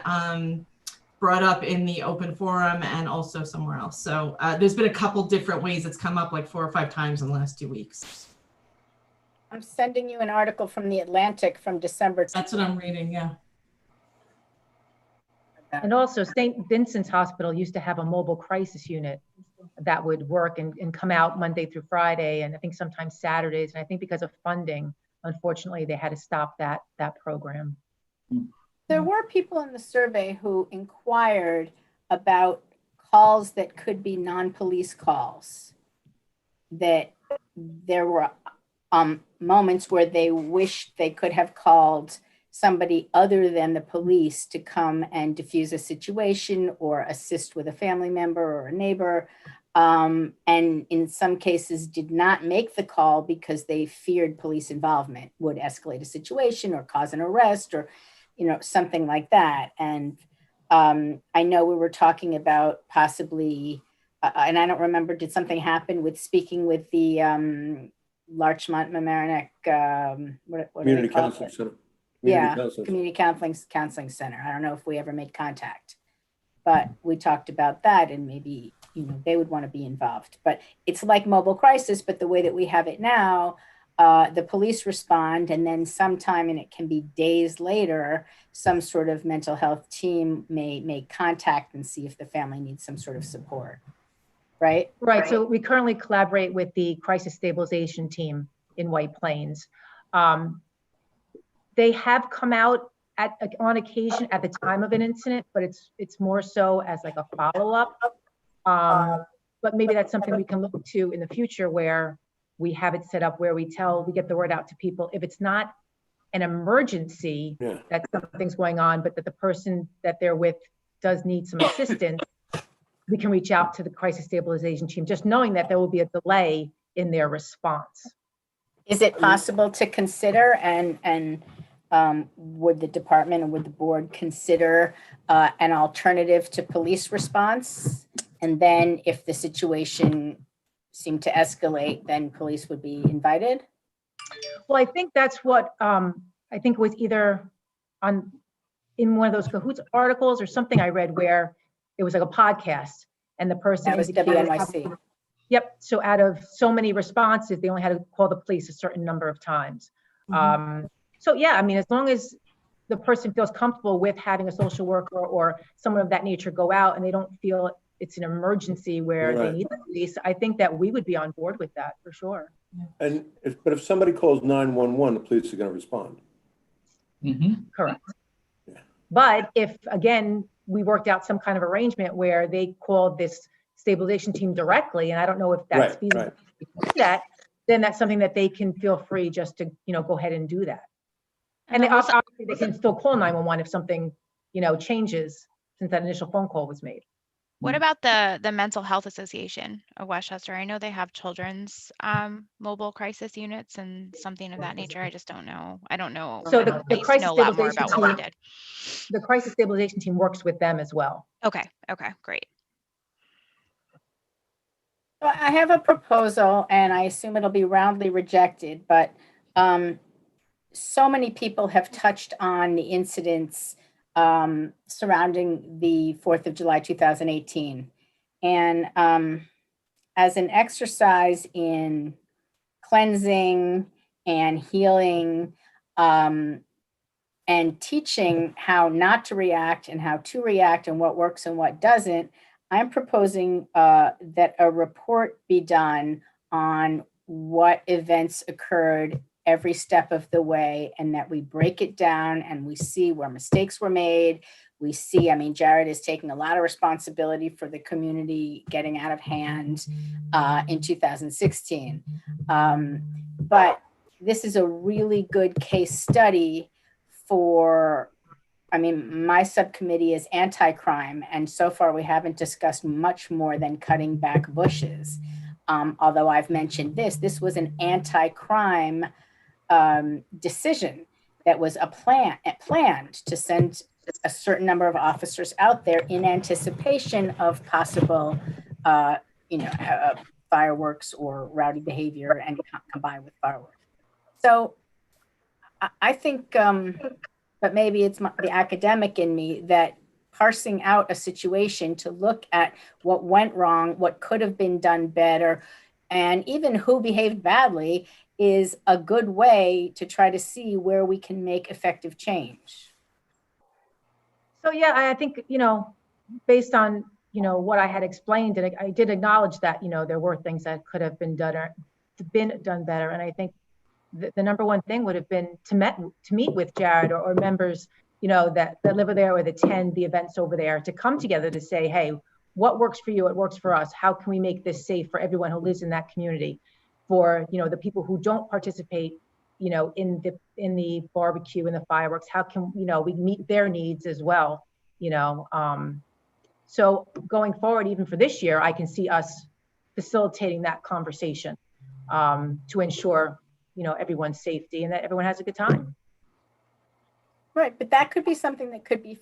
brought up in the open forum and also somewhere else. So there's been a couple different ways it's come up like 4 or 5 times in the last 2 weeks. I'm sending you an article from the Atlantic from December. That's what I'm reading, yeah. And also St. Vincent's Hospital used to have a mobile crisis unit that would work and come out Monday through Friday, and I think sometimes Saturdays. And I think because of funding, unfortunately, they had to stop that program. There were people in the survey who inquired about calls that could be non-police calls, that there were moments where they wished they could have called somebody other than the police to come and diffuse a situation or assist with a family member or a neighbor. And in some cases did not make the call because they feared police involvement would escalate a situation or cause an arrest or, something like that. And I know we were talking about possibly and I don't remember, did something happen with speaking with the Larchmont Mamaroneck, what do Community they call Counseling it? Center. Yeah, Counseling. Community Counseling Center. I don't know if we ever made contact, but we talked about that, and maybe, you know, they would want to be involved. But it's like mobile crisis, but the way that we have it now, the police respond, and then sometime, and it can be days later, some sort of mental health team may make contact and see if the family needs some sort of support. Right? Right. So we currently collaborate with the crisis stabilization team in White Plains. They have come out on occasion at the time of an incident, but it's more so as like a follow-up. But maybe that's something we can look to in the future, where we have it set up where we get the word out to people. If it's not an emergency, that something's going on, but that the person that they're with does need some assistance, we can reach out to the crisis stabilization team, just knowing that there will be a delay in their response. Is it possible to consider, and would the department or would the board consider an alternative to police response? And then if the situation seemed to escalate, then police would be invited? Well, I think that's what, I think was either in one of those Cahoots articles or something I read, where it was like a podcast, and the person— That was indicated— WNYC. Yep. So out of so many responses, they only had to call the police a certain number of times. So yeah, I mean, as long as the person feels comfortable with having a social worker or someone of that nature go out, and they don't feel it's an emergency where they need the police, I think that we would be on board with that for sure. And if somebody calls 911, the police are going to respond. Correct. But if, again, we worked out some kind of arrangement where they called this stabilization team directly, and I don't know if that's feasible to do that, then that's something that they can feel free just to, you know, go ahead and do that. And obviously they can still call 911 if something, you know, changes since that initial phone call was made. What about the Mental Health Association of Westchester? I know they have children's mobile crisis units and something of that nature. I just don't know. I don't know. So the crisis know a lot more stabilization about what they team, did. the crisis stabilization team works with them as well. Okay. Okay. Great. Well, I have a proposal, and I assume it'll be roundly rejected, but so many people have touched on the incidents surrounding the 4th of July, 2018. And as an exercise in cleansing and healing and teaching how not to react and how to react and what works and what doesn't, I'm proposing that a report be done on what events occurred every step of the way, and that we break it down and we see where mistakes were made. We see, I mean, Jared is taking a lot of responsibility for the community getting out of hand in 2016. But this is a really good case study for, I mean, my subcommittee is anti-crime, and so far we haven't discussed much more than cutting back bushes. Although I've mentioned this was an anti-crime decision that was planned to send a certain number of officers out there in anticipation of possible, fireworks or rowdy behavior, and combined with fireworks. So I think, but maybe it's the academic in me, that parsing out a situation to look at what went wrong, what could have been done better, and even who behaved badly is a good way to try to see where we can make effective change. So yeah, I think, you know, based on, you know, what I had explained, and I did acknowledge that, you know, there were things that could have been done better. And I think the number one thing would have been to meet with Jared or members, you know, that live over there or that attend the events over there, to come together to say, hey, what works for you? What works for us? How can we make this safe for everyone who lives in that community? For, you know, the people who don't participate, you know, in the barbecue and the fireworks, how can, you know, we meet their needs as well, you know? So going forward, even for this year, I can see us facilitating that conversation to ensure, you know, everyone's safety and that everyone has a good time. Right, but that could be something that could be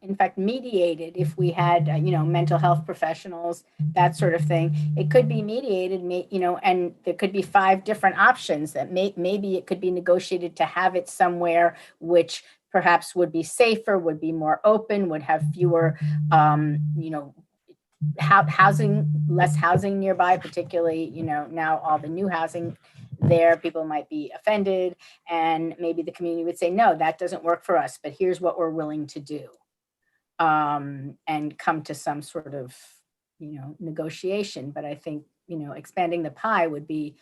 in fact, mediated if we had, mental health professionals, that sort of thing. It could be mediated, and there could be 5 different options that maybe it could be negotiated to have it somewhere which perhaps would be safer, would be more open, would have fewer, less housing nearby, particularly, now all the new housing there, people might be offended, and maybe the community would say, no, that doesn't work for us, but here's what we're willing to do, and come to some sort of, negotiation. But I think, expanding the pie would be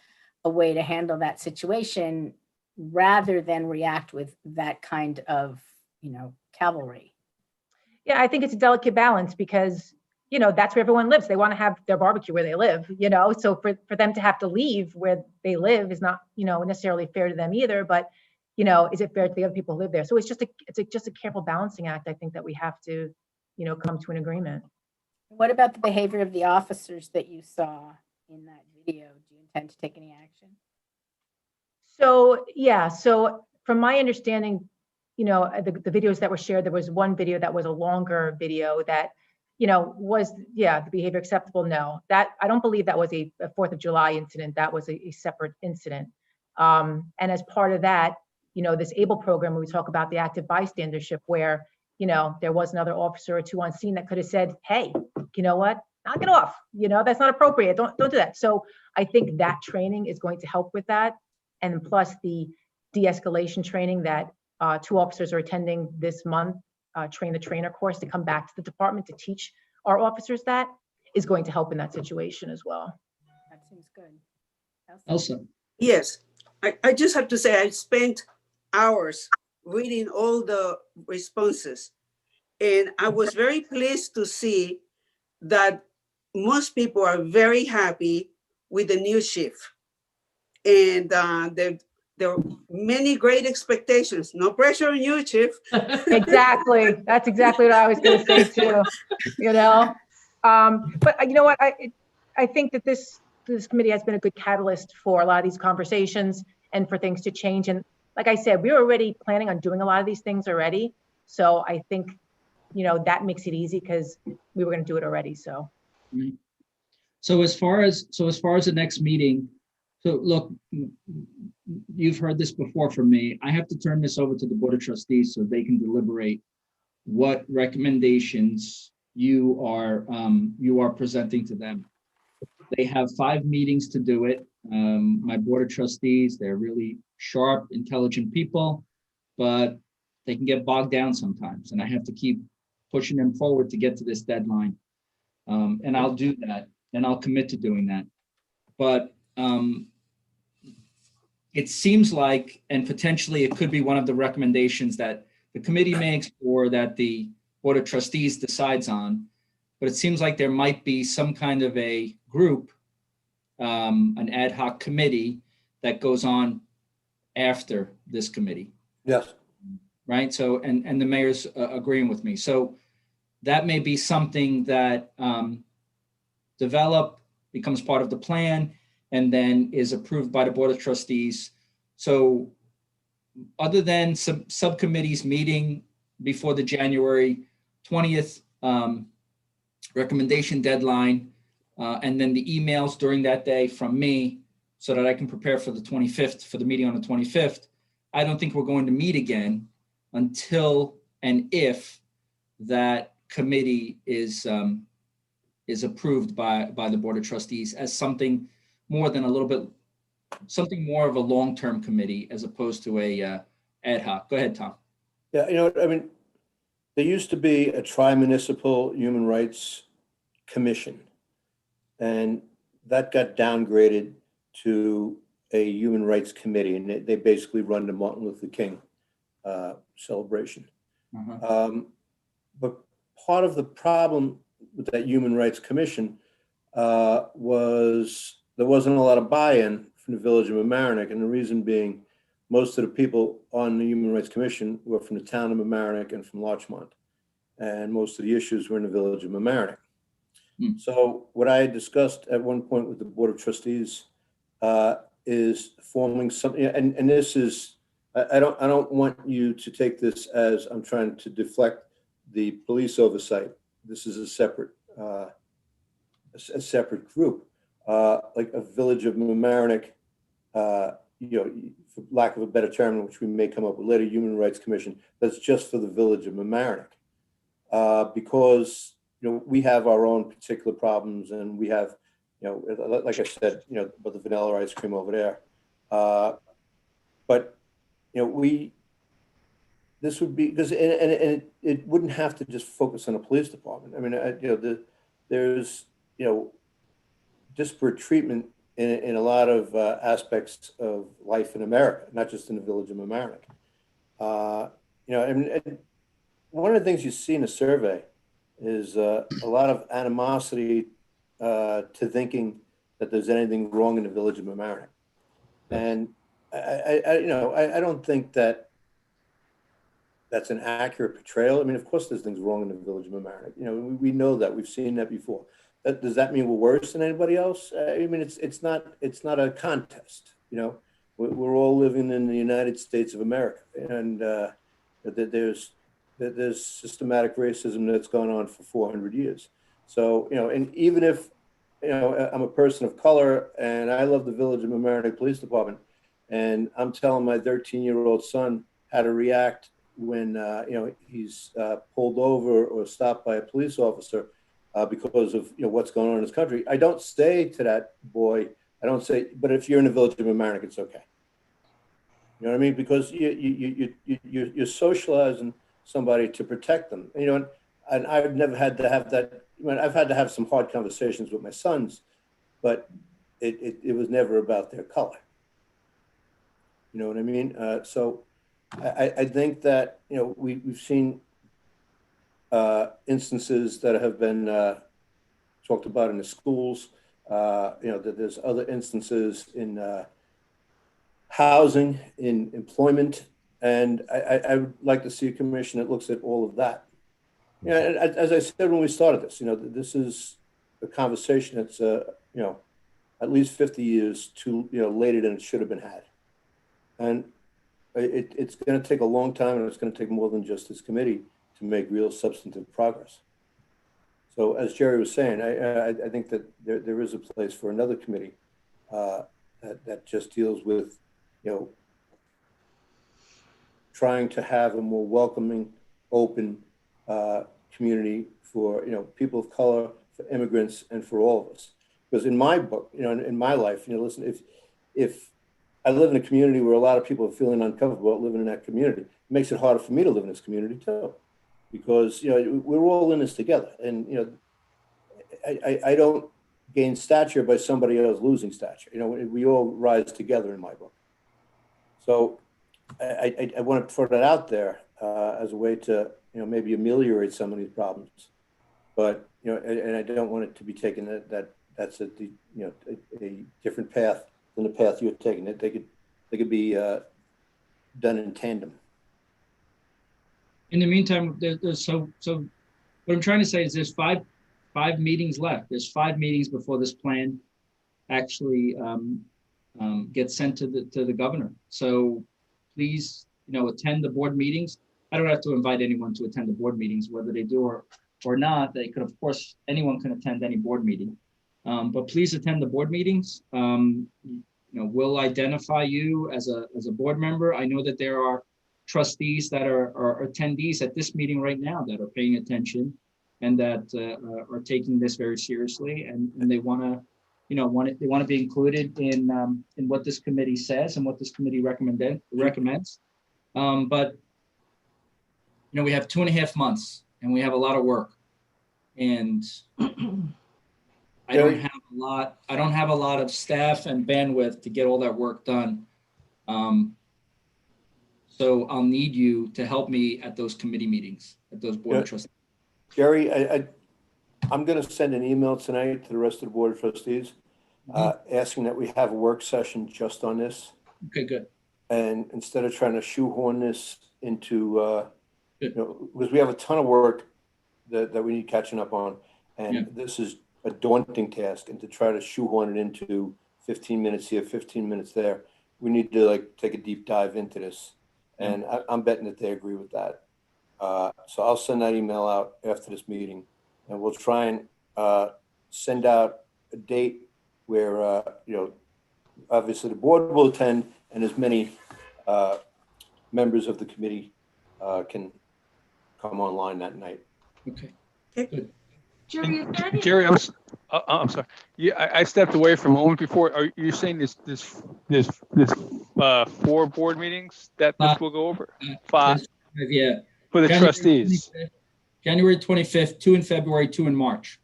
a way to handle that situation rather than react with that kind of, cavalry. Yeah, I think it's a delicate balance because, that's where everyone lives. They want to have their barbecue where they live, so for them to have to leave where they live is not, necessarily fair to them either, but, is it fair to the other people who live there? So it's just a careful balancing act, I think, that we have to, come to an agreement. What about the behavior of the officers that you saw in that video? Do you intend to take any action? So, yeah, so from my understanding, the videos that were shared, there was one video that was a longer video that, was, the behavior acceptable? No, that, I don't believe that was a 4th of July incident. That was a separate incident. And as part of that, this ABLE program, where we talk about the active bystandership, where, there was another officer or 2 on scene that could have said, hey, you know what, knock it off. That's not appropriate. Don't do that. So I think that training is going to help with that. And plus the de-escalation training that 2 officers are attending this month, train the trainer course, to come back to the department to teach our officers, that is going to help in that situation as well. That seems good. Elsa. Yes, I just have to say I spent hours reading all the responses, and I was very pleased to see that most people are very happy with the new shift. And there are many great expectations. No pressure on you, Chief. Exactly. That's exactly what I was going to say too. But you know what? I think that this committee has been a good catalyst for a lot of these conversations and for things to change. And like I said, we were already planning on doing a lot of these things already. So I think, that makes it easy because we were going to do it already. So. Right. So as far as the next meeting, so look, you've heard this before from me. I have to turn this over to the Board of Trustees so they can deliberate what recommendations you are presenting to them. They have 5 meetings to do it. My Board of Trustees, they're really sharp, intelligent people, but they can get bogged down sometimes, and I have to keep pushing them forward to get to this deadline. And I'll do that, and I'll commit to doing that. But it seems like, and potentially it could be one of the recommendations that the committee makes or that the Board of Trustees decides on, but it seems like there might be some kind of a group, an ad hoc committee that goes on after this committee. Yes. Right. So, and the mayor's agreeing with me. So that may be something that becomes part of the plan and then is approved by the Board of Trustees. So other than some subcommittees meeting before the January 20th recommendation deadline, and then the emails during that day from me so that I can prepare for the 25th, for the meeting on the 25th, I don't think we're going to meet again until and if that committee is approved by the Board of Trustees as something more than something more of a long-term committee as opposed to a ad hoc. Go ahead, Tom. Yeah, there used to be a tri-municipal human rights commission, and that got downgraded to a human rights committee, and they basically run the Martin Luther King celebration. But part of the problem with that Human Rights Commission was there wasn't a lot of buy-in from the village of Mamaroneck, and the reason being most of the people on the Human Rights Commission were from the town of Mamaroneck and from Larchmont, and most of the issues were in the village of Mamaroneck. So what I had discussed at one point with the Board of Trustees is forming something, and this is I don't want you to take this as I'm trying to deflect the police oversight. This is a separate group, like a Village of Mamaroneck, for lack of a better term, which we may come up with later, Human Rights Commission. That's just for the Village of Mamaroneck, because we have our own particular problems, and we have, like I said, about the vanilla ice cream over there. But this would be because, and it wouldn't have to just focus on a police department. I mean, there's disparate treatment in a lot of aspects of life in America, not just in the Village of Mamaroneck. And one of the things you see in a survey is a lot of animosity to thinking that there's anything wrong in the Village of Mamaroneck. And I don't think that that's an accurate portrayal. I mean, of course, there's things wrong in the Village of Mamaroneck. We know that. We've seen that before. Does that mean we're worse than anybody else? I mean, it's not a contest. We're all living in the United States of America, and there's systematic racism that's gone on for 400 years. So and even if I'm a person of color and I love the Village of Mamaroneck Police Department, and I'm telling my 13-year-old son how to react when he's pulled over or stopped by a police officer because of what's going on in his country, I don't say to that boy, I don't say, but if you're in the Village of Mamaroneck, it's okay. You know what I mean? Because you're socializing somebody to protect them. And I've never had to have that. I've had to have some hard conversations with my sons, but it was never about their color. You know what I mean? So I think that we've seen instances that have been talked about in the schools. That there's other instances in housing, in employment, and I would like to see a commission that looks at all of that. As I said when we started this, this is a conversation that's at least 50 years too later than it should have been had, and it's going to take a long time, and it's going to take more than just this committee to make real substantive progress. So as Jerry was saying, I think that there is a place for another committee that just deals with, trying to have a more welcoming, open community for, people of color, for immigrants, and for all of us. Because in my book, in my life, listen, if I live in a community where a lot of people are feeling uncomfortable about living in that community, it makes it harder for me to live in this community too. Because we're all in this together, and I don't gain stature by somebody else losing stature. We all rise together in my book. So I want to throw that out there as a way to maybe ameliorate some of these problems. But and I don't want it to be taken that's a different path than the path you're taking. They could be done in tandem. In the meantime, there's so what I'm trying to say is there's five meetings left. There's 5 meetings before this plan actually gets sent to the governor. So please, attend the board meetings. I don't have to invite anyone to attend the board meetings, whether they do or not. They could, of course, anyone can attend any board meeting. But please attend the board meetings. We'll identify you as a board member. I know that there are trustees that are attendees at this meeting right now that are paying attention and that are taking this very seriously, and they want to be included in what this committee says and what this committee recommends. But we have 2.5 months and we have a lot of work, and I don't have a lot of staff and bandwidth to get all that work done. So I'll need you to help me at those committee meetings, at those board of trustees. Jerry, I'm going to send an email tonight to the rest of the board of trustees, asking that we have a work session just on this. Okay, good. And instead of trying to shoehorn this into, because we have a ton of work that we need catching up on, and this is a daunting task, and to try to shoehorn it into 15 minutes here, 15 minutes there, we need to take a deep dive into this And I'm betting that they agree with that. So I'll send that email out after this meeting, and we'll try and send out a date where, obviously the board will attend and as many members of the committee can come online that night. Okay. Okay. Jerry, is there any- Jerry, I'm sorry. Yeah, I stepped away for a moment before. Are you saying this 4 board meetings that this will go over? 5 Yeah. for the January trustees. 25th, January 25th, 2 in February, 2 in March.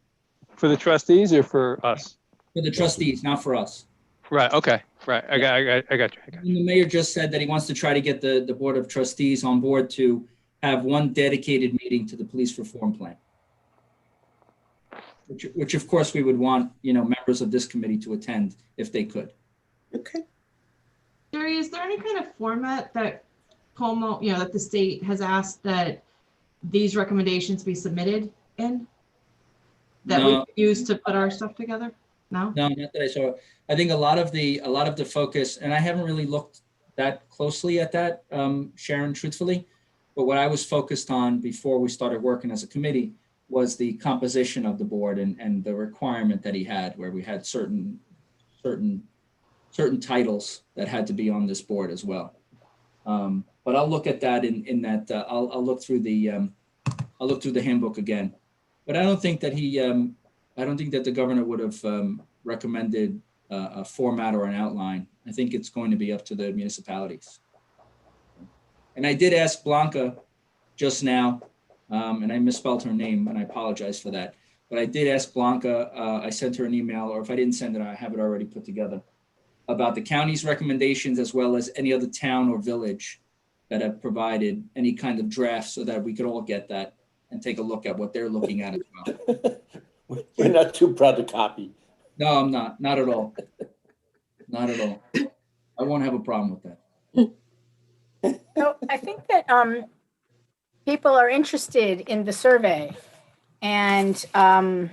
For the trustees or for us? For the trustees, not for us. Right. Okay. Right. I got you. And the mayor just said that he wants to try to get the Board of Trustees on board to have one dedicated meeting to the police reform plan. Which of course we would want, members of this committee to attend if they could. Okay. Jerry, is there any kind of format that Como, that the state has asked that these recommendations be submitted in? That we No. could use to put our stuff together? No? No, not that I saw. I think a lot of the focus, and I haven't really looked that closely at that, Sharon, truthfully, but what I was focused on before we started working as a committee was the composition of the board and the requirement that he had, where we had certain titles that had to be on this board as well. But I'll look at that in that I'll look through the handbook again. But I don't think that the governor would have recommended a format or an outline. I think it's going to be up to the municipalities. And I did ask Blanca just now, and I misspelled her name, and I apologize for that. But I did ask Blanca, I sent her an email, or if I didn't send it, I have it already put together, about the county's recommendations as well as any other town or village that have provided any kind of draft so that we could all get that and take a look at what they're looking at as well. We're not too proud to copy. No, I'm not. Not at all. Not at all. I won't have a problem with that. So I think that people are interested in the survey, and I'm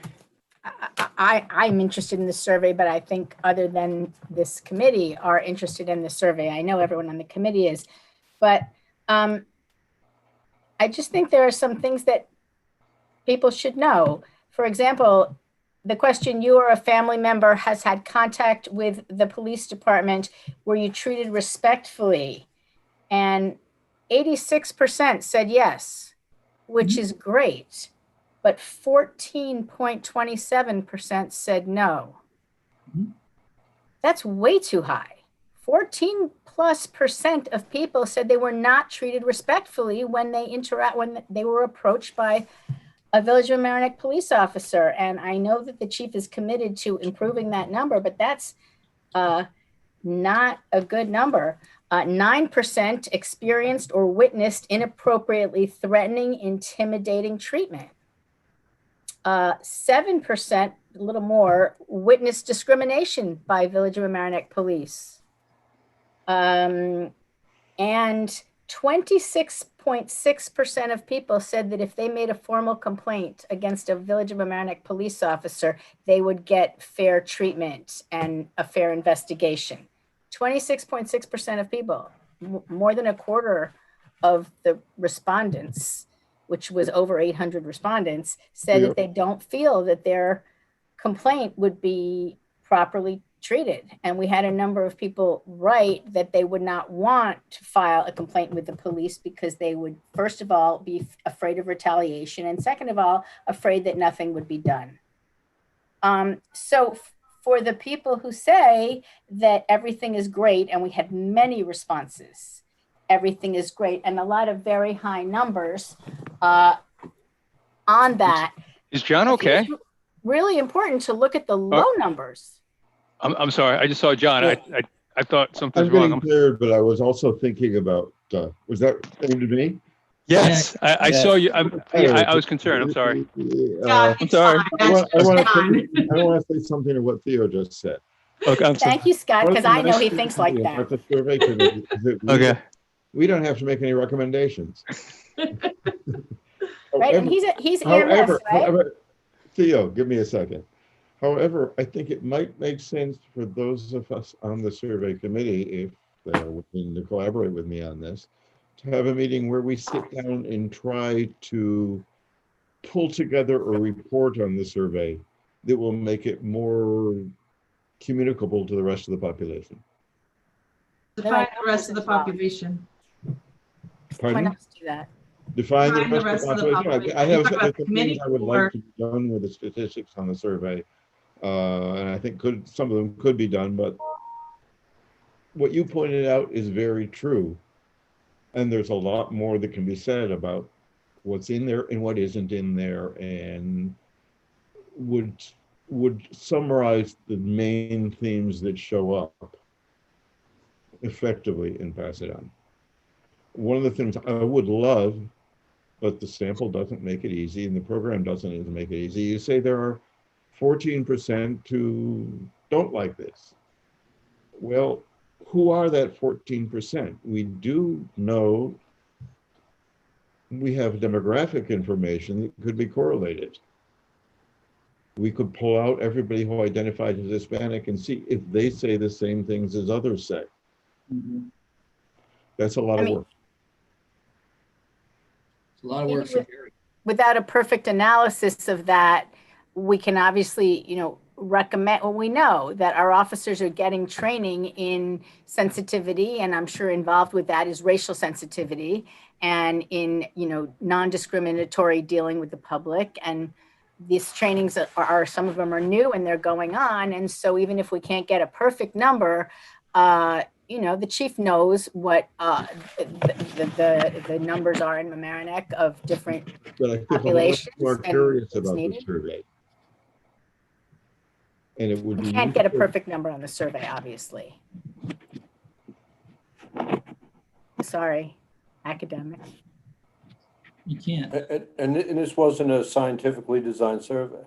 interested in the survey, but I think other than this committee are interested in the survey. I know everyone on the committee is, but I just think there are some things that people should know. For example, the question, you or a family member has had contact with the police department, were you treated respectfully? And 86% said yes, which is great, but 14.27% said no. That's way too high. 14+% of people said they were not treated respectfully when they were approached by a Village of Mamaroneck police officer. And I know that the chief is committed to improving that number, but that's not a good number. 9% experienced or witnessed inappropriately threatening, intimidating treatment. 7%, a little more, witnessed discrimination by Village of Mamaroneck police. And 26.6% of people said that if they made a formal complaint against a Village of Mamaroneck police officer, they would get fair treatment and a fair investigation. 26.6% of people, more than a quarter of the respondents, which was over 800 respondents, said that they don't feel that their complaint would be properly treated. And we had a number of people write that they would not want to file a complaint with the police because they would, first of all, be afraid of retaliation, and second of all, afraid that nothing would be done. So for the people who say that everything is great, and we had many responses, everything is great, and a lot of very high numbers on that. Is John okay? It's really important to look at the low numbers. I'm sorry. I just saw John. I thought something was I'm getting wrong. cleared, but I was also thinking about, was that aimed at me? Yes, I saw you. I was concerned. I'm sorry. I'm sorry. I want to say something to what Theo just said. Okay, I'm sorry. Thank you, Scott, because I know he thinks like that. About the survey committee is that Okay. we don't have to make any recommendations. Right, and he's EMS, right? However, Theo, give me a second. However, I think it might make sense for those of us on the survey committee, if they're willing to collaborate with me on this, to have a meeting where we sit down and try to pull together a report on the survey that will make it more communicable to the rest of the population. Define the rest of the population. Why Pardon? not do that? Define Define the rest of the population. I You have talk about the some things committee I would or- like to be done with the statistics on the survey. And I think some of them could be done, but what you pointed out is very true. And there's a lot more that can be said about what's in there and what isn't in there, and would summarize the main themes that show up effectively and pass it on. One of the things I would love, but the sample doesn't make it easy and the program doesn't even make it easy. You say there are 14% who don't like this. Well, who are that 14%? We do know we have demographic information that could be correlated. We could pull out everybody who identified as Hispanic and see if they say the same things as others say. Mhm. That's a lot of work. It's a lot of work for Gary. Without a perfect analysis of that, we can obviously, recommend, well, we know that our officers are getting training in sensitivity, and I'm sure involved with that is racial sensitivity, and in, non-discriminatory dealing with the public. And these trainings are some of them are new and they're going on. And so even if we can't get a perfect number, the chief knows what the numbers are in Mamaroneck of different But I think populations. a lot of people are and curious what's about the needed. survey. And it would We be can't get a useful- perfect number on the survey, obviously. Sorry, academic. You can't. And this wasn't a scientifically designed survey.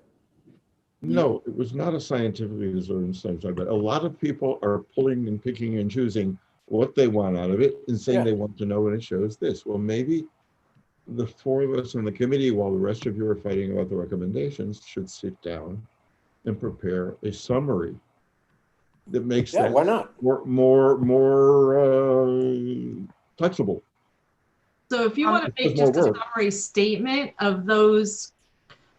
No, it was not a scientifically designed survey, but a lot of people are pulling and picking and choosing what they want out of it and saying they want to know, and it shows this. Well, maybe the four of us on the committee, while the rest of you are fighting about the recommendations, should sit down and prepare a summary that makes that why not? more flexible. So if you want to make more just a work. summary statement of those,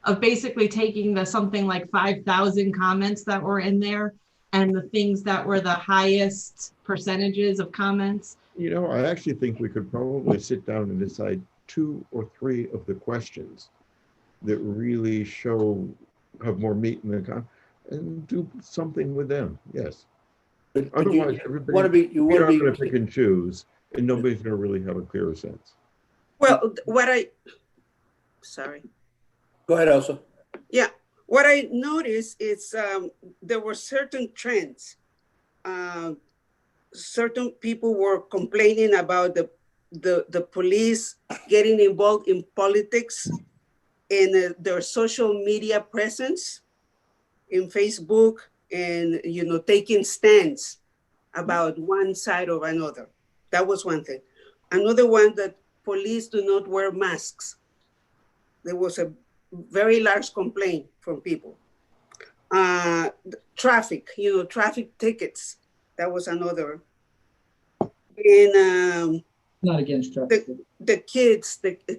of basically taking the something like 5,000 comments that were in there and the things that were the highest percentages of comments. I actually think we could probably sit down and decide 2 or 3 of the questions that really have more meat in the and do something with them. Yes. But Otherwise, everybody you want to be going to pick and choose, and nobody's going to really have a clearer sense. Well, sorry. Go ahead, Elsa. Yeah, what I noticed is there were certain trends. Certain people were complaining about the police getting involved in politics and their social media presence in Facebook, and taking stands about one side or another. That was one thing. Another one, that police do not wear masks. There was a very large complaint from people. Traffic, traffic tickets. That was another. And Not against traffic. the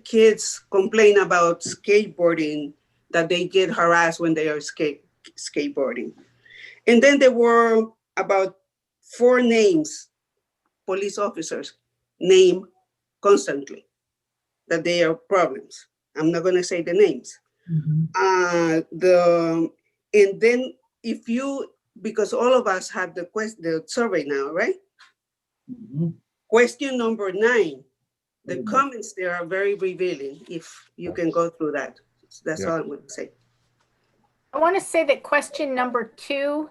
kids complain about skateboarding, that they get harassed when they are skateboarding. And then there were about 4 names, police officers name constantly, that they are problems. I'm not going to say the names. Mm-hmm. And then because all of us have the survey now, right? Mm-hmm. Question number 9, the comments there are very revealing. If you can go through that, that's all I'm going to say. I want to say that question number 2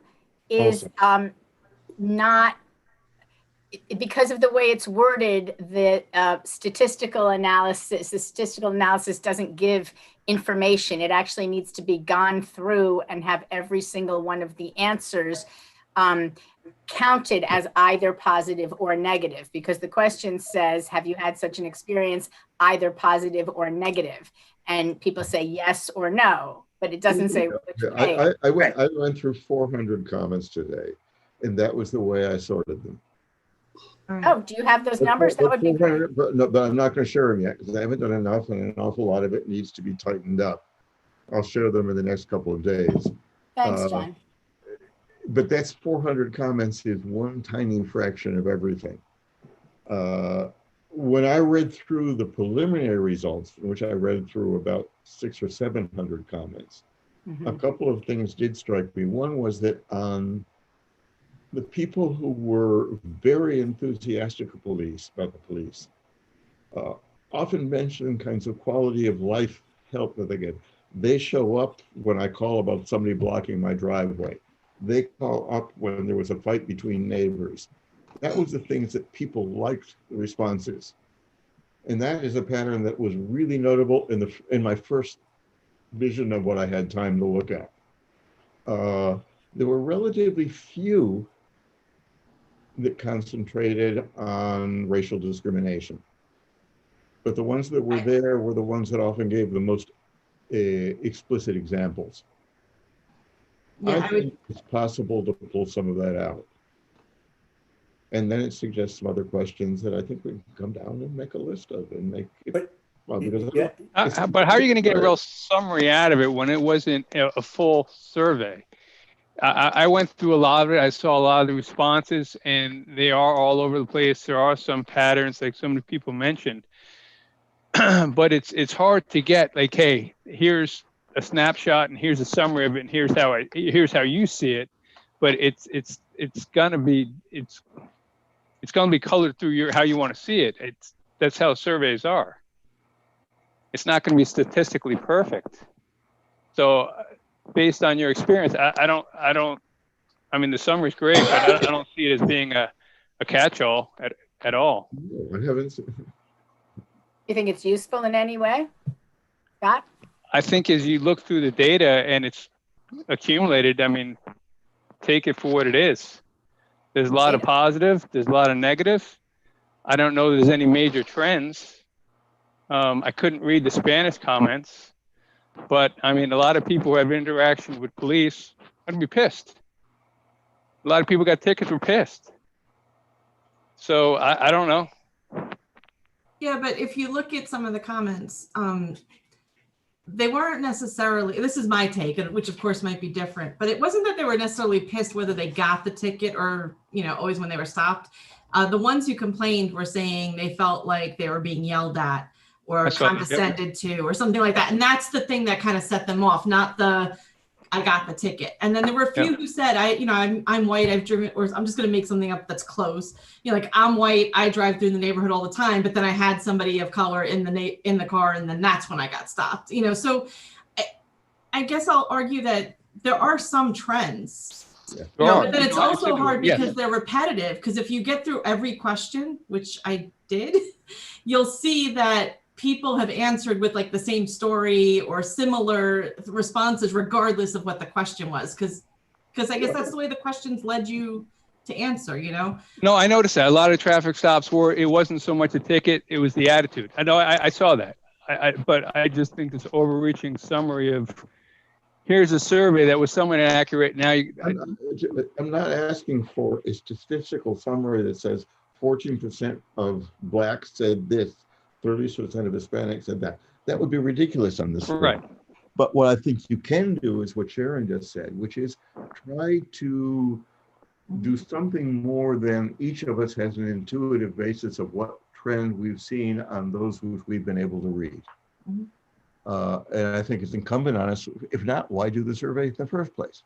is not, because of the way it's worded, the statistical analysis doesn't give information. It actually needs to be gone through and have every single one of the answers counted as either positive or negative, because the question says, have you had such an experience, either positive or negative? And people say yes or no, but it doesn't say which way. I went through 400 comments today, and that was the way I sorted them. Oh, do you have those numbers? That would be great. But I'm not going to share them yet because I haven't done enough, and an awful lot of it needs to be tightened up. I'll share them in the next couple of days. Thanks, John. But that's 400 comments is one tiny fraction of everything. When I read through the preliminary results, which I read through about 600 or 700 comments, a couple of things did strike me. One was that the people who were very enthusiastic about the police, often mention kinds of quality of life help that they get. They show up when I call about somebody blocking my driveway. They call up when there was a fight between neighbors. That was the things that people liked the responses. And that is a pattern that was really notable in my first vision of what I had time to look at. There were relatively few that concentrated on racial discrimination. But the ones that were there were the ones that often gave the most explicit examples. Yeah, I think it's possible to pull some of that out. And then it suggests some other questions that I think we can come down and make a list of and make it. Well, because but how are you going to get a real summary out of it when it wasn't a full survey? I went through a lot of it. I saw a lot of the responses, and they are all over the place. There are some patterns, like so many people mentioned, but it's hard to get like, hey, here's a snapshot, and here's a summary of it, and here's how you see it. But it's gonna be colored through how you want to see it. That's how surveys are. It's not going to be statistically perfect. So based on your experience, I mean, the summary's great, but I don't see it as being a catch-all at all. No, I haven't. You think it's useful in any way, Scott? I think as you look through the data and it's accumulated, I mean, take it for what it is. There's a lot of positive, there's a lot of negative. I don't know there's any major trends. I couldn't read the Spanish comments, but I mean, a lot of people who have interaction with police are gonna be pissed. A lot of people got tickets, were pissed. So I don't know. Yeah, but if you look at some of the comments, they weren't necessarily, this is my take, which of course might be different, but it wasn't that they were necessarily pissed whether they got the ticket or, always when they were stopped. The ones who complained were saying they felt like they were being yelled at or condescended to or something like that. And that's the thing that kind of set them off, not I got the ticket. And then there were a few who said, I'm white, I've driven, or I'm just going to make something up that's close. Like I'm white, I drive through the neighborhood all the time, but then I had somebody of color in the car, and then that's when I got stopped. So I guess I'll argue that there are some trends. But then it's also hard because they're repetitive. Because if you get through every question, which I did, you'll see that people have answered with like the same story or similar responses, regardless of what the question was. Because I guess that's the way the questions led you to answer, No, I noticed that a lot of traffic stops it wasn't so much a ticket, it was the attitude. I know I saw that. But I just think this overreaching summary of here's a survey that was somewhat inaccurate. Now I'm not asking for a statistical summary that says 14% of blacks said this, 30% of Hispanics said that. That would be ridiculous on this. Right. But what I think you can do is what Sharon just said, which is try to do something more than each of us has an intuitive basis of what trend we've seen on those which we've been able to read. And I think it's incumbent on us. If not, why do the survey in the first place?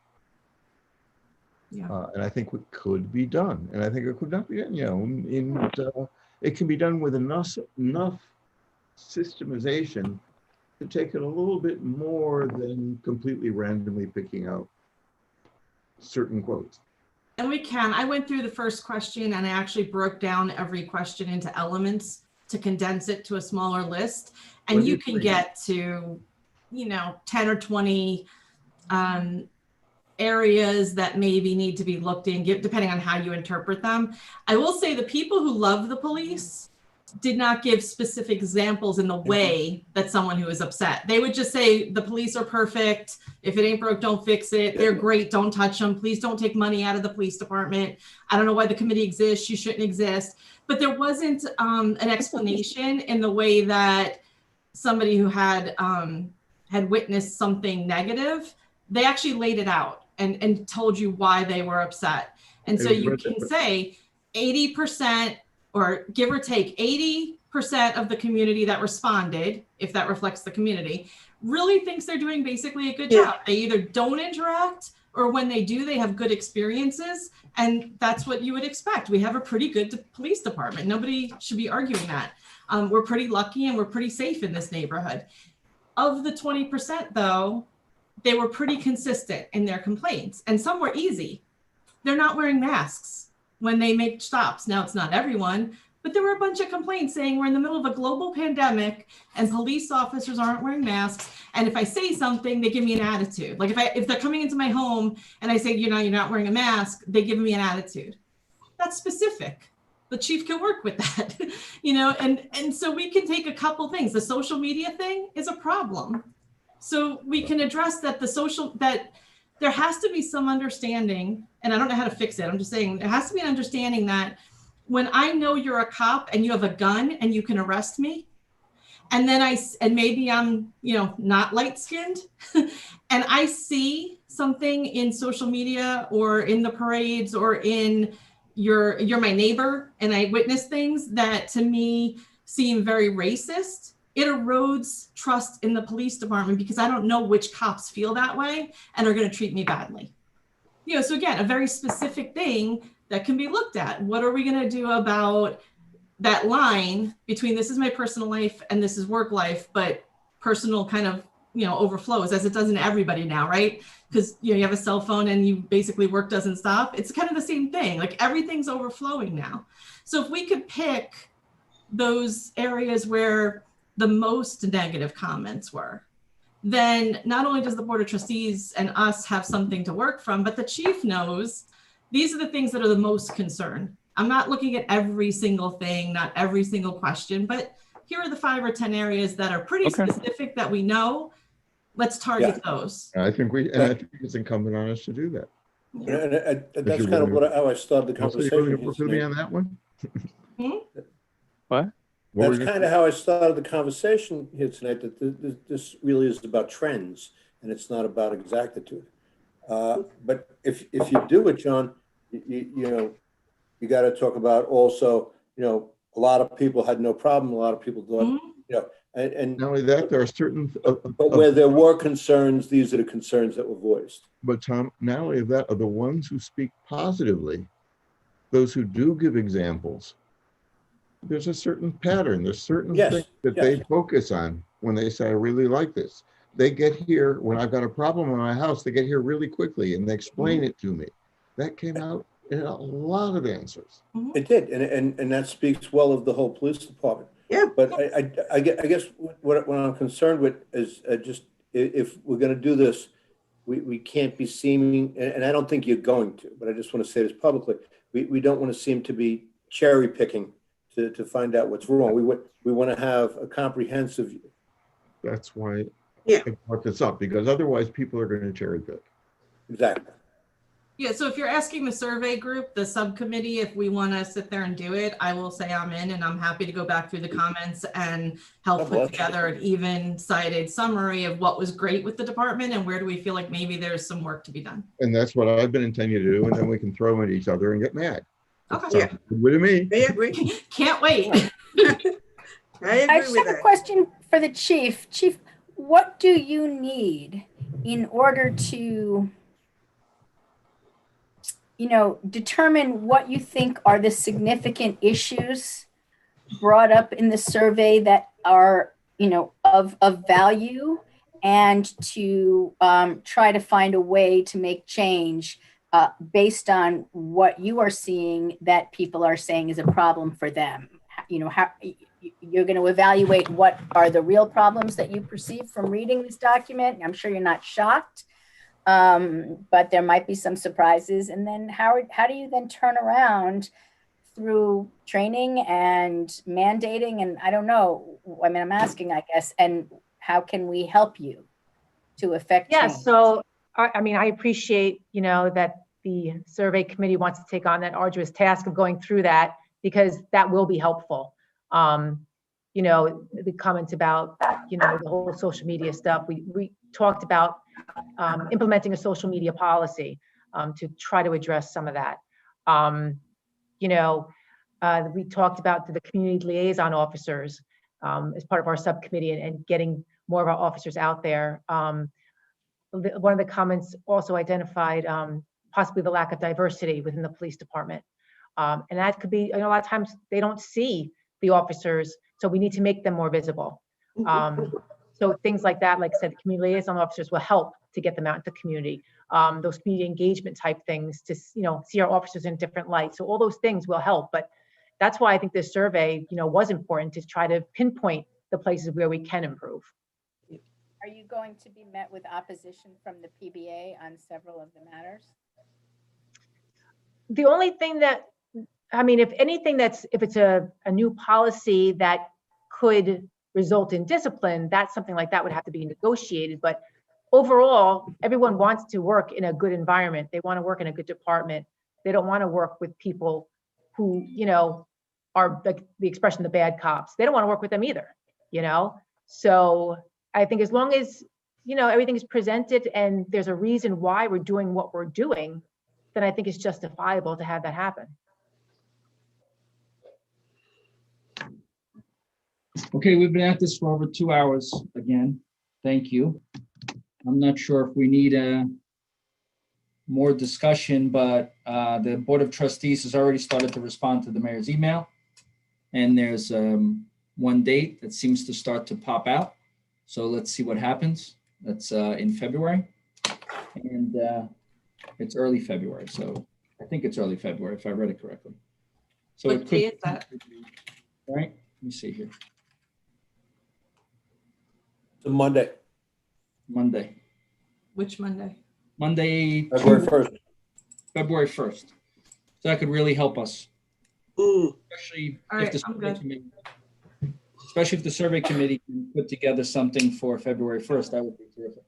And I think what could be done, and I think it could not be done, it can be done with enough systemization to take it a little bit more than completely randomly picking out certain quotes. And we can. I went through the first question and I actually broke down every question into elements to condense it to a smaller list. And you can get to, 10 or 20 areas that maybe need to be looked in, depending on how you interpret them. I will say the people who love the police did not give specific examples in the way that someone who is upset. They would just say, the police are perfect. If it ain't broke, don't fix it. They're great. Don't touch them. Please don't take money out of the police department. I don't know why the committee exists. You shouldn't exist. But there wasn't an explanation in the way that somebody who had witnessed something negative, they actually laid it out and told you why they were upset. And so you can say 80%, or give or take 80% of the community that responded, if that reflects the community, really thinks they're doing basically a good job. They either don't interact, or when they do, they have good experiences. And that's what you would expect. We have a pretty good police department. Nobody should be arguing that. We're pretty lucky and we're pretty safe in this neighborhood. Of the 20% though, they were pretty consistent in their complaints, and some were easy. They're not wearing masks when they make stops. Now, it's not everyone, but there were a bunch of complaints saying we're in the middle of a global pandemic and police officers aren't wearing masks. And if I say something, they give me an attitude. Like if they're coming into my home and I say, you're not wearing a mask, they give me an attitude. That's specific. The chief can work with that, and so we can take a couple things. The social media thing is a problem. So we can address that that there has to be some understanding, and I don't know how to fix it. I'm just saying there has to be an understanding that when I know you're a cop and you have a gun and you can arrest me, and then maybe I'm, not light-skinned, and I see something in social media or in the parades or in you're my neighbor, and I witness things that to me seem very racist, it erodes trust in the police department because I don't know which cops feel that way and are going to treat me badly. So again, a very specific thing that can be looked at. What are we going to do about that line between this is my personal life and this is work life, but personal kind of, overflows as it does in everybody now, right? Because you have a cell phone and you basically work doesn't stop. It's kind of the same thing. Like everything's overflowing now. So if we could pick those areas where the most negative comments were, then not only does the Board of Trustees and us have something to work from, but the chief knows these are the things that are the most concern. I'm not looking at every single thing, not every single question, but here are the 5 or 10 areas that are pretty specific that we know. Let's target those. I think it's incumbent on us to do that. And that's kind of how I started the conversation. Work with me on that one? What? That's kind of how I started the conversation here tonight, that this really is about trends and it's not about exactitude. But if you do it, John, you got to talk about also, a lot of people had no problem. A lot of people thought, and not only that, there are certain, but where there were concerns, these are the concerns that were voiced. But Tom, not only that, are the ones who speak positively, those who do give examples. There's a certain pattern. There's certain things that they focus on when they say, I really like this. They get here, when I've got a problem in my house, they get here really quickly and they explain it to me. That came out in a lot of answers. It did, and that speaks well of the whole police department. Yeah. But I guess what I'm concerned with is just if we're going to do this, we can't be seeming, and I don't think you're going to, but I just want to say this publicly, we don't want to seem to be cherry picking to find out what's wrong. We want to have a comprehensive view. That's why I brought this up, because otherwise people are going to cherry pick. Exactly. Yeah, so if you're asking the survey group, the subcommittee, if we want to sit there and do it, I will say I'm in, and I'm happy to go back through the comments and help put together an even-sided summary of what was great with the department and where do we feel like maybe there's some work to be done. And that's what I've been intending to do, and then we can throw at each other and get mad. Okay. Good with me. I agree. Can't wait. I just have a question for the chief. Chief, what do you need in order to, determine what you think are the significant issues brought up in the survey that are, of value, and to try to find a way to make change based on what you are seeing that people are saying is a problem for them? How you're going to evaluate what are the real problems that you perceive from reading this document. I'm sure you're not shocked, but there might be some surprises. And then how do you then turn around through training and mandating? And I don't know. I mean, I'm asking, I guess, and how can we help you to affect Yeah, change? so I mean, I appreciate, that the survey committee wants to take on that arduous task of going through that, because that will be helpful. The comments about, the whole social media stuff. We talked about implementing a social media policy to try to address some of that. We talked about the community liaison officers as part of our subcommittee and getting more of our officers out there. One of the comments also identified possibly the lack of diversity within the police department. And that could be, a lot of times they don't see the officers, so we need to make them more visible. So things like that, like I said, the community liaison officers will help to get them out into the community. Those community engagement type things to, see our officers in different lights. So all those things will help. But that's why I think this survey, was important to try to pinpoint the places where we can improve. Are you going to be met with opposition from the PBA on several of the matters? The only thing that, if anything, if it's a new policy that could result in discipline, that's something like that would have to be negotiated. But overall, everyone wants to work in a good environment. They want to work in a good department. They don't want to work with people who, are the expression, the bad cops. They don't want to work with them either, So I think as long as, everything is presented and there's a reason why we're doing what we're doing, then I think it's justifiable to have that happen. Okay, we've been at this for over 2 hours again. Thank you. I'm not sure if we need more discussion, but the Board of Trustees has already started to respond to the mayor's email. And there's one date that seems to start to pop out. So let's see what happens. That's in February. And it's early February. So I think it's early February if I read it correctly. So What day is that? All right, let me see here. It's a Monday, Monday. Which Monday? Monday, February 1st. February 1st. So that could really help us. Especially All if right, the I'm survey good. committee, especially if the survey committee can put together something for February 1st, that would be terrific.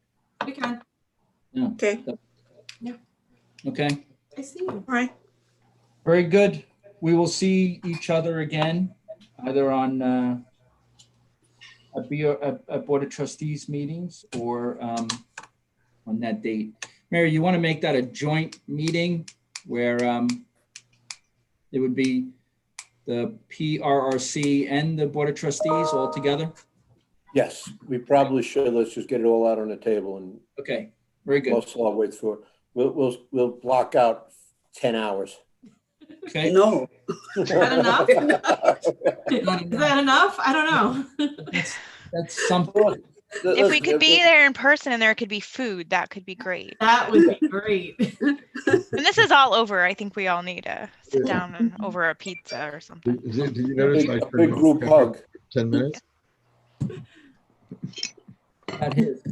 We can. Yeah. Okay. Yeah. Okay. I see you. All right. Very good. We will see each other again, either on a Board of Trustees meetings or on that date. Mary, you want to make that a joint meeting where it would be the PRRC and the Board of Trustees all together? Yes, we probably should. Let's just get it all out on the table and Okay, very good. muscle our way through it. We'll block out 10 hours. Okay. No. Is that enough? Is that enough? I don't know. That's something. If we could be there in person and there could be food, that could be great. That would be great. And this is all over. I think we all need to sit down and over a pizza or something. Did you notice I A turned big off group camera hug. for 10 minutes? That is.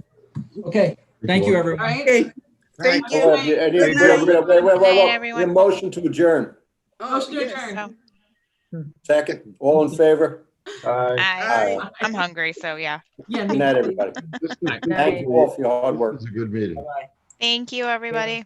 Okay, thank you, All everyone. right. Okay. Thank you. Hold on, I need to- Good wait, everyone. a motion to adjourn. Motion to yes. adjourn. Second, all in favor? I'm hungry, so yeah. Yeah. Good night, everybody. This Thank you all for your hard work. was a good meeting. Thank you, everybody.